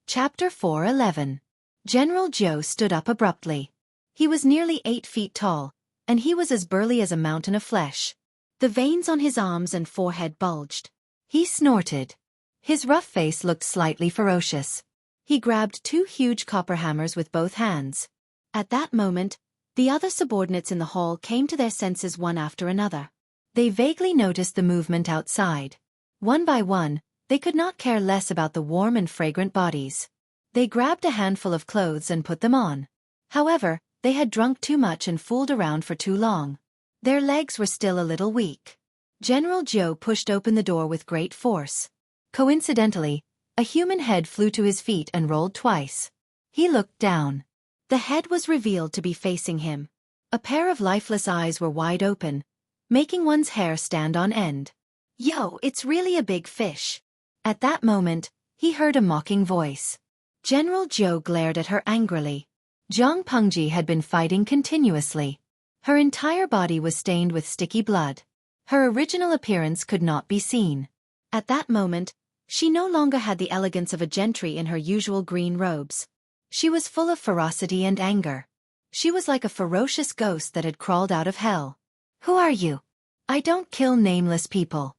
Chapter 4:11. General Zhou stood up abruptly. He was nearly 8 feet tall, and he was as burly as a mountain of flesh. The veins on his arms and forehead bulged. He snorted. His rough face looked slightly ferocious. He grabbed 2 huge copper hammers with both hands. At that moment, the other subordinates in the hall came to their senses one after another. They vaguely noticed the movement outside. One by one, They could not care less about the warm and fragrant bodies. They grabbed a handful of clothes and put them on. However, they had drunk too much and fooled around for too long. Their legs were still a little weak. General Joe pushed open the door with great force. Coincidentally, a human head flew to his feet and rolled twice. He looked down. The head was revealed to be facing him. A pair of lifeless eyes were wide open, making one's hair stand on end. "Yo, it's really a big fish." At that moment, he heard a mocking voice. General Joe glared at her angrily. Zhang Pengji had been fighting continuously. Her entire body was stained with sticky blood. Her original appearance could not be seen. At that moment, she no longer had the elegance of a gentry in her usual green robes. She was full of ferocity and anger. She was like a ferocious ghost that had crawled out of hell. "Who are you? I don't kill nameless people."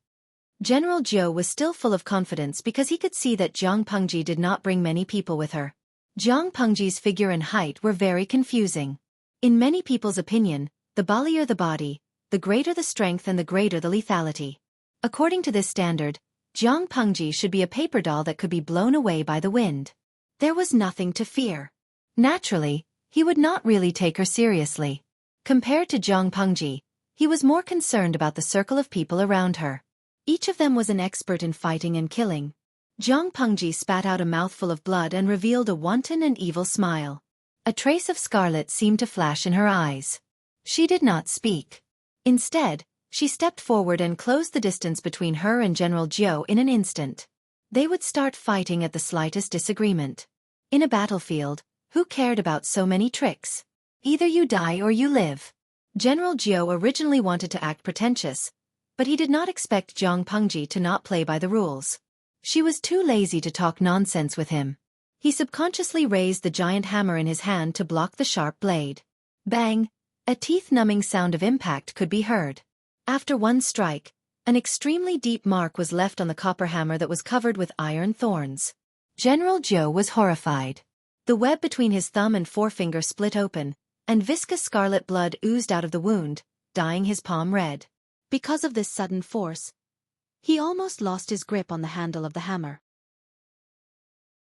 General Joe was still full of confidence because he could see that Zhang Pengji did not bring many people with her. Zhang Pengji's figure and height were very confusing. In many people's opinion, the bullier the body, the greater the strength and the greater the lethality. According to this standard, Zhang Pengji should be a paper doll that could be blown away by the wind. There was nothing to fear. Naturally, he would not really take her seriously. Compared to Zhang Pengji, he was more concerned about the circle of people around her. Each of them was an expert in fighting and killing. Zhang Pengji spat out a mouthful of blood and revealed a wanton and evil smile. A trace of scarlet seemed to flash in her eyes. She did not speak. Instead, she stepped forward and closed the distance between her and General Jiu in an instant. They would start fighting at the slightest disagreement. In a battlefield, who cared about so many tricks? Either you die or you live. General Jiu originally wanted to act pretentious, but he did not expect Zhang Pengji to not play by the rules. She was too lazy to talk nonsense with him. He subconsciously raised the giant hammer in his hand to block the sharp blade. Bang! A teeth-numbing sound of impact could be heard. After one strike, an extremely deep mark was left on the copper hammer that was covered with iron thorns. General Joe was horrified. The web between his thumb and forefinger split open, and viscous scarlet blood oozed out of the wound, dyeing his palm red. Because of this sudden force, he almost lost his grip on the handle of the hammer.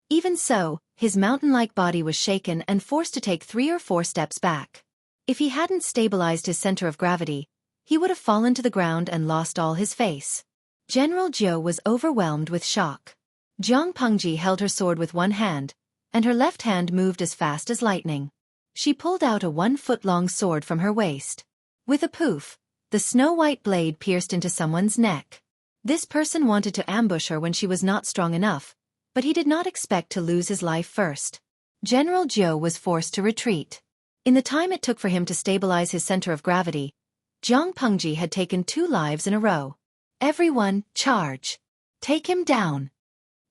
Even so, his mountain-like body was shaken and forced to take 3 or 4 steps back. If he hadn't stabilized his center of gravity, he would have fallen to the ground and lost all his face. General Jiu was overwhelmed with shock. Zhang Pengji held her sword with one hand, and her left hand moved as fast as lightning. She pulled out a 1-foot-long sword from her waist. With a poof, the snow-white blade pierced into someone's neck. This person wanted to ambush her when she was not strong enough, but he did not expect to lose his life first. General Jiu was forced to retreat. In the time it took for him to stabilize his center of gravity, Zhang Pengji had taken 2 lives in a row. "Everyone, charge! Take him down!"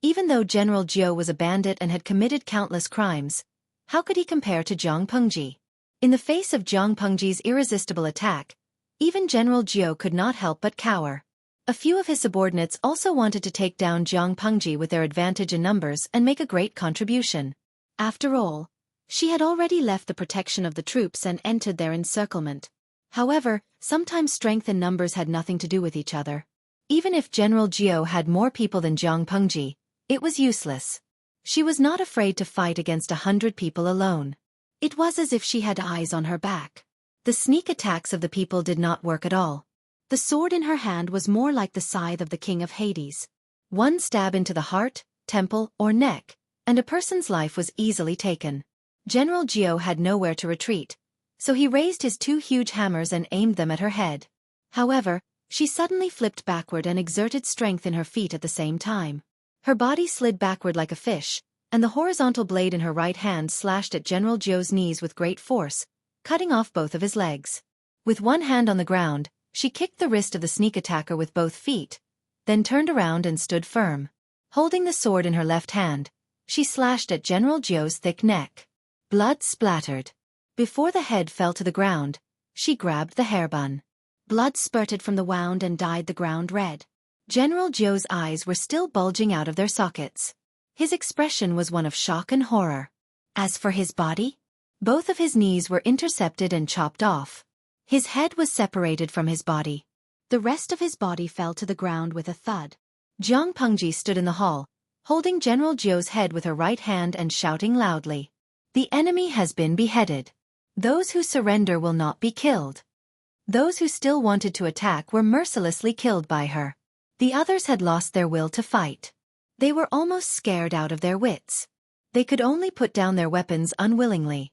Even though General Jiu was a bandit and had committed countless crimes, how could he compare to Zhang Pengji? In the face of Zhang Pengji's irresistible attack, even General Jiu could not help but cower. A few of his subordinates also wanted to take down Zhang Pengji with their advantage in numbers and make a great contribution. After all, she had already left the protection of the troops and entered their encirclement. However, sometimes strength and numbers had nothing to do with each other. Even if General Jiu had more people than Zhang Pengji, it was useless. She was not afraid to fight against 100 people alone. It was as if she had eyes on her back. The sneak attacks of the people did not work at all. The sword in her hand was more like the scythe of the king of Hades. One stab into the heart, temple, or neck, and a person's life was easily taken. General Jiu had nowhere to retreat, so he raised his 2 huge hammers and aimed them at her head. However, she suddenly flipped backward and exerted strength in her feet at the same time. Her body slid backward like a fish, and the horizontal blade in her right hand slashed at General Jiu's knees with great force, cutting off both of his legs. With one hand on the ground, she kicked the wrist of the sneak attacker with both feet, then turned around and stood firm. Holding the sword in her left hand, she slashed at General Jiu's thick neck. Blood splattered. Before the head fell to the ground, she grabbed the hairbun. Blood spurted from the wound and dyed the ground red. General Jiu's eyes were still bulging out of their sockets. His expression was one of shock and horror. As for his body, both of his knees were intercepted and chopped off. His head was separated from his body. The rest of his body fell to the ground with a thud. Jiang Pengji stood in the hall, holding General Jiu's head with her right hand and shouting loudly. The enemy has been beheaded. Those who surrender will not be killed. Those who still wanted to attack were mercilessly killed by her. The others had lost their will to fight. They were almost scared out of their wits. They could only put down their weapons unwillingly.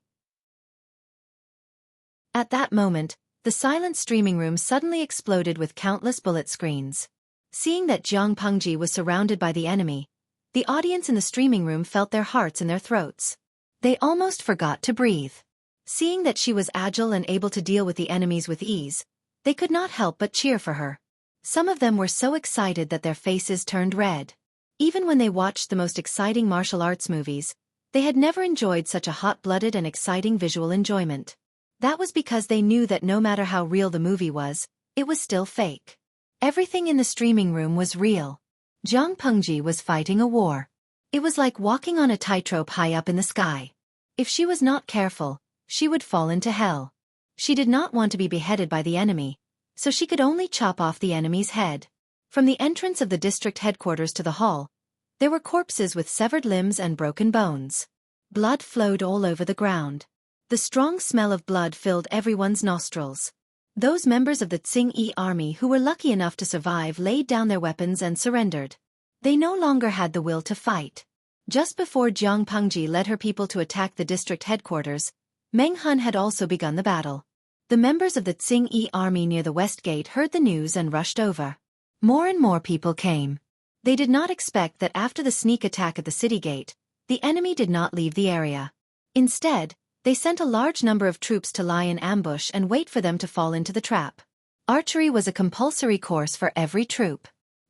At that moment, the silent streaming room suddenly exploded with countless bullet screens. Seeing that Jiang Pengji was surrounded by the enemy, the audience in the streaming room felt their hearts in their throats. They almost forgot to breathe. Seeing that she was agile and able to deal with the enemies with ease, they could not help but cheer for her. Some of them were so excited that their faces turned red. Even when they watched the most exciting martial arts movies, they had never enjoyed such a hot-blooded and exciting visual enjoyment. That was because they knew that no matter how real the movie was, it was still fake. Everything in the streaming room was real. Jiang Pengji was fighting a war. It was like walking on a tightrope high up in the sky. If she was not careful, she would fall into hell. She did not want to be beheaded by the enemy, so she could only chop off the enemy's head. From the entrance of the district headquarters to the hall, there were corpses with severed limbs and broken bones. Blood flowed all over the ground. The strong smell of blood filled everyone's nostrils. Those members of the Xueqi army who were lucky enough to survive laid down their weapons and surrendered. They no longer had the will to fight. Just before Jiang Pengji led her people to attack the district headquarters, Meng Hun had also begun the battle. The members of the Xueqi army near the west gate heard the news and rushed over. More and more people came. They did not expect that after the sneak attack at the city gate, the enemy did not leave the area. Instead, they sent a large number of troops to lie in ambush and wait for them to fall into the trap. Archery was a compulsory course for every troop.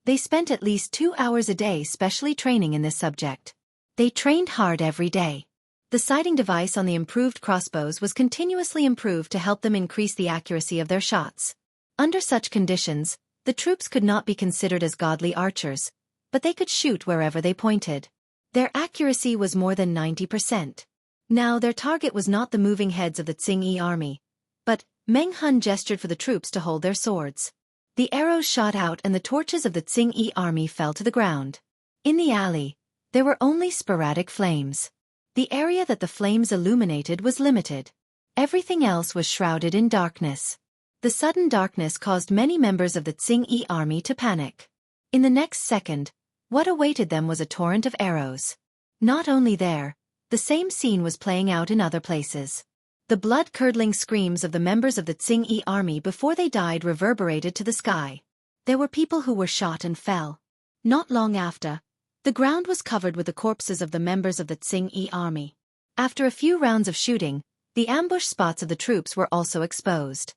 They spent at least 2 hours a day specially training in this subject. They trained hard every day. The sighting device on the improved crossbows was continuously improved to help them increase the accuracy of their shots. Under such conditions, the troops could not be considered as godly archers, but they could shoot wherever they pointed. Their accuracy was more than 90%. Now their target was not the moving heads of the Xueqi army, but Meng Hun gestured for the troops to hold their swords. The arrows shot out and the torches of the Xueqi army fell to the ground. In the alley, there were only sporadic flames. The area that the flames illuminated was limited. Everything else was shrouded in darkness. The sudden darkness caused many members of the Xueqi army to panic. In the next second, what awaited them was a torrent of arrows. Not only there, the same scene was playing out in other places. The blood-curdling screams of the members of the Xueqi army before they died reverberated to the sky. There were people who were shot and fell. Not long after, the ground was covered with the corpses of the members of the Xueqi army. After a few rounds of shooting, the ambush spots of the troops were also exposed.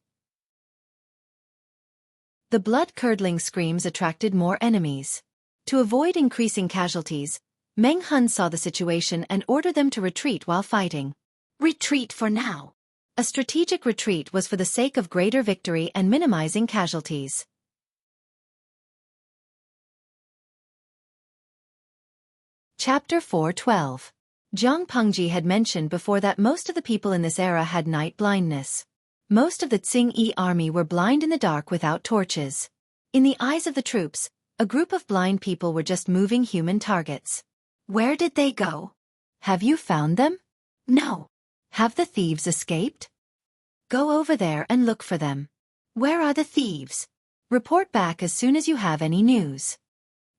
The blood-curdling screams attracted more enemies. To avoid increasing casualties, Meng Hun saw the situation and ordered them to retreat while fighting. Retreat for now. A strategic retreat was for the sake of greater victory and minimizing casualties. Chapter 4:12. Jiang Pengji had mentioned before that most of the people in this era had night blindness. Most of the Xueqi army were blind in the dark without torches. In the eyes of the troops, a group of blind people were just moving human targets. Where did they go? Have you found them? No. Have the thieves escaped? Go over there and look for them. Where are the thieves? Report back as soon as you have any news.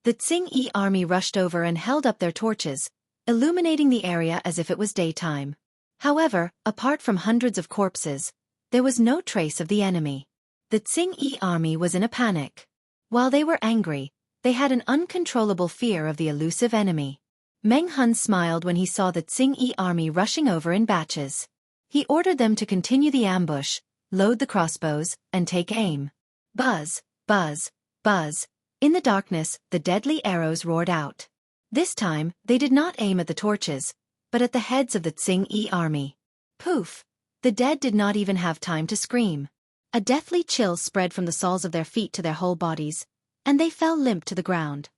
The Xueqi army rushed over and held up their torches, illuminating the area as if it was daytime. However, apart from hundreds of corpses, there was no trace of the enemy. The Xueqi army was in a panic. While they were angry, they had an uncontrollable fear of the elusive enemy. Meng Hun smiled when he saw the Xueqi army rushing over in batches. He ordered them to continue the ambush, load the crossbows, and take aim. Buzz, buzz, buzz. In the darkness, the deadly arrows roared out. This time, they did not aim at the torches, but at the heads of the Xueqi army. Poof! The dead did not even have time to scream. A deathly chill spread from the soles of their feet to their whole bodies, and they fell limp to the ground.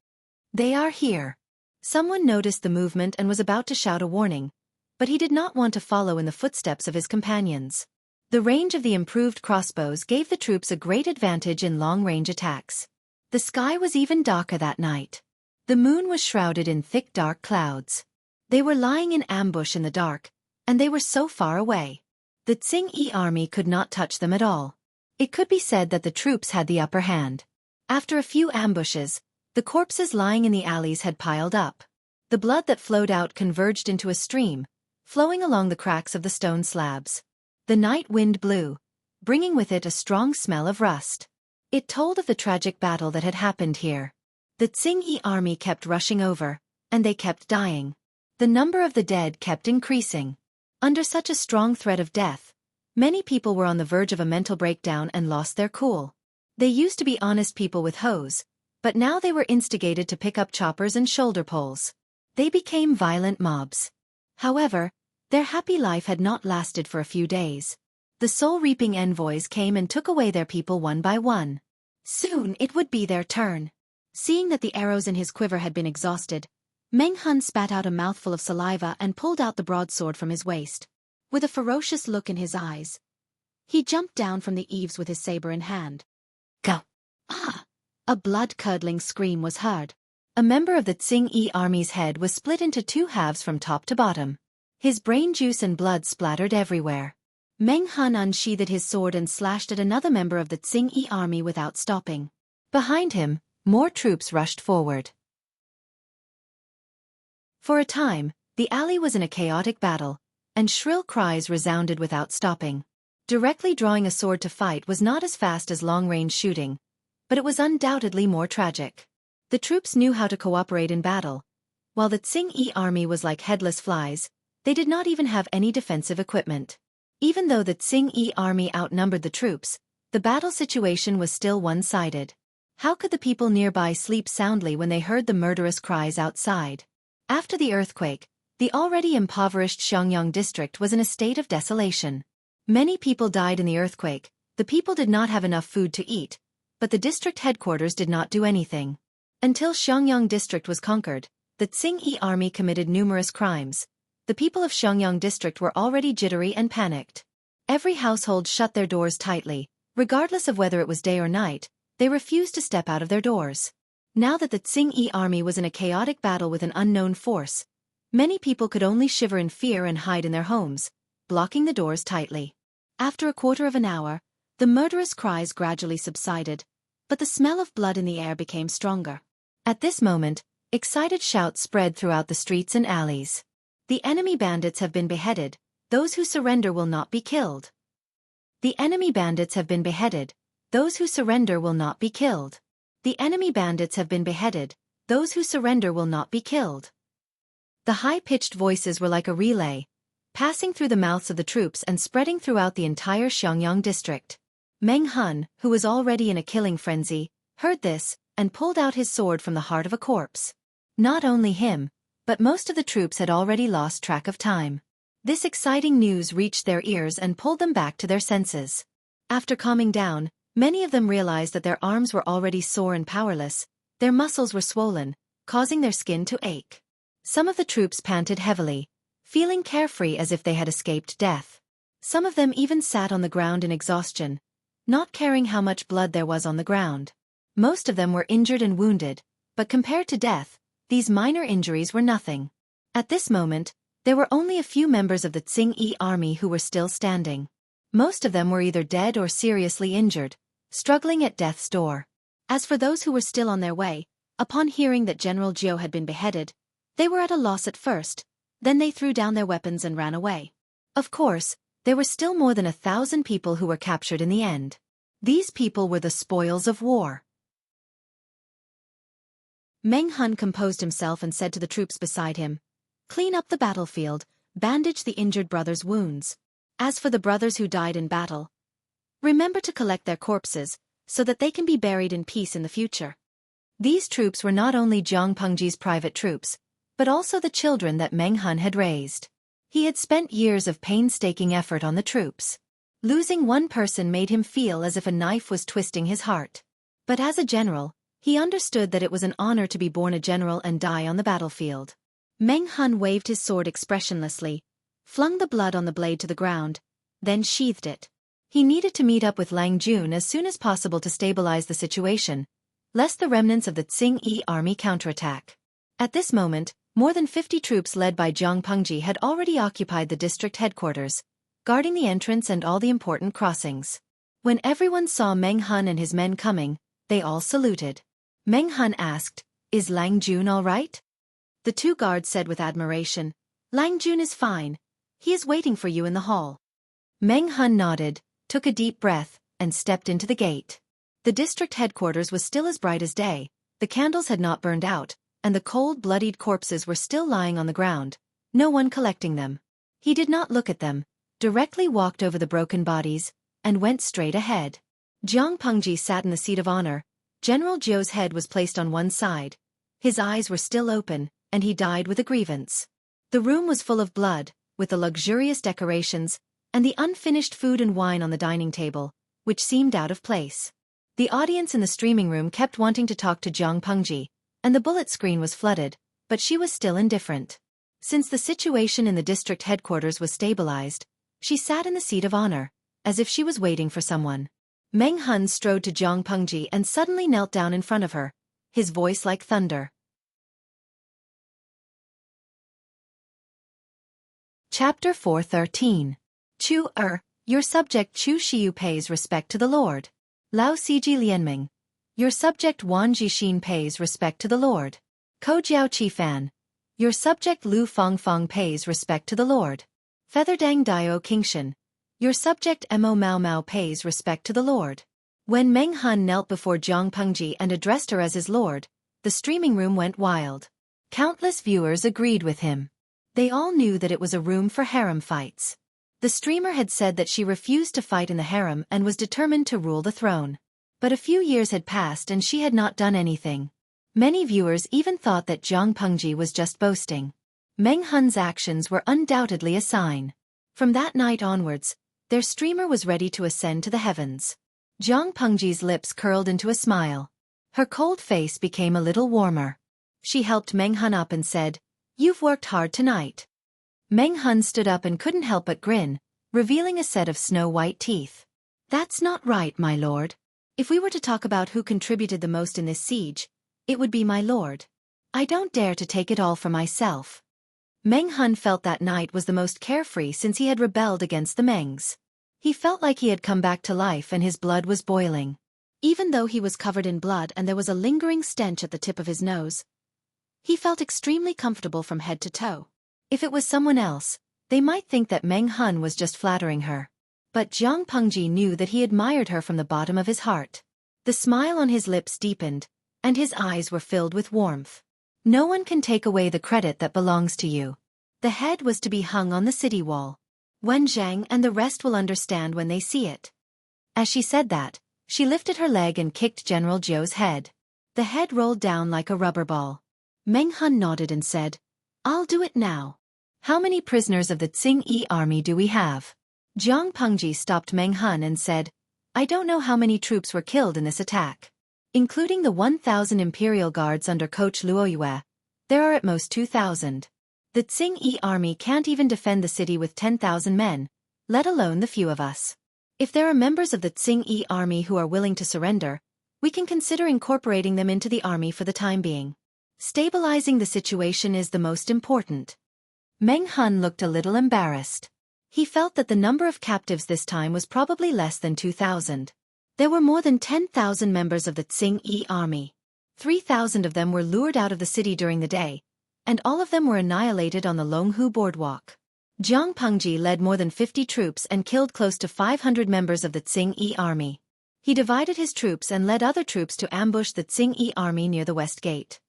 They are here. Someone noticed the movement and was about to shout a warning, but he did not want to follow in the footsteps of his companions. The range of the improved crossbows gave the troops a great advantage in long-range attacks. The sky was even darker that night. The moon was shrouded in thick dark clouds. They were lying in ambush in the dark, and they were so far away. The Xueqi army could not touch them at all. It could be said that the troops had the upper hand. After a few ambushes, the corpses lying in the alleys had piled up. The blood that flowed out converged into a stream, flowing along the cracks of the stone slabs. The night wind blew, bringing with it a strong smell of rust. It told of the tragic battle that had happened here. The Xueqi army kept rushing over, and they kept dying. The number of the dead kept increasing. Under such a strong threat of death, many people were on the verge of a mental breakdown and lost their cool. They used to be honest people with hoes, but now they were instigated to pick up choppers and shoulder poles. They became violent mobs. However, their happy life had not lasted for a few days. The soul-reaping envoys came and took away their people one by one. Soon it would be their turn. Seeing that the arrows in his quiver had been exhausted, Meng Hun spat out a mouthful of saliva and pulled out the broadsword from his waist. With a ferocious look in his eyes, he jumped down from the eaves with his saber in hand. Go! Ah! A blood-curdling scream was heard. A member of the Xueqi army's head was split into two halves from top to bottom. His brain juice and blood splattered everywhere. Meng Hun unsheathed his sword and slashed at another member of the Xueqi army without stopping. Behind him, more troops rushed forward. For a time, the alley was in a chaotic battle, and shrill cries resounded without stopping. Directly drawing a sword to fight was not as fast as long-range shooting, but it was undoubtedly more tragic. The troops knew how to cooperate in battle. While the Xueqi army was like headless flies, they did not even have any defensive equipment. Even though the Xueqi army outnumbered the troops, the battle situation was still one-sided. How could the people nearby sleep soundly when they heard the murderous cries outside? After the earthquake, the already impoverished Xiangyang district was in a state of desolation. Many people died in the earthquake. The people did not have enough food to eat, but the district headquarters did not do anything. Until Xiangyang district was conquered, the Xueqi army committed numerous crimes. The people of Xiangyang district were already jittery and panicked. Every household shut their doors tightly. Regardless of whether it was day or night, they refused to step out of their doors. Now that the Xueqi army was in a chaotic battle with an unknown force, many people could only shiver in fear and hide in their homes, blocking the doors tightly. After a quarter of an hour, the murderous cries gradually subsided, but the smell of blood in the air became stronger. At this moment, excited shouts spread throughout the streets and alleys. The enemy bandits have been beheaded. Those who surrender will not be killed. The enemy bandits have been beheaded. Those who surrender will not be killed. The enemy bandits have been beheaded. Those who surrender will not be killed. The high-pitched voices were like a relay, passing through the mouths of the troops and spreading throughout the entire Xiangyang district. Meng Hun, who was already in a killing frenzy, heard this, and pulled out his sword from the heart of a corpse. Not only him, but most of the troops had already lost track of time. This exciting news reached their ears and pulled them back to their senses. After calming down, many of them realized that their arms were already sore and powerless. Their muscles were swollen, causing their skin to ache. Some of the troops panted heavily, feeling carefree as if they had escaped death. Some of them even sat on the ground in exhaustion, not caring how much blood there was on the ground. Most of them were injured and wounded, but compared to death, these minor injuries were nothing. At this moment, there were only a few members of the Xueqi army who were still standing. Most of them were either dead or seriously injured, struggling at death's door. As for those who were still on their way, upon hearing that General Jiu had been beheaded, they were at a loss at first, then they threw down their weapons and ran away. Of course, there were still more than 1,000 people who were captured in the end. These people were the spoils of war. Meng Hun composed himself and said to the troops beside him, "Clean up the battlefield, bandage the injured brothers' wounds. As for the brothers who died in battle, remember to collect their corpses, so that they can be buried in peace in the future." These troops were not only Jiang Pengji's private troops, but also the children that Meng Hun had raised. He had spent years of painstaking effort on the troops. Losing one person made him feel as if a knife was twisting his heart. But as a general, he understood that it was an honor to be born a general and die on the battlefield. Meng Hun waved his sword expressionlessly, flung the blood on the blade to the ground, then sheathed it. He needed to meet up with Lang Jun as soon as possible to stabilize the situation, lest the remnants of the Tsing-Yi army counterattack. At this moment, more than 50 troops led by Jiang Pengji had already occupied the district headquarters, guarding the entrance and all the important crossings. When everyone saw Meng Hun and his men coming, they all saluted. Meng Hun asked, "Is Lang Jun all right?" The two guards said with admiration, "Lang Jun is fine. He is waiting for you in the hall." Meng Hun nodded, took a deep breath, and stepped into the gate. The district headquarters was still as bright as day, the candles had not burned out, and the cold, bloodied corpses were still lying on the ground, no one collecting them. He did not look at them, directly walked over the broken bodies, and went straight ahead. Jiang Pengji sat in the seat of honor. General Zhou's head was placed on one side. His eyes were still open, and he died with a grievance. The room was full of blood, with the luxurious decorations, and the unfinished food and wine on the dining table, which seemed out of place. The audience in the streaming room kept wanting to talk to Jiang Pengji, and the bullet screen was flooded, but she was still indifferent. Since the situation in the district headquarters was stabilized, she sat in the seat of honor, as if she was waiting for someone. Meng Hun strode to Jiang Pengji and suddenly knelt down in front of her, his voice like thunder. Chapter 413. Your subject Chu Shiyu pays respect to the Lord. Lao Siji Lianming. Your subject Wan Jixin pays respect to the Lord. Ko Jiao Qifan. Your subject Lu Fongfong pays respect to the Lord. Featherdang Dio Kingshan. Your subject Mo Mao Mao pays respect to the Lord. When Meng Hun knelt before Jiang Pengji and addressed her as his lord, the streaming room went wild. Countless viewers agreed with him. They all knew that it was a room for harem fights. The streamer had said that she refused to fight in the harem and was determined to rule the throne. But a few years had passed and she had not done anything. Many viewers even thought that Jiang Pengji was just boasting. Meng Hun's actions were undoubtedly a sign. From that night onwards, their streamer was ready to ascend to the heavens. Jiang Pengji's lips curled into a smile. Her cold face became a little warmer. She helped Meng Hun up and said, "You've worked hard tonight." Meng Hun stood up and couldn't help but grin, revealing a set of snow-white teeth. "That's not right, my lord. If we were to talk about who contributed the most in this siege, it would be my lord. I don't dare to take it all for myself." Meng Hun felt that night was the most carefree since he had rebelled against the Mengs. He felt like he had come back to life and his blood was boiling. Even though he was covered in blood and there was a lingering stench at the tip of his nose, he felt extremely comfortable from head to toe. If it was someone else, they might think that Meng Hun was just flattering her. But Jiang Pengji knew that he admired her from the bottom of his heart. The smile on his lips deepened, and his eyes were filled with warmth. No one can take away the credit that belongs to you. The head was to be hung on the city wall. Wen Zhang and the rest will understand when they see it. As she said that, she lifted her leg and kicked General Zhou's head. The head rolled down like a rubber ball. Meng Hun nodded and said, "I'll do it now. How many prisoners of the Tsing-Yi army do we have?" Jiang Pengji stopped Meng Hun and said, "I don't know how many troops were killed in this attack. Including the 1,000 imperial guards under Coach Luoyue, there are at most 2,000. The Tsing-Yi army can't even defend the city with 10,000 men, let alone the few of us. If there are members of the Tsing-Yi army who are willing to surrender, we can consider incorporating them into the army for the time being. Stabilizing the situation is the most important." Meng Hun looked a little embarrassed. He felt that the number of captives this time was probably less than 2,000. There were more than 10,000 members of the Tsing-Yi army. 3,000 of them were lured out of the city during the day, and all of them were annihilated on the Longhu boardwalk. Jiang Pengji led more than 50 troops and killed close to 500 members of the Tsing-Yi army. He divided his troops and led other troops to ambush the Tsing-Yi army near the west gate.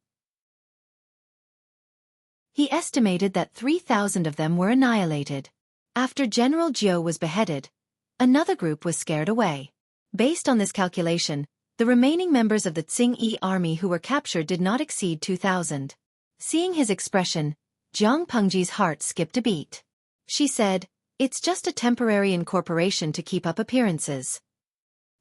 He estimated that 3,000 of them were annihilated. After General Zhou was beheaded, another group was scared away. Based on this calculation, the remaining members of the Tsing-Yi army who were captured did not exceed 2,000. Seeing his expression, Jiang Pengji's heart skipped a beat. She said, "It's just a temporary incorporation to keep up appearances."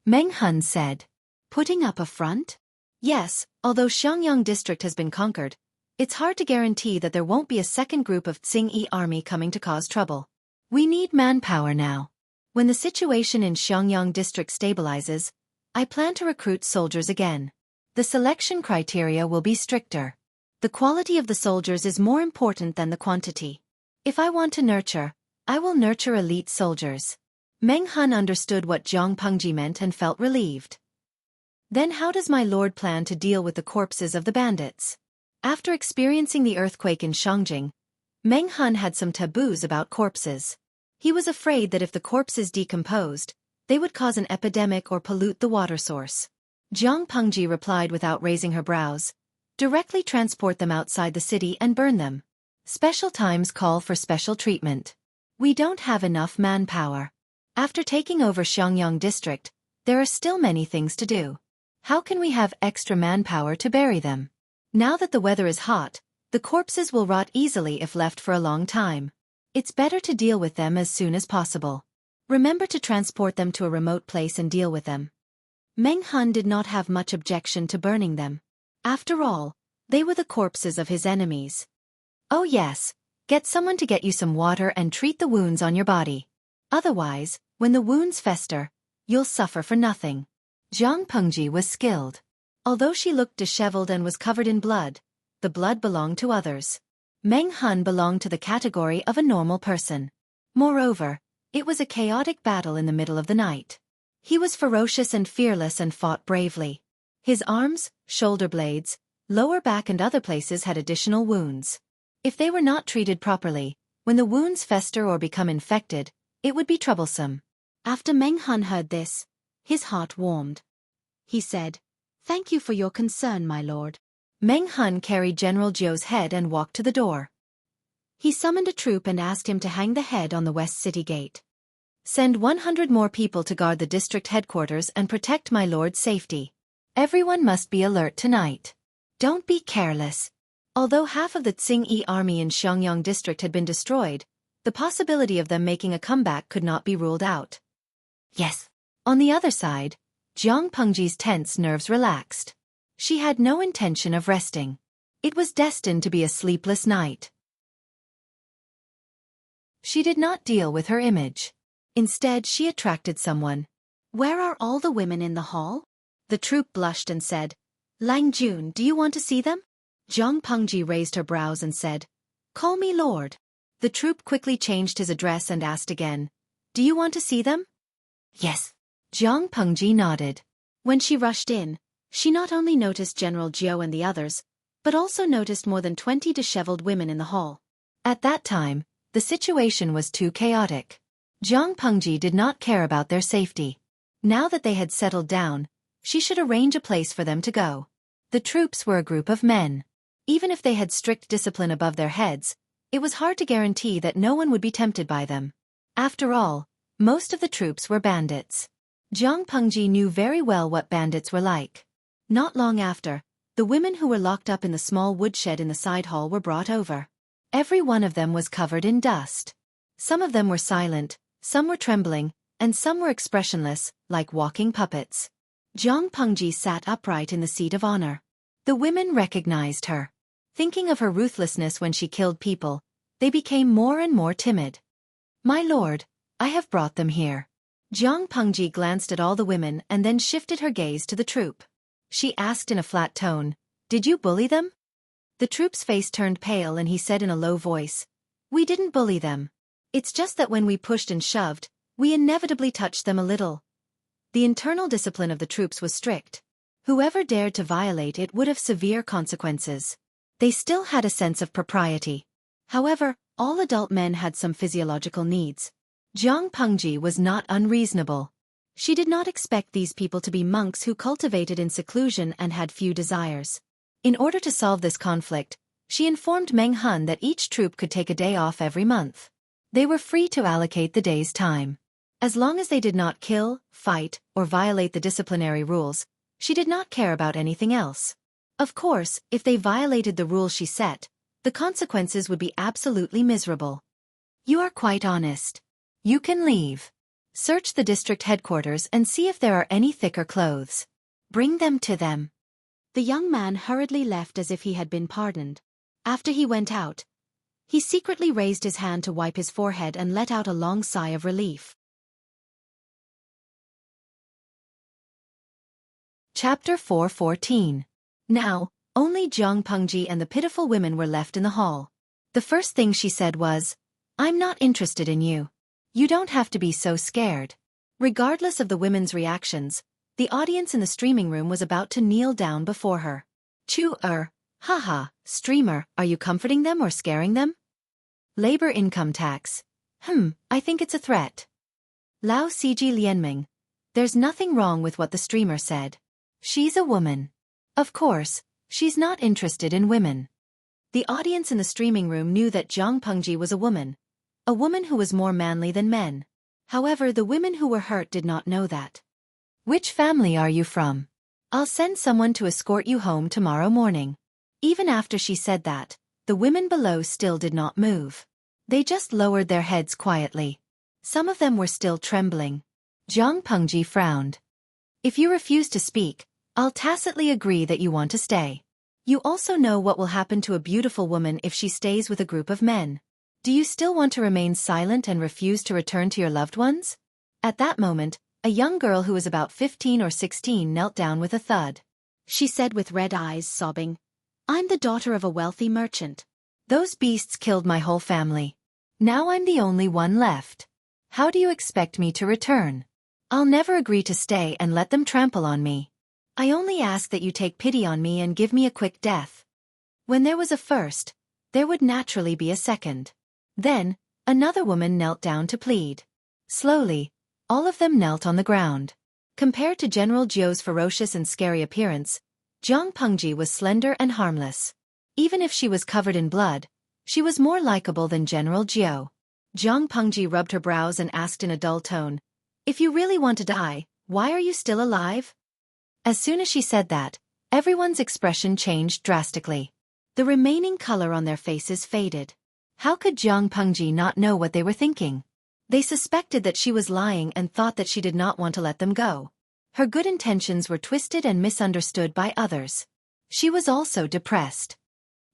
Meng Hun said, "Putting up a front?" "Yes, although Xiangyang district has been conquered, it's hard to guarantee that there won't be a second group of Tsing-Yi army coming to cause trouble. We need manpower now. When the situation in Xiangyang district stabilizes, I plan to recruit soldiers again. The selection criteria will be stricter. The quality of the soldiers is more important than the quantity. If I want to nurture, I will nurture elite soldiers. Meng Han understood what Jiang Pengji meant and felt relieved. Then how does my lord plan to deal with the corpses of the bandits? After experiencing the earthquake in Shangjing, Meng Han had some taboos about corpses. He was afraid that if the corpses decomposed, they would cause an epidemic or pollute the water source. Jiang Pengji replied without raising her brows. Directly transport them outside the city and burn them. Special times call for special treatment. We don't have enough manpower. After taking over Xiangyang district, there are still many things to do. How can we have extra manpower to bury them? Now that the weather is hot, the corpses will rot easily if left for a long time. It's better to deal with them as soon as possible. Remember to transport them to a remote place and deal with them. Meng Han did not have much objection to burning them. After all, they were the corpses of his enemies. Oh yes, get someone to get you some water and treat the wounds on your body. Otherwise, when the wounds fester, you'll suffer for nothing. Jiang Pengji was skilled. Although she looked disheveled and was covered in blood, the blood belonged to others. Meng Han belonged to the category of a normal person. Moreover, it was a chaotic battle in the middle of the night. He was ferocious and fearless and fought bravely. His arms, shoulder blades, lower back and other places had additional wounds. If they were not treated properly, when the wounds fester or become infected, it would be troublesome. After Meng Han heard this, his heart warmed. He said, "Thank you for your concern, my lord." Meng Han carried General Jiu's head and walked to the door. He summoned a troop and asked him to hang the head on the west city gate. Send 100 more people to guard the district headquarters and protect my lord's safety. Everyone must be alert tonight. Don't be careless. Although half of the Tsingyi army in Xiangyang district had been destroyed, the possibility of them making a comeback could not be ruled out. Yes. On the other side, Jiang Pengji's tense nerves relaxed. She had no intention of resting. It was destined to be a sleepless night. She did not deal with her image. Instead, she attracted someone. Where are all the women in the hall? The troop blushed and said, Lang Jun, do you want to see them? Jiang Pengji raised her brows and said, Call me lord. The troop quickly changed his address and asked again, Do you want to see them? Yes. Jiang Pengji nodded. When she rushed in, she not only noticed General Jiu and the others, but also noticed more than 20 disheveled women in the hall. At that time, the situation was too chaotic. Jiang Pengji did not care about their safety. Now that they had settled down, she should arrange a place for them to go. The troops were a group of men. Even if they had strict discipline above their heads, it was hard to guarantee that no one would be tempted by them. After all, most of the troops were bandits. Jiang Pengji knew very well what bandits were like. Not long after, the women who were locked up in the small woodshed in the side hall were brought over. Every one of them was covered in dust. Some of them were silent, some were trembling, and some were expressionless, like walking puppets. Jiang Pengji sat upright in the seat of honor. The women recognized her. Thinking of her ruthlessness when she killed people, they became more and more timid. My lord, I have brought them here. Jiang Pengji glanced at all the women and then shifted her gaze to the troop. She asked in a flat tone, Did you bully them? The troop's face turned pale and he said in a low voice, We didn't bully them. It's just that when we pushed and shoved, we inevitably touched them a little. The internal discipline of the troops was strict. Whoever dared to violate it would have severe consequences. They still had a sense of propriety. However, all adult men had some physiological needs. Jiang Pengji was not unreasonable. She did not expect these people to be monks who cultivated in seclusion and had few desires. In order to solve this conflict, she informed Meng Han that each troop could take a day off every month. They were free to allocate the day's time. As long as they did not kill, fight, or violate the disciplinary rules, she did not care about anything else. Of course, if they violated the rules she set, the consequences would be absolutely miserable. You are quite honest. You can leave. Search the district headquarters and see if there are any thicker clothes. Bring them to them. The young man hurriedly left as if he had been pardoned. After he went out, he secretly raised his hand to wipe his forehead and let out a long sigh of relief. Chapter 4:14. Now, only Jiang Pengji and the pitiful women were left in the hall. The first thing she said was, "I'm not interested in you. You don't have to be so scared." Regardless of the women's reactions, the audience in the streaming room was about to kneel down before her. Haha, streamer, are you comforting them or scaring them? Labor income tax. I think it's a threat. Lao Ciji Lianming. There's nothing wrong with what the streamer said. She's a woman. Of course, she's not interested in women. The audience in the streaming room knew that Jiang Pengji was a woman who was more manly than men. However, the women who were hurt did not know that. Which family are you from? I'll send someone to escort you home tomorrow morning. Even after she said that, the women below still did not move. They just lowered their heads quietly. Some of them were still trembling. Jiang Pengji frowned. If you refuse to speak, I'll tacitly agree that you want to stay. You also know what will happen to a beautiful woman if she stays with a group of men. Do you still want to remain silent and refuse to return to your loved ones? At that moment, a young girl who was about 15 or 16 knelt down with a thud. She said with red eyes, sobbing, "I'm the daughter of a wealthy merchant. Those beasts killed my whole family. Now I'm the only one left. How do you expect me to return? I'll never agree to stay and let them trample on me. I only ask that you take pity on me and give me a quick death." When there was a first, there would naturally be a second. Then, another woman knelt down to plead. Slowly, all of them knelt on the ground. Compared to General Jiu's ferocious and scary appearance, Jiang Pengji was slender and harmless. Even if she was covered in blood, she was more likable than General Jiu. Jiang Pengji rubbed her brows and asked in a dull tone, "If you really want to die, why are you still alive?" As soon as she said that, everyone's expression changed drastically. The remaining color on their faces faded. How could Jiang Pengji not know what they were thinking? They suspected that she was lying and thought that she did not want to let them go. Her good intentions were twisted and misunderstood by others. She was also depressed.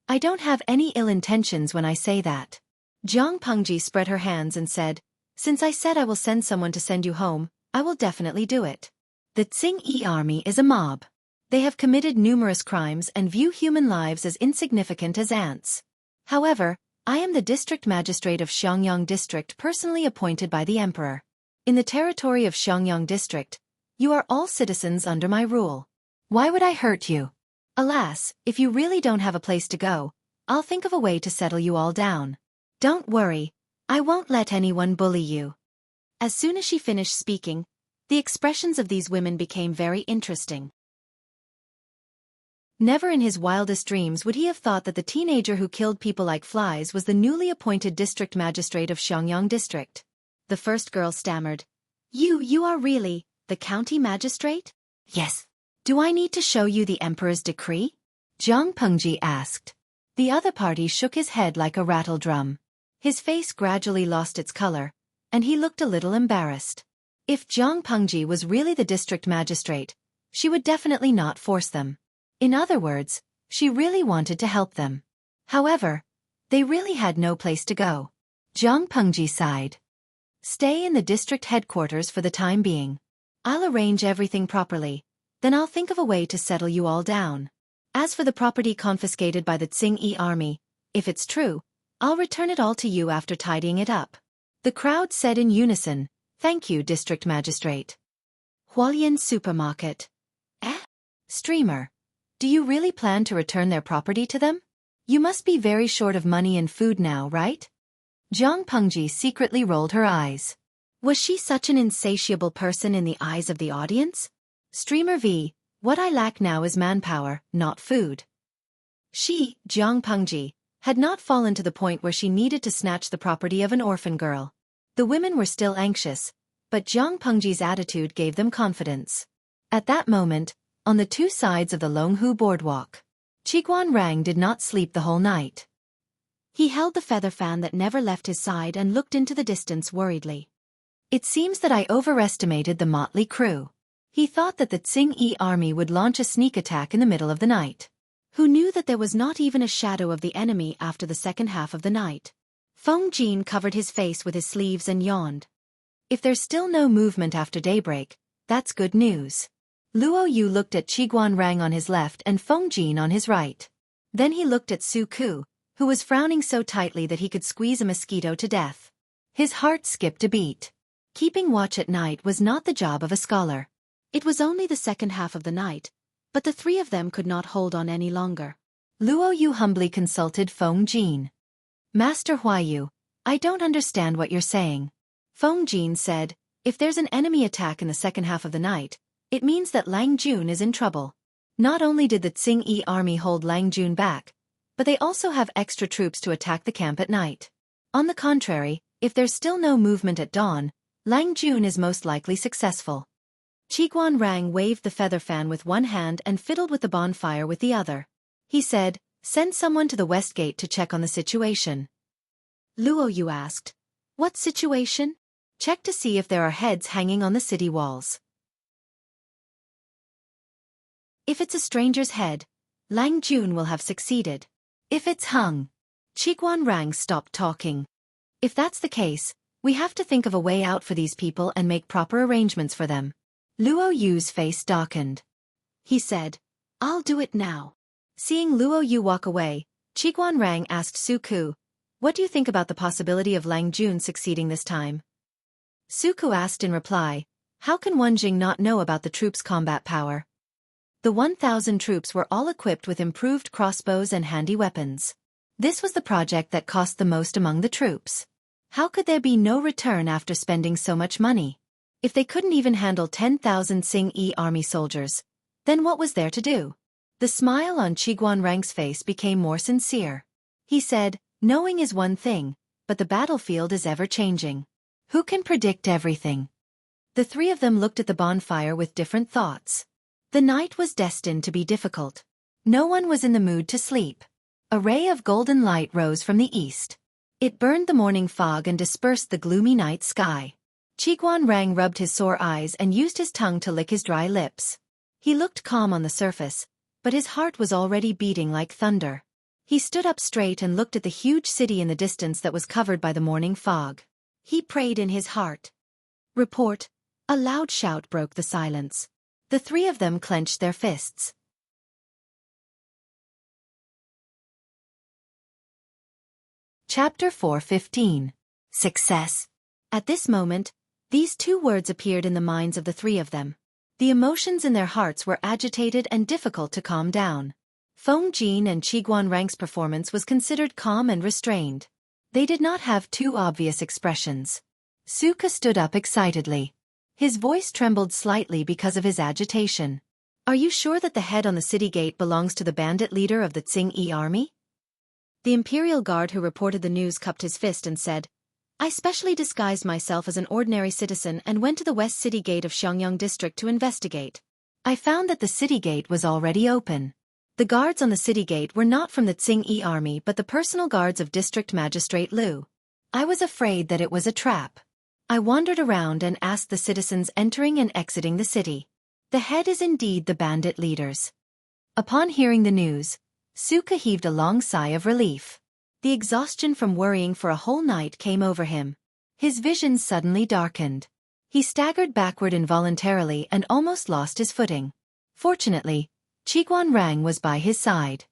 "I don't have any ill intentions when I say that." Jiang Pengji spread her hands and said, "Since I said I will send someone to send you home, I will definitely do it. The Xingyi army is a mob. They have committed numerous crimes and view human lives as insignificant as ants. However, I am the district magistrate of Xiangyang District personally appointed by the emperor. In the territory of Xiangyang District, you are all citizens under my rule. Why would I hurt you? Alas, if you really don't have a place to go, I'll think of a way to settle you all down. Don't worry, I won't let anyone bully you." As soon as she finished speaking, the expressions of these women became very interesting. Never in his wildest dreams would he have thought that the teenager who killed people like flies was the newly appointed district magistrate of Xiangyang District. The first girl stammered, You are really the county magistrate?" "Yes." "Do I need to show you the emperor's decree?" Jiang Pengji asked. The other party shook his head like a rattle drum. His face gradually lost its color, and he looked a little embarrassed. If Jiang Pengji was really the district magistrate, she would definitely not force them. In other words, she really wanted to help them. However, they really had no place to go. Jiang Pengji sighed. "Stay in the district headquarters for the time being. I'll arrange everything properly, then I'll think of a way to settle you all down. As for the property confiscated by the Xingyi army, if it's true, I'll return it all to you after tidying it up." The crowd said in unison, "Thank you, district magistrate." Hualien supermarket. Streamer. Do you really plan to return their property to them? You must be very short of money and food now, right? Jiang Pengji secretly rolled her eyes. Was she such an insatiable person in the eyes of the audience? Streamer V, what I lack now is manpower, not food. She, Jiang Pengji, had not fallen to the point where she needed to snatch the property of an orphan girl. The women were still anxious, but Jiang Pengji's attitude gave them confidence. At that moment, on the two sides of the Longhu boardwalk, Qiguan Rang did not sleep the whole night. He held the feather fan that never left his side and looked into the distance worriedly. "It seems that I overestimated the motley crew." He thought that the Xingyi army would launch a sneak attack in the middle of the night. Who knew that there was not even a shadow of the enemy after the second half of the night? Feng Jin covered his face with his sleeves and yawned. If there's still no movement after daybreak, that's good news. Luo Yu looked at Qiguan Rang on his left and Feng Jin on his right. Then he looked at Xueqi, who was frowning so tightly that he could squeeze a mosquito to death. His heart skipped a beat. Keeping watch at night was not the job of a scholar. It was only the second half of the night, but the three of them could not hold on any longer. Luo Yu humbly consulted Feng Jin. Master Huayu, I don't understand what you're saying. Feng Jin said, if there's an enemy attack in the second half of the night, it means that Lang Jun is in trouble. Not only did the Qingyi army hold Lang Jun back, but they also have extra troops to attack the camp at night. On the contrary, if there's still no movement at dawn, Lang Jun is most likely successful. Qiguan Rang waved the feather fan with one hand and fiddled with the bonfire with the other. He said, send someone to the west gate to check on the situation. Luo Yu asked, what situation? Check to see if there are heads hanging on the city walls. If it's a stranger's head, Lang Jun will have succeeded. If it's hung. Qiguan Rang stopped talking. If that's the case, we have to think of a way out for these people and make proper arrangements for them. Luo Yu's face darkened. He said, I'll do it now. Seeing Luo Yu walk away, Qiguan Rang asked Xueqi, what do you think about the possibility of Lang Jun succeeding this time? Xueqi asked in reply, how can Wen Jing not know about the troops' combat power? The 1,000 troops were all equipped with improved crossbows and handy weapons. This was the project that cost the most among the troops. How could there be no return after spending so much money? If they couldn't even handle 10,000 Qingyi army soldiers, then what was there to do? The smile on Qiguan Rang's face became more sincere. He said, knowing is one thing, but the battlefield is ever-changing. Who can predict everything? The three of them looked at the bonfire with different thoughts. The night was destined to be difficult. No one was in the mood to sleep. A ray of golden light rose from the east. It burned the morning fog and dispersed the gloomy night sky. Qiguan Rang rubbed his sore eyes and used his tongue to lick his dry lips. He looked calm on the surface, but his heart was already beating like thunder. He stood up straight and looked at the huge city in the distance that was covered by the morning fog. He prayed in his heart. Report! A loud shout broke the silence. The three of them clenched their fists. Chapter 4:15. Success. At this moment, these two words appeared in the minds of the three of them. The emotions in their hearts were agitated and difficult to calm down. Feng Jin and Qiguan Rang's performance was considered calm and restrained. They did not have too obvious expressions. Xueqi stood up excitedly. His voice trembled slightly because of his agitation. Are you sure that the head on the city gate belongs to the bandit leader of the Qingyi army? The imperial guard who reported the news cupped his fist and said, I specially disguised myself as an ordinary citizen and went to the west city gate of Xiangyang district to investigate. I found that the city gate was already open. The guards on the city gate were not from the Qingyi army but the personal guards of District Magistrate Liu. I was afraid that it was a trap. I wandered around and asked the citizens entering and exiting the city. The head is indeed the bandit leaders. Upon hearing the news, Xueqi heaved a long sigh of relief. The exhaustion from worrying for a whole night came over him. His vision suddenly darkened. He staggered backward involuntarily and almost lost his footing. Fortunately, Qiguan Rang was by his side.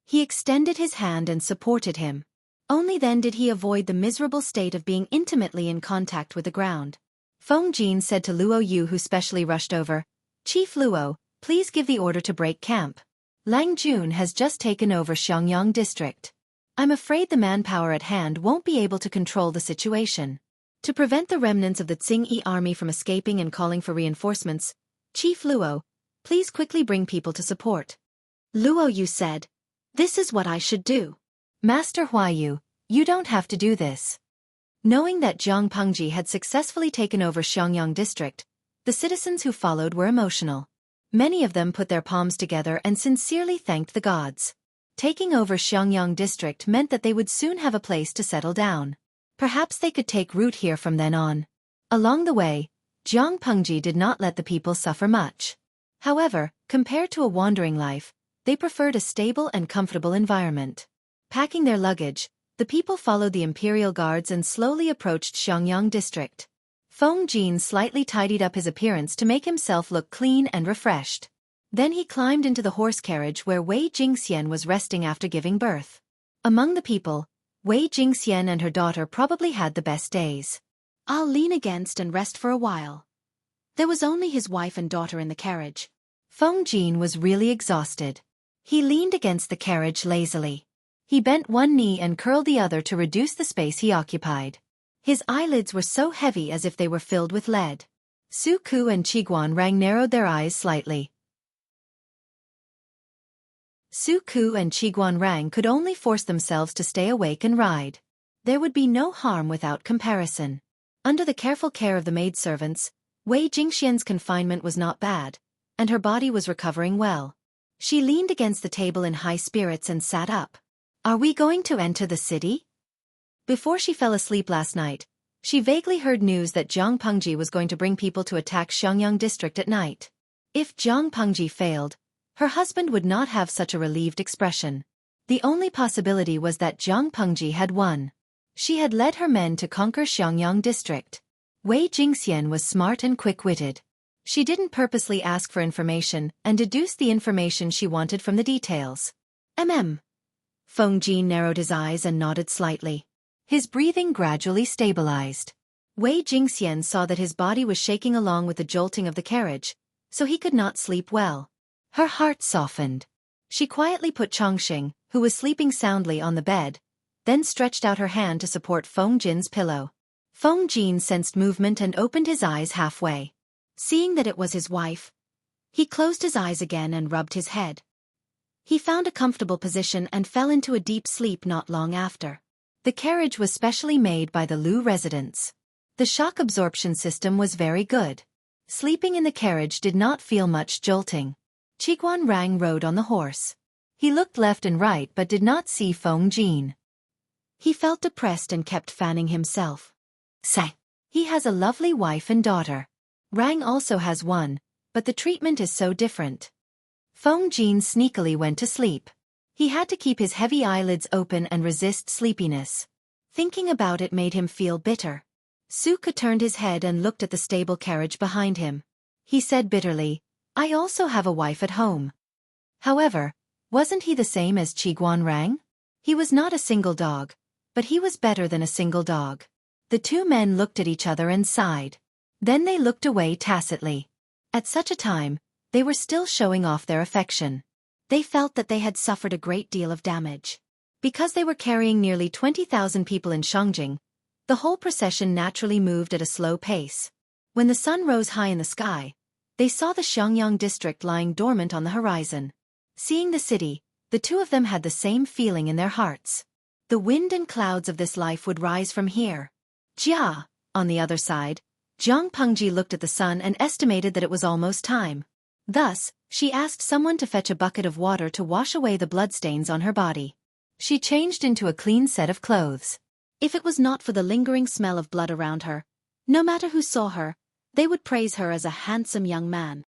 He extended his hand and supported him. Only then did he avoid the miserable state of being intimately in contact with the ground. Feng Jin said to Luo Yu, who specially rushed over, Chief Luo, please give the order to break camp. Lang Jun has just taken over Xiangyang district. I'm afraid the manpower at hand won't be able to control the situation. To prevent the remnants of the Qingyi army from escaping and calling for reinforcements, Chief Luo, please quickly bring people to support. Luo Yu said, this is what I should do. Master Huayu, you don't have to do this. Knowing that Jiang Pengji had successfully taken over Xiangyang district, the citizens who followed were emotional. Many of them put their palms together and sincerely thanked the gods. Taking over Xiangyang district meant that they would soon have a place to settle down. Perhaps they could take root here from then on. Along the way, Jiang Pengji did not let the people suffer much. However, compared to a wandering life, they preferred a stable and comfortable environment. Packing their luggage, the people followed the imperial guards and slowly approached Xiangyang district. Feng Jin slightly tidied up his appearance to make himself look clean and refreshed. Then he climbed into the horse carriage where Wei Jingxian was resting after giving birth. Among the people, Wei Jingxian and her daughter probably had the best days. "I'll lean against and rest for a while." There was only his wife and daughter in the carriage. Feng Jin was really exhausted. He leaned against the carriage lazily. He bent one knee and curled the other to reduce the space he occupied. His eyelids were so heavy as if they were filled with lead. Xueqi and Qiguanrang narrowed their eyes slightly. Xueqi and Qiguanrang could only force themselves to stay awake and ride. There would be no harm without comparison. Under the careful care of the maidservants, Wei Jingxian's confinement was not bad, and her body was recovering well. She leaned against the table in high spirits and sat up. "Are we going to enter the city?" Before she fell asleep last night, she vaguely heard news that Zhang Pengji was going to bring people to attack Xiangyang district at night. If Zhang Pengji failed, her husband would not have such a relieved expression. The only possibility was that Zhang Pengji had won. She had led her men to conquer Xiangyang district. Wei Jingxian was smart and quick-witted. She didn't purposely ask for information and deduced the information she wanted from the details. Feng Jin narrowed his eyes and nodded slightly. His breathing gradually stabilized. Wei Jingxian saw that his body was shaking along with the jolting of the carriage, so he could not sleep well. Her heart softened. She quietly put Chongqing, who was sleeping soundly, on the bed, then stretched out her hand to support Feng Jin's pillow. Feng Jin sensed movement and opened his eyes halfway. Seeing that it was his wife, he closed his eyes again and rubbed his head. He found a comfortable position and fell into a deep sleep not long after. The carriage was specially made by the Lu residents. The shock absorption system was very good. Sleeping in the carriage did not feel much jolting. Qiguanrang rode on the horse. He looked left and right but did not see Feng Jin. He felt depressed and kept fanning himself. Say, he has a lovely wife and daughter. Rang also has one, but the treatment is so different. Feng Jin sneakily went to sleep. He had to keep his heavy eyelids open and resist sleepiness. Thinking about it made him feel bitter. Xueqi turned his head and looked at the stable carriage behind him. He said bitterly, "I also have a wife at home." However, wasn't he the same as Qiguanrang? He was not a single dog, but he was better than a single dog. The two men looked at each other and sighed. Then they looked away tacitly. At such a time, they were still showing off their affection. They felt that they had suffered a great deal of damage. Because they were carrying nearly 20,000 people in Shangjing, the whole procession naturally moved at a slow pace. When the sun rose high in the sky, they saw the Xiangyang district lying dormant on the horizon. Seeing the city, the two of them had the same feeling in their hearts. The wind and clouds of this life would rise from here. Jia, on the other side, Zhang Pengji looked at the sun and estimated that it was almost time. Thus, she asked someone to fetch a bucket of water to wash away the bloodstains on her body. She changed into a clean set of clothes. If it was not for the lingering smell of blood around her, no matter who saw her, they would praise her as a handsome young man.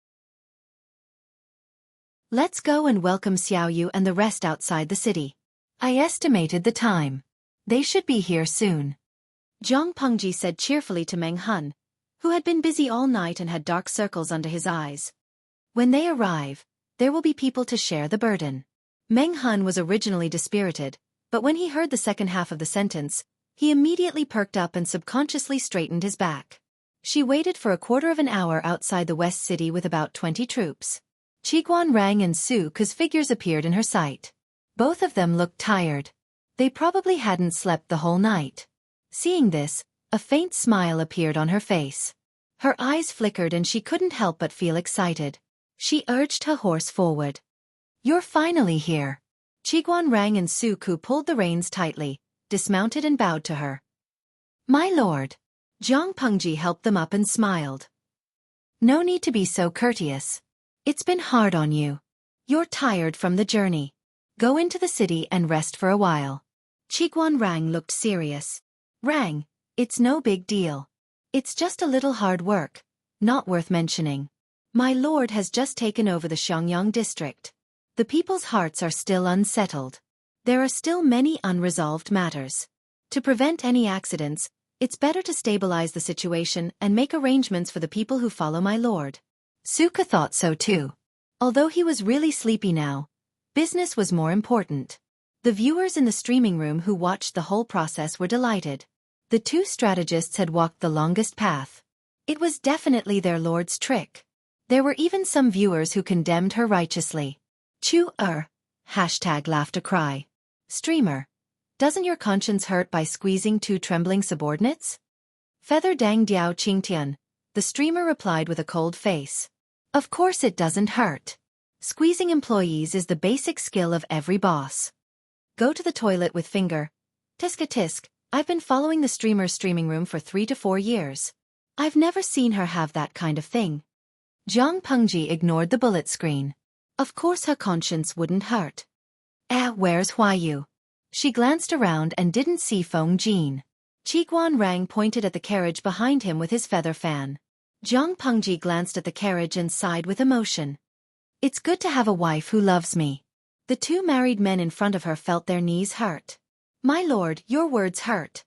"Let's go and welcome Xiaoyu and the rest outside the city. I estimated the time. They should be here soon," Zhang Pengji said cheerfully to Meng Han, who had been busy all night and had dark circles under his eyes. "When they arrive, there will be people to share the burden." Meng Han was originally dispirited, but when he heard the second half of the sentence, he immediately perked up and subconsciously straightened his back. She waited for a quarter of an hour outside the West City with about 20 troops. Qiguanrang and Xueqi's figures appeared in her sight. Both of them looked tired. They probably hadn't slept the whole night. Seeing this, a faint smile appeared on her face. Her eyes flickered and she couldn't help but feel excited. She urged her horse forward. "You're finally here." Qiguanrang and Xueqi pulled the reins tightly, dismounted and bowed to her. "My lord." Zhang Pengji helped them up and smiled. "No need to be so courteous. It's been hard on you. You're tired from the journey. Go into the city and rest for a while." Qiguanrang looked serious. "Rang, it's no big deal. It's just a little hard work, not worth mentioning. My lord has just taken over the Xiangyang district. The people's hearts are still unsettled. There are still many unresolved matters. To prevent any accidents, It's better to stabilize the situation and make arrangements for the people who follow my lord. Xueqi thought so too. Although he was really sleepy now, business was more important. The viewers in the streaming room who watched the whole process were delighted. The two strategists had walked the longest path. It was definitely their lord's trick. There were even some viewers who condemned her righteously. #laughter cry. Streamer. Doesn't your conscience hurt by squeezing two trembling subordinates? Feather dang diao qingtian. The streamer replied with a cold face. Of course it doesn't hurt. Squeezing employees is the basic skill of every boss. Go to the toilet with finger. Tisk tisk, I've been following the streamer's streaming room for 3 to 4 years. I've never seen her have that kind of thing. Zhang Pengji ignored the bullet screen. Of course her conscience wouldn't hurt. Where's Huayu? She glanced around and didn't see Feng Jin. Qiguan Rang pointed at the carriage behind him with his feather fan. Zhang Pengji glanced at the carriage and sighed with emotion. It's good to have a wife who loves me. The two married men in front of her felt their knees hurt. My lord, your words hurt.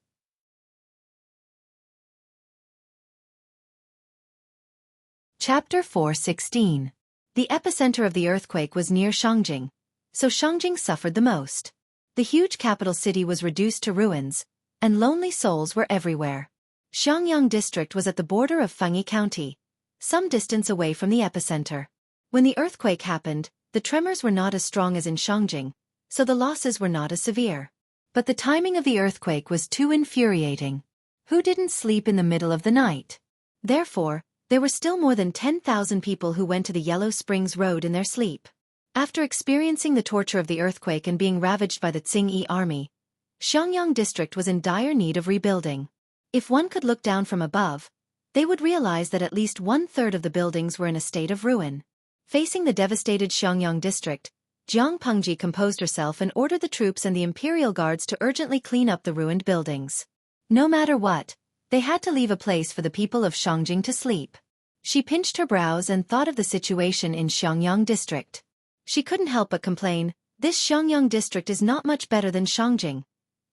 Chapter 4:16. The epicenter of the earthquake was near Shangjing, so Shangjing suffered the most. The huge capital city was reduced to ruins, and lonely souls were everywhere. Xiangyang district was at the border of Fengyi County, some distance away from the epicenter. When the earthquake happened, the tremors were not as strong as in Shangjing, so the losses were not as severe. But the timing of the earthquake was too infuriating. Who didn't sleep in the middle of the night? Therefore, there were still more than 10,000 people who went to the Yellow Springs Road in their sleep. After experiencing the torture of the earthquake and being ravaged by the Qingyi army, Xiangyang district was in dire need of rebuilding. If one could look down from above, they would realize that at least 1/3 of the buildings were in a state of ruin. Facing the devastated Xiangyang district, Zhang Pengji composed herself and ordered the troops and the imperial guards to urgently clean up the ruined buildings. No matter what, they had to leave a place for the people of Shangjing to sleep. She pinched her brows and thought of the situation in Xiangyang district. She couldn't help but complain, this Xiangyang district is not much better than Shangjing.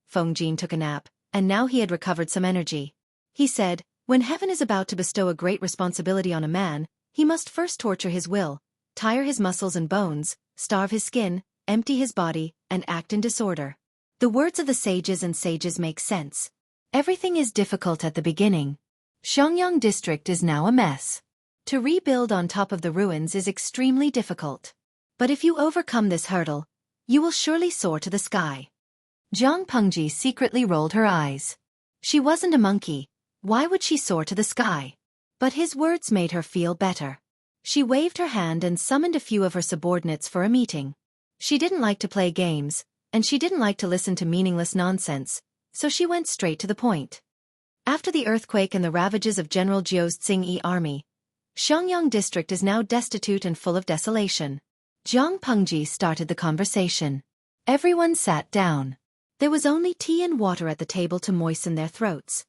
Feng Jin took a nap, and now he had recovered some energy. He said, when heaven is about to bestow a great responsibility on a man, he must first torture his will, tire his muscles and bones, starve his skin, empty his body, and act in disorder. The words of the sages make sense. Everything is difficult at the beginning. Xiangyang district is now a mess. To rebuild on top of the ruins is extremely difficult. But if you overcome this hurdle, you will surely soar to the sky. Zhang Pengji secretly rolled her eyes. She wasn't a monkey, why would she soar to the sky? But his words made her feel better. She waved her hand and summoned a few of her subordinates for a meeting. She didn't like to play games, and she didn't like to listen to meaningless nonsense, so she went straight to the point. After the earthquake and the ravages of General Jiu's Qingyi army, Xiangyang district is now destitute and full of desolation. Zhang Pengji started the conversation. Everyone sat down. There was only tea and water at the table to moisten their throats.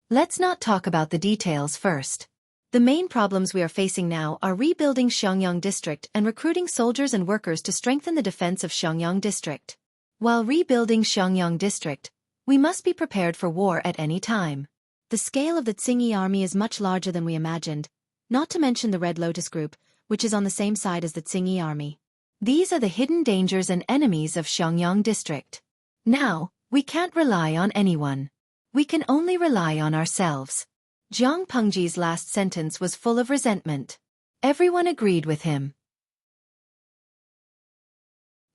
Let's not talk about the details first. The main problems we are facing now are rebuilding Xiangyang district and recruiting soldiers and workers to strengthen the defense of Xiangyang district. While rebuilding Xiangyang district, we must be prepared for war at any time. The scale of the Qingyi army is much larger than we imagined, not to mention the Red Lotus Group, which is on the same side as the Qingyi army. These are the hidden dangers and enemies of Xiangyang district. Now, we can't rely on anyone. We can only rely on ourselves. Zhang Pengji's last sentence was full of resentment. Everyone agreed with him.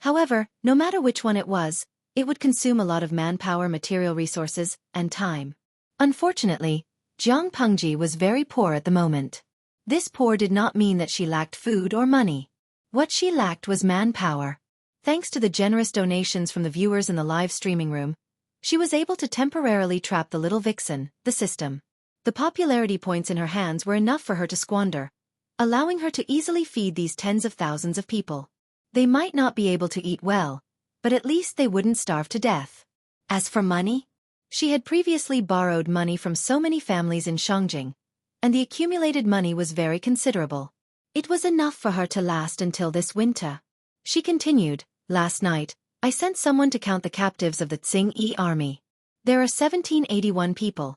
However, no matter which one it would consume a lot of manpower, material resources, and time. Unfortunately, Zhang Pengji was very poor at the moment. This poor did not mean that she lacked food or money. What she lacked was manpower. Thanks to the generous donations from the viewers in the live streaming room, she was able to temporarily trap the little vixen, the system. The popularity points in her hands were enough for her to squander, allowing her to easily feed these tens of thousands of people. They might not be able to eat well, but at least they wouldn't starve to death. As for money, she had previously borrowed money from so many families in Shangjing, and the accumulated money was very considerable. It was enough for her to last until this winter. She continued, last night, I sent someone to count the captives of the Qingyi army. There are 1781 people,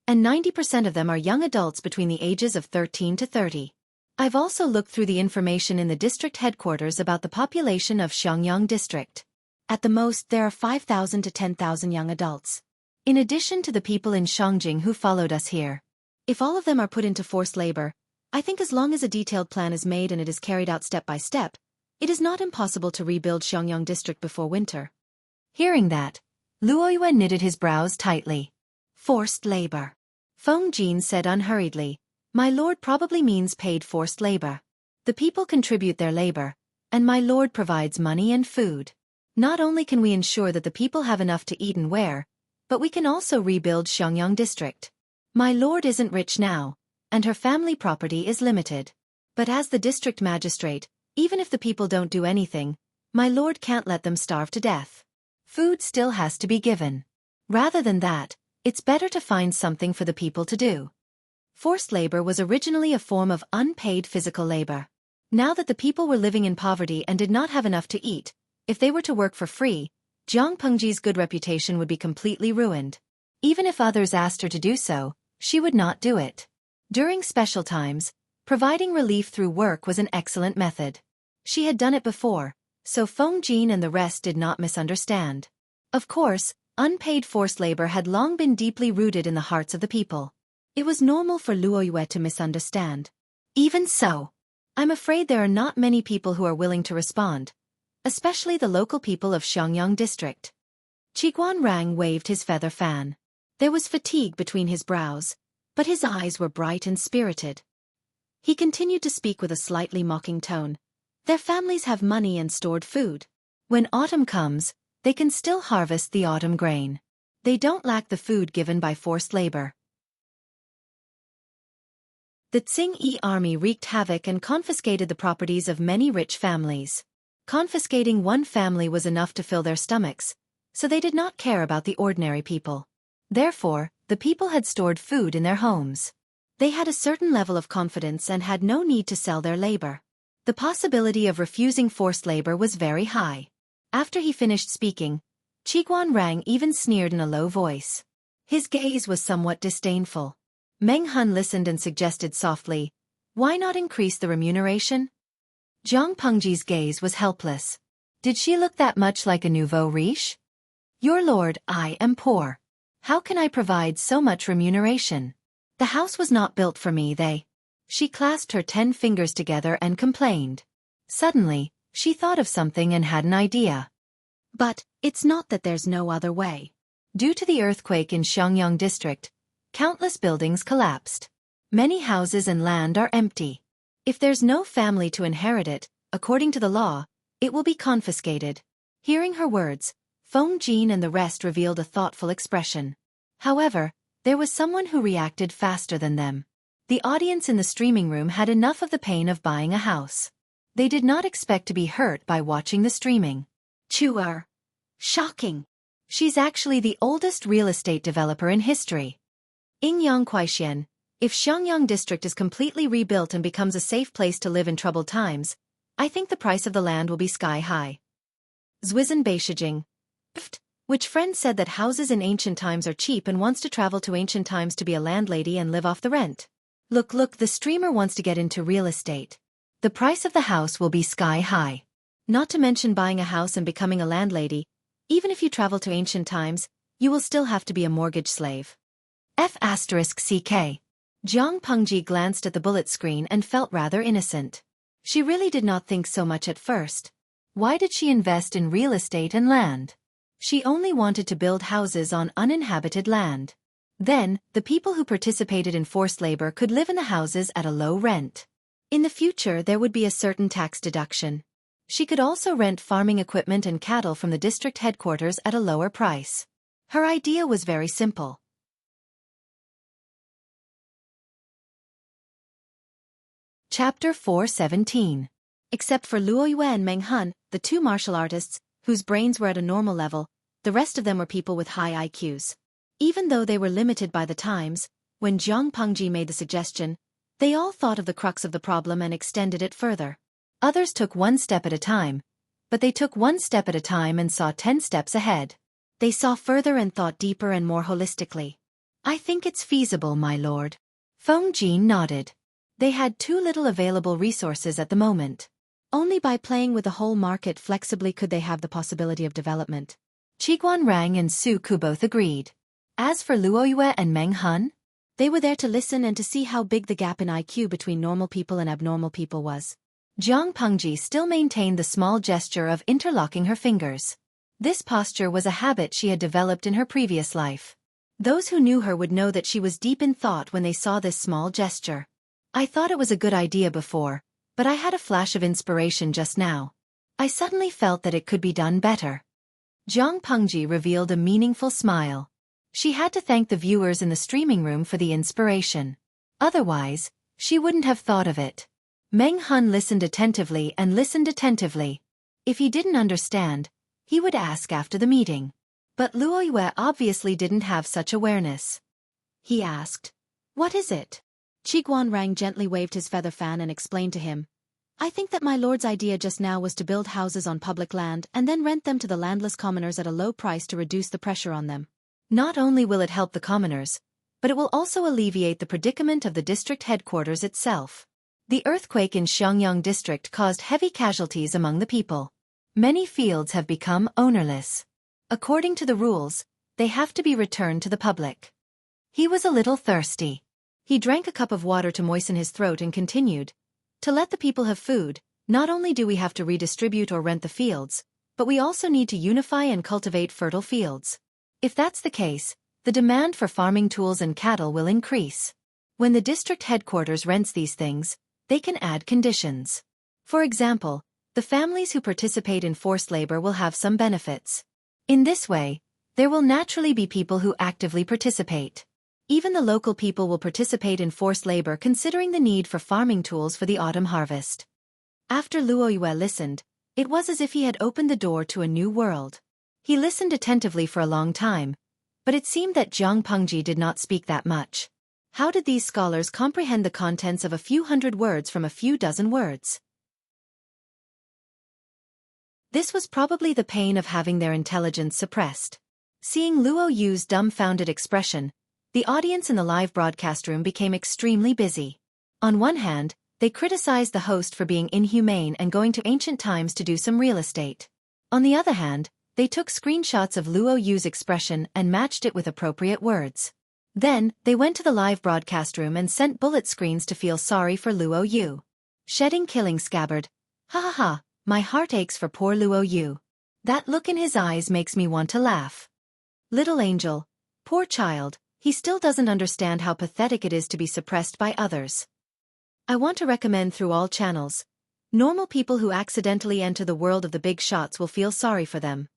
and 90% of them are young adults between the ages of 13 to 30. I've also looked through the information in the district headquarters about the population of Xiangyang district. At the most, there are 5,000 to 10,000 young adults. In addition to the people in Shangjing who followed us here. If all of them are put into forced labor, I think as long as a detailed plan is made and it is carried out step by step, it is not impossible to rebuild Xiangyang district before winter. Hearing that, Luoyue knitted his brows tightly. Forced labor. Feng Jin said unhurriedly, my lord probably means paid forced labor. The people contribute their labor, and my lord provides money and food. Not only can we ensure that the people have enough to eat and wear, but we can also rebuild Xiangyang district. My lord isn't rich now, and her family property is limited. But as the district magistrate, even if the people don't do anything, my lord can't let them starve to death. Food still has to be given. Rather than that, it's better to find something for the people to do. Forced labor was originally a form of unpaid physical labor. Now that the people were living in poverty and did not have enough to eat, if they were to work for free, Jiang Pengji's good reputation would be completely ruined. Even if others asked her to do so, she would not do it. During special times, providing relief through work was an excellent method. She had done it before, so Feng Jin and the rest did not misunderstand. Of course, unpaid forced labor had long been deeply rooted in the hearts of the people. It was normal for Luoyue to misunderstand. Even so, I'm afraid there are not many people who are willing to respond, especially the local people of Xiangyang district. Qiguan Rang waved his feather fan. There was fatigue between his brows, but his eyes were bright and spirited. He continued to speak with a slightly mocking tone. Their families have money and stored food. When autumn comes, they can still harvest the autumn grain. They don't lack the food given by forced labor. The Tsing-Yi army wreaked havoc and confiscated the properties of many rich families. Confiscating one family was enough to fill their stomachs, so they did not care about the ordinary people. Therefore, the people had stored food in their homes. They had a certain level of confidence and had no need to sell their labor. The possibility of refusing forced labor was very high. After he finished speaking, Qiguan Rang even sneered in a low voice. His gaze was somewhat disdainful. Meng Hun listened and suggested softly, why not increase the remuneration? Jiang Pengji's gaze was helpless. Did she look that much like a nouveau riche? Your lord, I am poor. How can I provide so much remuneration? The house was not built for me, She clasped her 10 fingers together and complained. Suddenly, she thought of something and had an idea. But, it's not that there's no other way. Due to the earthquake in Xiangyang district, countless buildings collapsed. Many houses and land are empty. If there's no family to inherit it, according to the law, it will be confiscated. Hearing her words, Feng Jin and the rest revealed a thoughtful expression. However, there was someone who reacted faster than them. The audience in the streaming room had enough of the pain of buying a house. They did not expect to be hurt by watching the streaming. Chuer. Shocking. She's actually the oldest real estate developer in history. Yingyang Kuaixian, if Xiangyang district is completely rebuilt and becomes a safe place to live in troubled times, I think the price of the land will be sky high. Zuizhen Beishijing. Which friend said that houses in ancient times are cheap and wants to travel to ancient times to be a landlady and live off the rent? Look, the streamer wants to get into real estate. The price of the house will be sky high. Not to mention buying a house and becoming a landlady, even if you travel to ancient times, you will still have to be a mortgage slave. F***CK. Jiang Pengji glanced at the bullet screen and felt rather innocent. She really did not think so much at first. Why did she invest in real estate and land? She only wanted to build houses on uninhabited land. Then, the people who participated in forced labor could live in the houses at a low rent. In the future there would be a certain tax deduction. She could also rent farming equipment and cattle from the district headquarters at a lower price. Her idea was very simple. Chapter 417. Except for Luo Yue and Meng Hun, the two martial artists, whose brains were at a normal level, the rest of them were people with high IQs. Even though they were limited by the times, when Jiang Pengji made the suggestion, they all thought of the crux of the problem and extended it further. Others took one step at a time, but they took one step at a time and saw 10 steps ahead. They saw further and thought deeper and more holistically. I think it's feasible, my lord. Feng Jin nodded. They had too little available resources at the moment. Only by playing with the whole market flexibly could they have the possibility of development. Qiguan Rang and Xueqi both agreed. As for Luo Yue and Meng Han, they were there to listen and to see how big the gap in IQ between normal people and abnormal people was. Jiang Pengji still maintained the small gesture of interlocking her fingers. This posture was a habit she had developed in her previous life. Those who knew her would know that she was deep in thought when they saw this small gesture. I thought it was a good idea before, but I had a flash of inspiration just now. I suddenly felt that it could be done better. Jiang Pengji revealed a meaningful smile. She had to thank the viewers in the streaming room for the inspiration. Otherwise, she wouldn't have thought of it. Meng Han listened attentively and listened attentively. If he didn't understand, he would ask after the meeting. But Luo Yue obviously didn't have such awareness. He asked, "What is it?" Qiguan Rang gently waved his feather fan and explained to him, "I think that my lord's idea just now was to build houses on public land and then rent them to the landless commoners at a low price to reduce the pressure on them. Not only will it help the commoners, but it will also alleviate the predicament of the district headquarters itself. The earthquake in Xiangyang district caused heavy casualties among the people. Many fields have become ownerless. According to the rules, they have to be returned to the public." He was a little thirsty. He drank a cup of water to moisten his throat and continued, "To let the people have food, not only do we have to redistribute or rent the fields, but we also need to unify and cultivate fertile fields. If that's the case, the demand for farming tools and cattle will increase. When the district headquarters rents these things, they can add conditions. For example, the families who participate in forced labor will have some benefits. In this way, there will naturally be people who actively participate. Even the local people will participate in forced labor considering the need for farming tools for the autumn harvest." After Luo Yue listened, it was as if he had opened the door to a new world. He listened attentively for a long time, but it seemed that Jiang Pengji did not speak that much. How did these scholars comprehend the contents of a few hundred words from a few dozen words? This was probably the pain of having their intelligence suppressed. Seeing Luo Yu's dumbfounded expression, the audience in the live broadcast room became extremely busy. On one hand, they criticized the host for being inhumane and going to ancient times to do some real estate. On the other hand, they took screenshots of Luo Yu's expression and matched it with appropriate words. Then, they went to the live broadcast room and sent bullet screens to feel sorry for Luo Yu. Shedding killing scabbard. Ha ha ha, my heart aches for poor Luo Yu. That look in his eyes makes me want to laugh. Little angel. Poor child, he still doesn't understand how pathetic it is to be suppressed by others. I want to recommend through all channels. Normal people who accidentally enter the world of the big shots will feel sorry for them.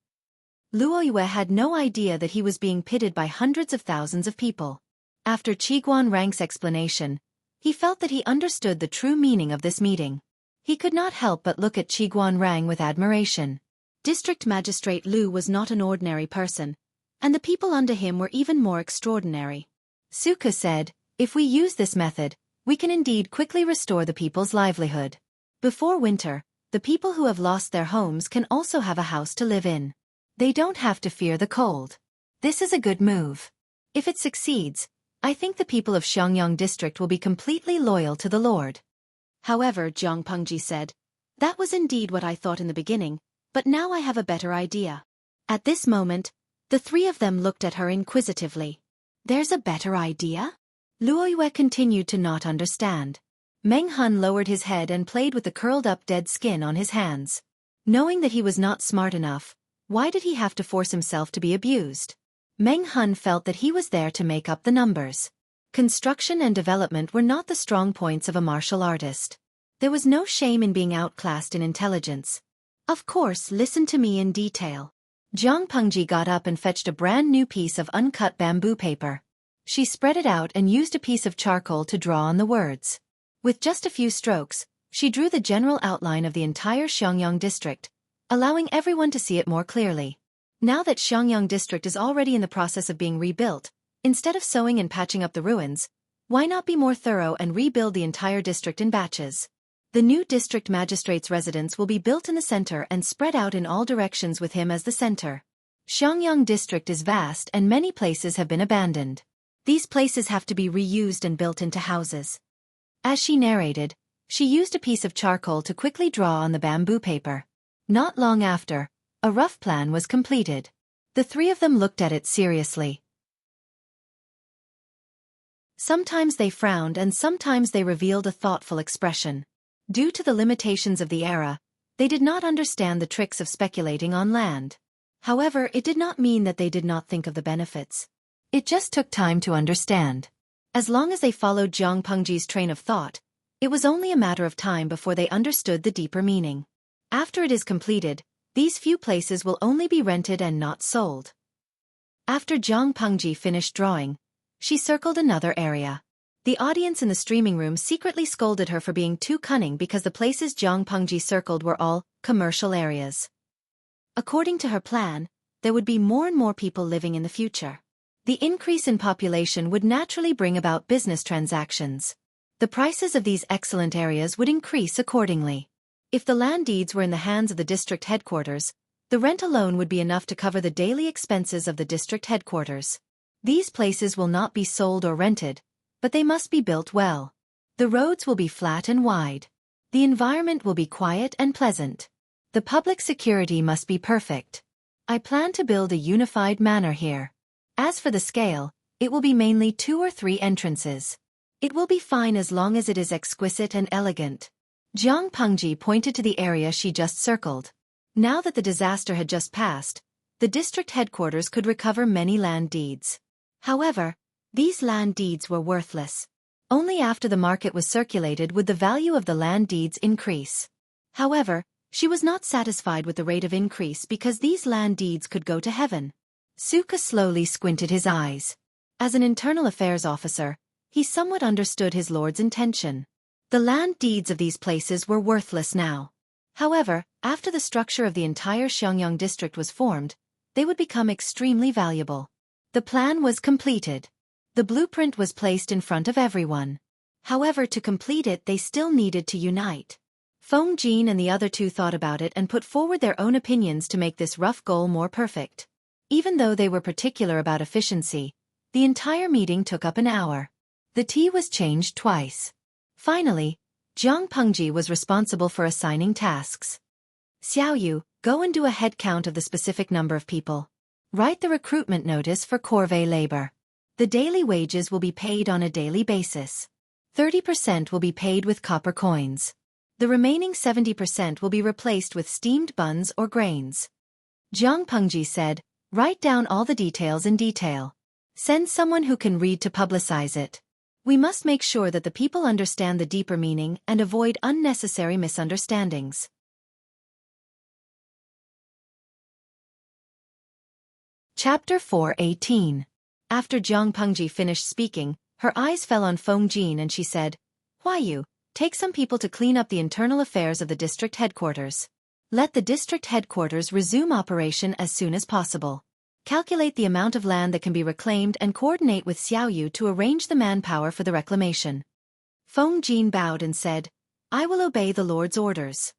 Luo Yue had no idea that he was being pitted by hundreds of thousands of people. After Qiguan Rang's explanation, he felt that he understood the true meaning of this meeting. He could not help but look at Qiguan Rang with admiration. District Magistrate Lu was not an ordinary person, and the people under him were even more extraordinary. Xueqi said, "If we use this method, we can indeed quickly restore the people's livelihood. Before winter, the people who have lost their homes can also have a house to live in. They don't have to fear the cold. This is a good move. If it succeeds, I think the people of Xiangyang district will be completely loyal to the Lord." However, Jiang Pengji said, "That was indeed what I thought in the beginning, but now I have a better idea." At this moment, the three of them looked at her inquisitively. "There's a better idea?" Luo Yue continued to not understand. Meng Han lowered his head and played with the curled-up dead skin on his hands. Knowing that he was not smart enough, why did he have to force himself to be abused? Meng Han felt that he was there to make up the numbers. Construction and development were not the strong points of a martial artist. There was no shame in being outclassed in intelligence. Of course, listen to me in detail. Jiang Pengji got up and fetched a brand new piece of uncut bamboo paper. She spread it out and used a piece of charcoal to draw on the words. With just a few strokes, she drew the general outline of the entire Xiangyang district, allowing everyone to see it more clearly. Now that Xiangyang district is already in the process of being rebuilt, instead of sewing and patching up the ruins, why not be more thorough and rebuild the entire district in batches? The new district magistrate's residence will be built in the center and spread out in all directions with him as the center. Xiangyang district is vast and many places have been abandoned. These places have to be reused and built into houses. As she narrated, she used a piece of charcoal to quickly draw on the bamboo paper. Not long after, a rough plan was completed. The three of them looked at it seriously. Sometimes they frowned and sometimes they revealed a thoughtful expression. Due to the limitations of the era, they did not understand the tricks of speculating on land. However, it did not mean that they did not think of the benefits. It just took time to understand. As long as they followed Jiang Pengji's train of thought, it was only a matter of time before they understood the deeper meaning. After it is completed, these few places will only be rented and not sold. After Jiang Pengji finished drawing, she circled another area. The audience in the streaming room secretly scolded her for being too cunning because the places Jiang Pengji circled were all commercial areas. According to her plan, there would be more and more people living in the future. The increase in population would naturally bring about business transactions. The prices of these excellent areas would increase accordingly. If the land deeds were in the hands of the district headquarters, the rent alone would be enough to cover the daily expenses of the district headquarters. These places will not be sold or rented, but they must be built well. The roads will be flat and wide. The environment will be quiet and pleasant. The public security must be perfect. I plan to build a unified manor here. As for the scale, it will be mainly 2 or 3 entrances. It will be fine as long as it is exquisite and elegant. Jiang Pengji pointed to the area she just circled. Now that the disaster had just passed, the district headquarters could recover many land deeds. However, these land deeds were worthless. Only after the market was circulated would the value of the land deeds increase. However, she was not satisfied with the rate of increase because these land deeds could go to heaven. Xueqi slowly squinted his eyes. As an internal affairs officer, he somewhat understood his lord's intention. The land deeds of these places were worthless now. However, after the structure of the entire Xiangyang district was formed, they would become extremely valuable. The plan was completed. The blueprint was placed in front of everyone. However, to complete it they still needed to unite. Feng Jin and the other two thought about it and put forward their own opinions to make this rough goal more perfect. Even though they were particular about efficiency, the entire meeting took up an hour. The tea was changed twice. Finally, Jiang Pengji was responsible for assigning tasks. Xiaoyu, go and do a head count of the specific number of people. Write the recruitment notice for corvée labor. The daily wages will be paid on a daily basis. 30% will be paid with copper coins. The remaining 70% will be replaced with steamed buns or grains. Jiang Pengji said, write down all the details in detail. Send someone who can read to publicize it. We must make sure that the people understand the deeper meaning and avoid unnecessary misunderstandings. Chapter 4:18. After Jiang Pengji finished speaking, her eyes fell on Feng Jin and she said, Huayu, take some people to clean up the internal affairs of the district headquarters. Let the district headquarters resume operation as soon as possible. Calculate the amount of land that can be reclaimed and coordinate with Xiaoyu to arrange the manpower for the reclamation. Feng Jin bowed and said, I will obey the Lord's orders.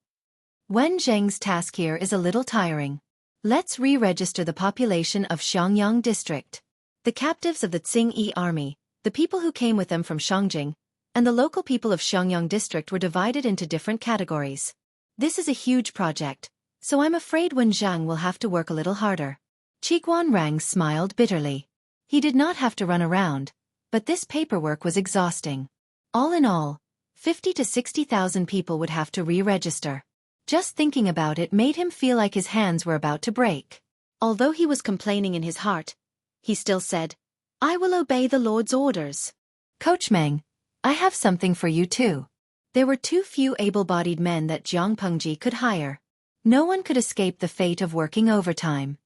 Wen Zheng's task here is a little tiring. Let's re-register the population of Xiangyang district. The captives of the Tsing-Yi army, the people who came with them from Shangjing, and the local people of Xiangyang district were divided into different categories. This is a huge project, so I'm afraid Wen Zhang will have to work a little harder. Qiguan Rang smiled bitterly. He did not have to run around, but this paperwork was exhausting. All in all, 50 to 60,000 people would have to re-register. Just thinking about it made him feel like his hands were about to break. Although he was complaining in his heart, he still said, I will obey the Lord's orders. Coach Meng, I have something for you too. There were too few able-bodied men that Jiang Pengji could hire. No one could escape the fate of working overtime.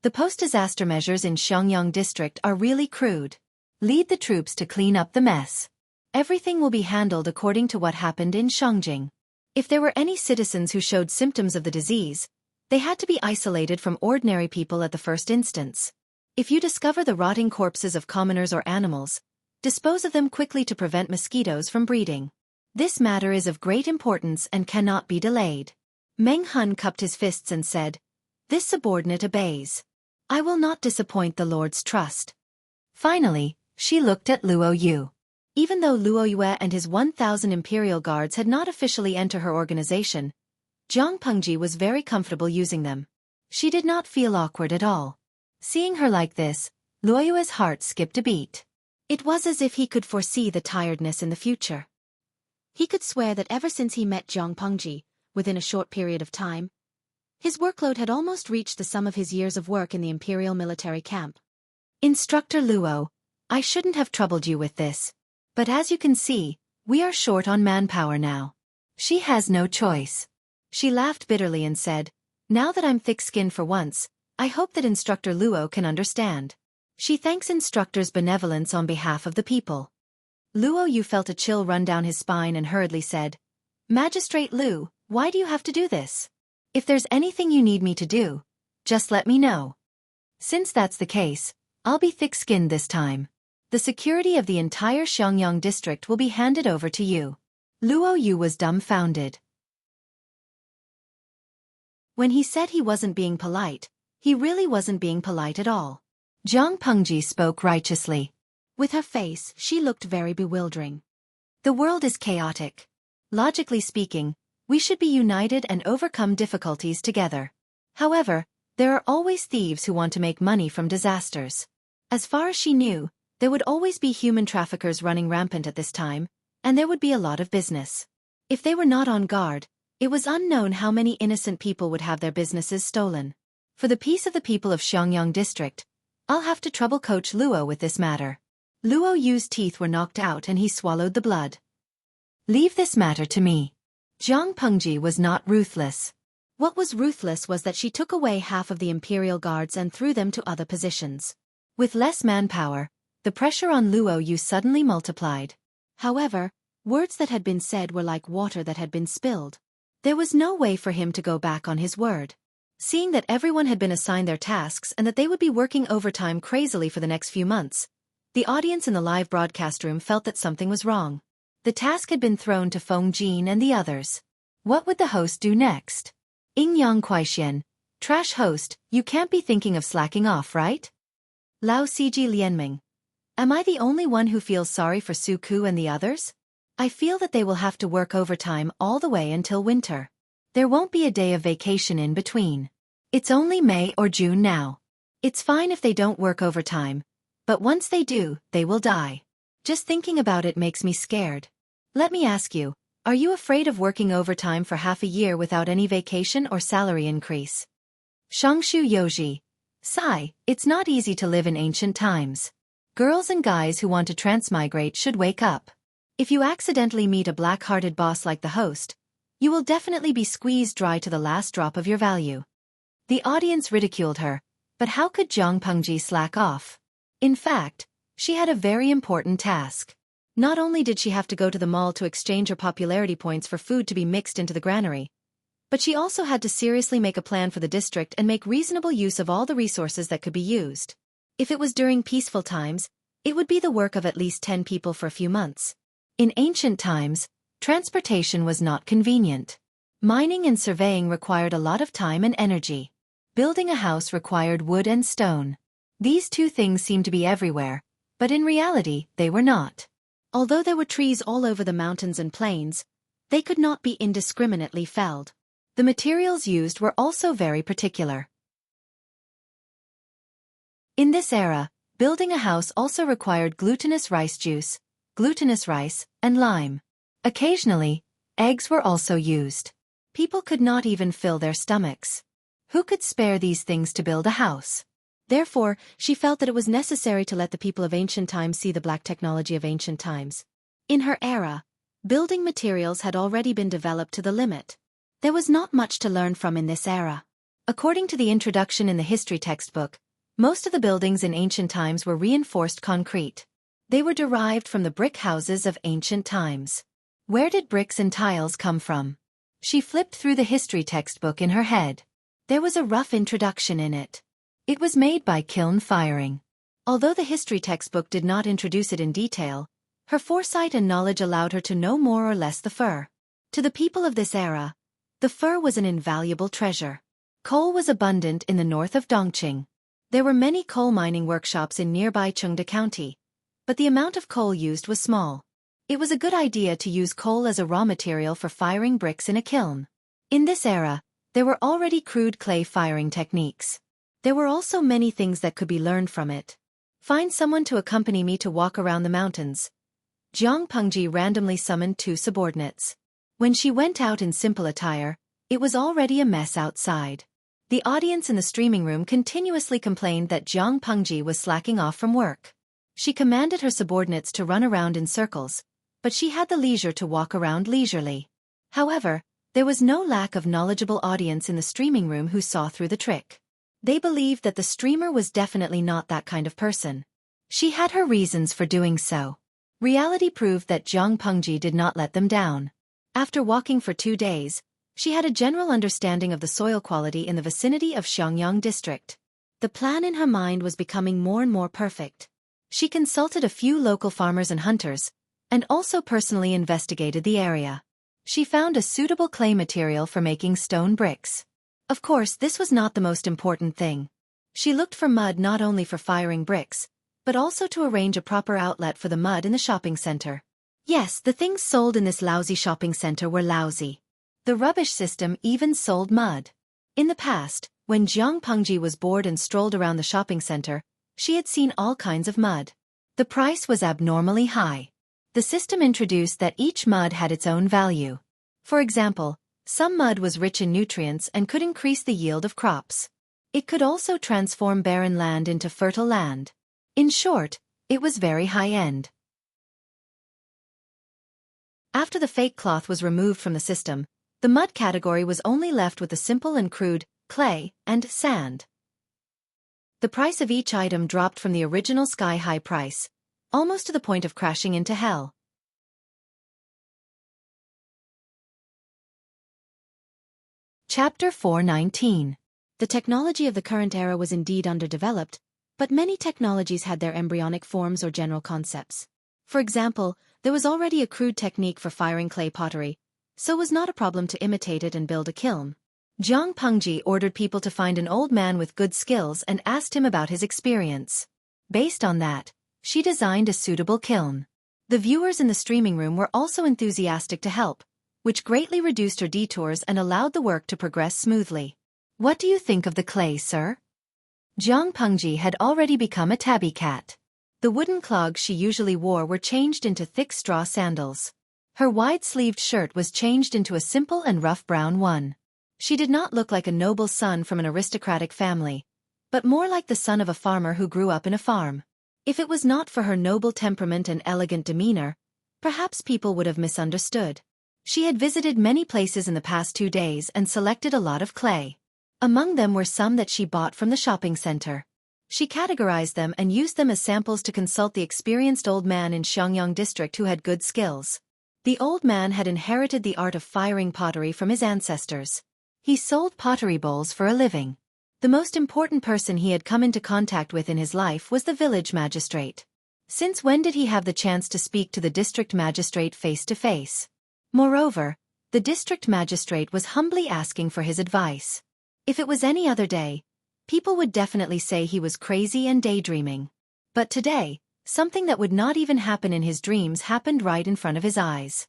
The post-disaster measures in Xiangyang district are really crude. Lead the troops to clean up the mess. Everything will be handled according to what happened in Shangjing. If there were any citizens who showed symptoms of the disease, they had to be isolated from ordinary people at the first instance. If you discover the rotting corpses of commoners or animals, dispose of them quickly to prevent mosquitoes from breeding. This matter is of great importance and cannot be delayed. Meng Hun cupped his fists and said, This subordinate obeys. I will not disappoint the Lord's trust. Finally, She looked at Luo Yu. Even though Luo Yue and his 1,000 imperial guards had not officially entered her organization, Jiang Pengji was very comfortable using them. She did not feel awkward at all. Seeing her like this, Luo Yue's heart skipped a beat. It was as if he could foresee the tiredness in the future. He could swear that ever since he met Jiang Pengji, within a short period of time, his workload had almost reached the sum of his years of work in the imperial military camp. Instructor Luo, I shouldn't have troubled you with this. But as you can see, we are short on manpower now. She has no choice. She laughed bitterly and said, now that I'm thick-skinned for once, I hope that Instructor Luo can understand. She thanks Instructor's benevolence on behalf of the people. Luo Yu felt a chill run down his spine and hurriedly said, Magistrate Lu, why do you have to do this? If there's anything you need me to do, just let me know. Since that's the case, I'll be thick-skinned this time. The security of the entire Xiangyang district will be handed over to you. Luo Yu was dumbfounded. When he said he wasn't being polite, he really wasn't being polite at all. Jiang Pengji spoke righteously. With her face, she looked very bewildering. The world is chaotic. Logically speaking, we should be united and overcome difficulties together. However, there are always thieves who want to make money from disasters. As far as she knew, there would always be human traffickers running rampant at this time, and there would be a lot of business. If they were not on guard, it was unknown how many innocent people would have their businesses stolen. For the peace of the people of Xiangyang district, I'll have to trouble Coach Luo with this matter. Luo Yu's teeth were knocked out and he swallowed the blood. Leave this matter to me. Jiang Pengji was not ruthless. What was ruthless was that she took away half of the imperial guards and threw them to other positions. With less manpower, the pressure on Luo Yu suddenly multiplied. However, words that had been said were like water that had been spilled. There was no way for him to go back on his word. Seeing that everyone had been assigned their tasks and that they would be working overtime crazily for the next few months, the audience in the live broadcast room felt that something was wrong. The task had been thrown to Feng Jin and the others. What would the host do next? Yang Kuaixian, trash host, you can't be thinking of slacking off, right? Lao Ciji Lianming. Am I the only one who feels sorry for Xueqi and the others? I feel that they will have to work overtime all the way until winter. There won't be a day of vacation in between. It's only May or June now. It's fine if they don't work overtime, but once they do, they will die. Just thinking about it makes me scared. Let me ask you, are you afraid of working overtime for half a year without any vacation or salary increase? Shangshu Yoji. Sigh, it's not easy to live in ancient times. Girls and guys who want to transmigrate should wake up. If you accidentally meet a black-hearted boss like the host, you will definitely be squeezed dry to the last drop of your value. The audience ridiculed her, but how could Jiang Pengji slack off? In fact, she had a very important task. Not only did she have to go to the mall to exchange her popularity points for food to be mixed into the granary, but she also had to seriously make a plan for the district and make reasonable use of all the resources that could be used. If it was during peaceful times, it would be the work of at least 10 people for a few months. In ancient times, transportation was not convenient. Mining and surveying required a lot of time and energy. Building a house required wood and stone. These two things seemed to be everywhere, but in reality, they were not. Although there were trees all over the mountains and plains, they could not be indiscriminately felled. The materials used were also very particular. In this era, building a house also required glutinous rice juice, glutinous rice, and lime. Occasionally, eggs were also used. People could not even fill their stomachs. Who could spare these things to build a house? Therefore, she felt that it was necessary to let the people of ancient times see the black technology of ancient times. In her era, building materials had already been developed to the limit. There was not much to learn from in this era. According to the introduction in the history textbook, most of the buildings in ancient times were reinforced concrete. They were derived from the brick houses of ancient times. Where did bricks and tiles come from? She flipped through the history textbook in her head. There was a rough introduction in it. It was made by kiln firing. Although the history textbook did not introduce it in detail, her foresight and knowledge allowed her to know more or less the fur. To the people of this era, the fur was an invaluable treasure. Coal was abundant in the north of Dongqing. There were many coal mining workshops in nearby Chengde County, but the amount of coal used was small. It was a good idea to use coal as a raw material for firing bricks in a kiln. In this era, there were already crude clay firing techniques. There were also many things that could be learned from it. Find someone to accompany me to walk around the mountains. Jiang Pengji randomly summoned 2 subordinates. When she went out in simple attire, it was already a mess outside. The audience in the streaming room continuously complained that Jiang Pengji was slacking off from work. She commanded her subordinates to run around in circles, but she had the leisure to walk around leisurely. However, there was no lack of knowledgeable audience in the streaming room who saw through the trick. They believed that the streamer was definitely not that kind of person. She had her reasons for doing so. Reality proved that Jiang Pengji did not let them down. After walking for 2 days, she had a general understanding of the soil quality in the vicinity of Xiangyang district. The plan in her mind was becoming more and more perfect. She consulted a few local farmers and hunters, and also personally investigated the area. She found a suitable clay material for making stone bricks. Of course, this was not the most important thing. She looked for mud not only for firing bricks, but also to arrange a proper outlet for the mud in the shopping center. Yes, the things sold in this lousy shopping center were lousy. The rubbish system even sold mud. In the past, when Jiang Pengji was bored and strolled around the shopping center, she had seen all kinds of mud. The price was abnormally high. The system introduced that each mud had its own value. For example, some mud was rich in nutrients and could increase the yield of crops. It could also transform barren land into fertile land. In short, it was very high-end. After the fake cloth was removed from the system, the mud category was only left with the simple and crude, clay, and sand. The price of each item dropped from the original sky-high price, almost to the point of crashing into hell. Chapter 419. The technology of the current era was indeed underdeveloped, but many technologies had their embryonic forms or general concepts. For example, there was already a crude technique for firing clay pottery, so it was not a problem to imitate it and build a kiln. Jiang Pengji ordered people to find an old man with good skills and asked him about his experience. Based on that, she designed a suitable kiln. The viewers in the streaming room were also enthusiastic to help, which greatly reduced her detours and allowed the work to progress smoothly. What do you think of the clay, sir? Jiang Pengji had already become a tabby cat. The wooden clogs she usually wore were changed into thick straw sandals. Her wide-sleeved shirt was changed into a simple and rough brown one. She did not look like a noble son from an aristocratic family, but more like the son of a farmer who grew up in a farm. If it was not for her noble temperament and elegant demeanor, perhaps people would have misunderstood. She had visited many places in the past 2 days and selected a lot of clay. Among them were some that she bought from the shopping center. She categorized them and used them as samples to consult the experienced old man in Xiangyang district who had good skills. The old man had inherited the art of firing pottery from his ancestors. He sold pottery bowls for a living. The most important person he had come into contact with in his life was the village magistrate. Since when did he have the chance to speak to the district magistrate face to face? Moreover, the district magistrate was humbly asking for his advice. If it was any other day, people would definitely say he was crazy and daydreaming. But today, something that would not even happen in his dreams happened right in front of his eyes.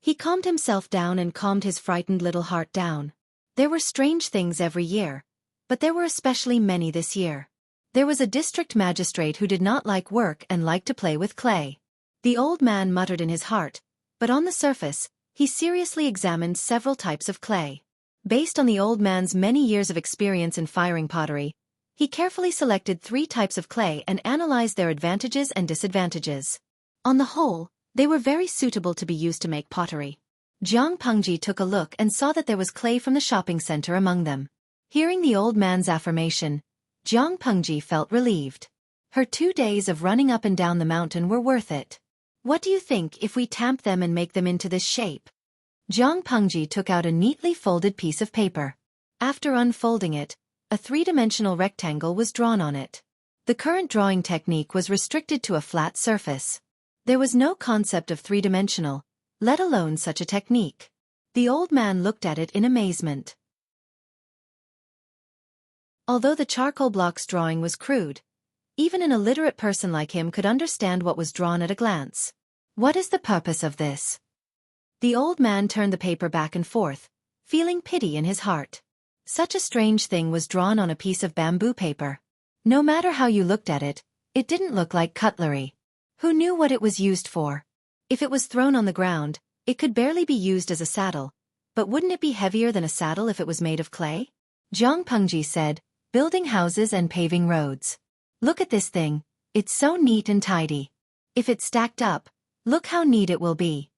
He calmed himself down and calmed his frightened little heart down. There were strange things every year, but there were especially many this year. There was a district magistrate who did not like work and liked to play with clay. The old man muttered in his heart, but on the surface, he seriously examined several types of clay. Based on the old man's many years of experience in firing pottery, he carefully selected 3 types of clay and analyzed their advantages and disadvantages. On the whole, they were very suitable to be used to make pottery. Jiang Pengji took a look and saw that there was clay from the shopping center among them. Hearing the old man's affirmation, Jiang Pengji felt relieved. Her 2 days of running up and down the mountain were worth it. What do you think if we tamp them and make them into this shape? Jiang Pengji took out a neatly folded piece of paper. After unfolding it, a 3-dimensional rectangle was drawn on it. The current drawing technique was restricted to a flat surface. There was no concept of 3-dimensional, let alone such a technique. The old man looked at it in amazement. Although the charcoal block's drawing was crude, Even an illiterate person like him could understand what was drawn at a glance. What is the purpose of this? The old man turned the paper back and forth, feeling pity in his heart. Such a strange thing was drawn on a piece of bamboo paper. No matter how you looked at it, it didn't look like cutlery. Who knew what it was used for? If it was thrown on the ground, it could barely be used as a saddle, but wouldn't it be heavier than a saddle if it was made of clay? Zhang Pengji said, building houses and paving roads. Look at this thing, it's so neat and tidy. If it's stacked up, look how neat it will be.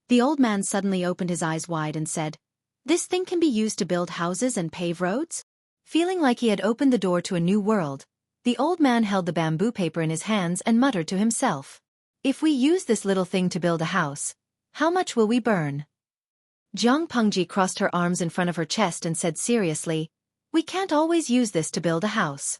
The old man suddenly opened his eyes wide and said, this thing can be used to build houses and pave roads? Feeling like he had opened the door to a new world, the old man held the bamboo paper in his hands and muttered to himself. If we use this little thing to build a house, how much will we burn? Zhang Pengji crossed her arms in front of her chest and said seriously, we can't always use this to build a house.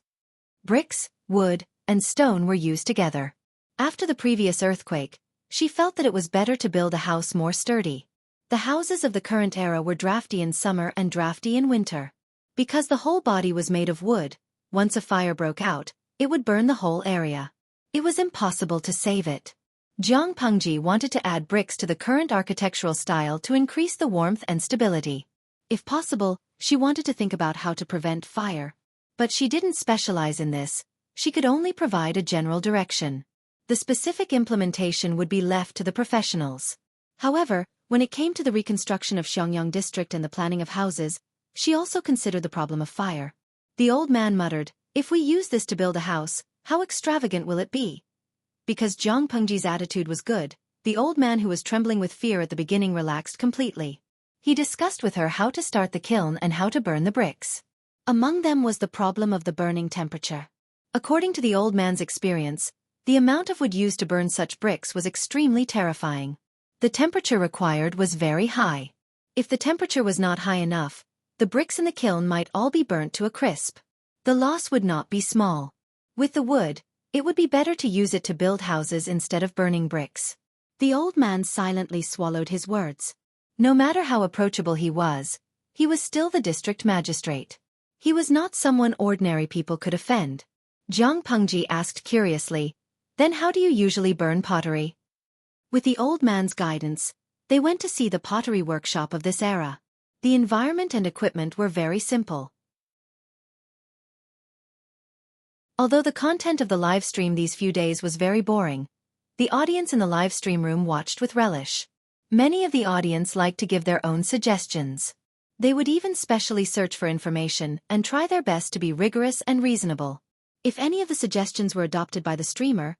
Bricks, wood, and stone were used together. After the previous earthquake, she felt that it was better to build a house more sturdy. The houses of the current era were drafty in summer and drafty in winter. Because the whole body was made of wood, once a fire broke out, it would burn the whole area. It was impossible to save it. Zhang Pengji wanted to add bricks to the current architectural style to increase the warmth and stability. If possible, she wanted to think about how to prevent fire. But she didn't specialize in this, she could only provide a general direction. The specific implementation would be left to the professionals. However, when it came to the reconstruction of Xiangyang district and the planning of houses, she also considered the problem of fire. The old man muttered, if we use this to build a house, how extravagant will it be? Because Zhang Pengji's attitude was good, the old man who was trembling with fear at the beginning relaxed completely. He discussed with her how to start the kiln and how to burn the bricks. Among them was the problem of the burning temperature. According to the old man's experience, the amount of wood used to burn such bricks was extremely terrifying. The temperature required was very high. If the temperature was not high enough, the bricks in the kiln might all be burnt to a crisp. The loss would not be small. With the wood, it would be better to use it to build houses instead of burning bricks. The old man silently swallowed his words. No matter how approachable he was still the district magistrate. He was not someone ordinary people could offend. Zhang Pengji asked curiously, then how do you usually burn pottery? With the old man's guidance, they went to see the pottery workshop of this era. The environment and equipment were very simple. Although the content of the live stream these few days was very boring, the audience in the live stream room watched with relish. Many of the audience liked to give their own suggestions. They would even specially search for information and try their best to be rigorous and reasonable. If any of the suggestions were adopted by the streamer,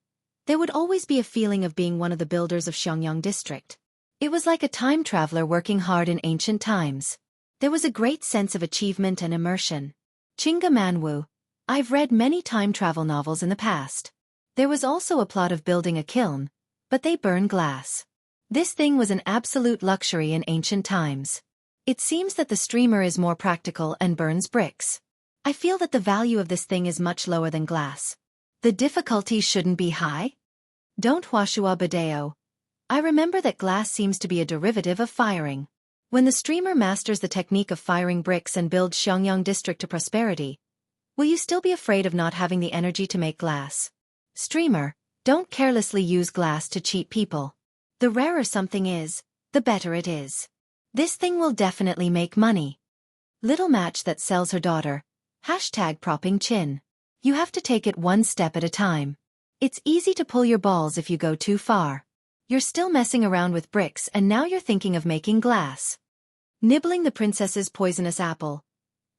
there would always be a feeling of being one of the builders of Xiangyang district. It was like a time traveler working hard in ancient times. There was a great sense of achievement and immersion. Chinga Manwu, I've read many time travel novels in the past. There was also a plot of building a kiln, but they burn glass. This thing was an absolute luxury in ancient times. It seems that the streamer is more practical and burns bricks. I feel that the value of this thing is much lower than glass. The difficulty shouldn't be high? Don't Huashua Badeo. I remember that glass seems to be a derivative of firing. When the streamer masters the technique of firing bricks and builds Xiangyang district to prosperity, will you still be afraid of not having the energy to make glass? Streamer, don't carelessly use glass to cheat people. The rarer something is, the better it is. This thing will definitely make money. Little match that sells her daughter. #propping chin. You have to take it one step at a time. It's easy to pull your balls if you go too far. You're still messing around with bricks and now you're thinking of making glass. Nibbling the princess's poisonous apple.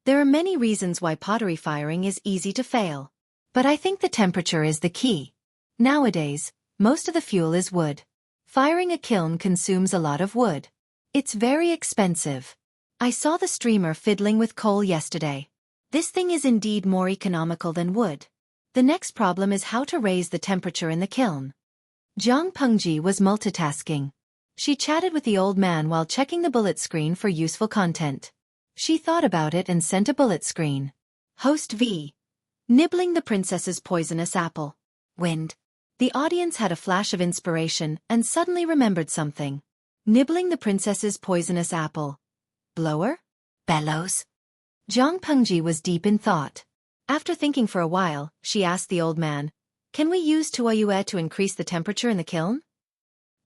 There are many reasons why pottery firing is easy to fail. But I think the temperature is the key. Nowadays, most of the fuel is wood. Firing a kiln consumes a lot of wood. It's very expensive. I saw the streamer fiddling with coal yesterday. This thing is indeed more economical than wood. The next problem is how to raise the temperature in the kiln. Zhang Pengji was multitasking. She chatted with the old man while checking the bullet screen for useful content. She thought about it and sent a bullet screen. Host V. Nibbling the princess's poisonous apple. Wind. The audience had a flash of inspiration and suddenly remembered something. Nibbling the princess's poisonous apple. Blower? Bellows? Zhang Pengji was deep in thought. After thinking for a while, she asked the old man, "Can we use tuoyue to increase the temperature in the kiln?"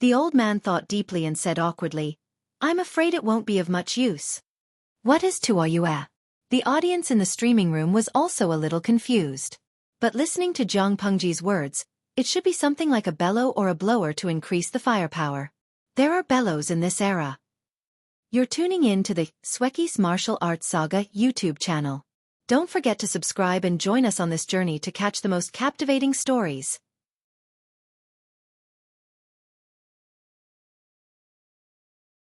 The old man thought deeply and said awkwardly, "I'm afraid it won't be of much use." What is tuoyue? The audience in the streaming room was also a little confused. But listening to Zhang Pengji's words, it should be something like a bellow or a blower to increase the firepower. There are bellows in this era. You're tuning in to the Xueqi's Martial Arts Saga YouTube channel. Don't forget to subscribe and join us on this journey to catch the most captivating stories.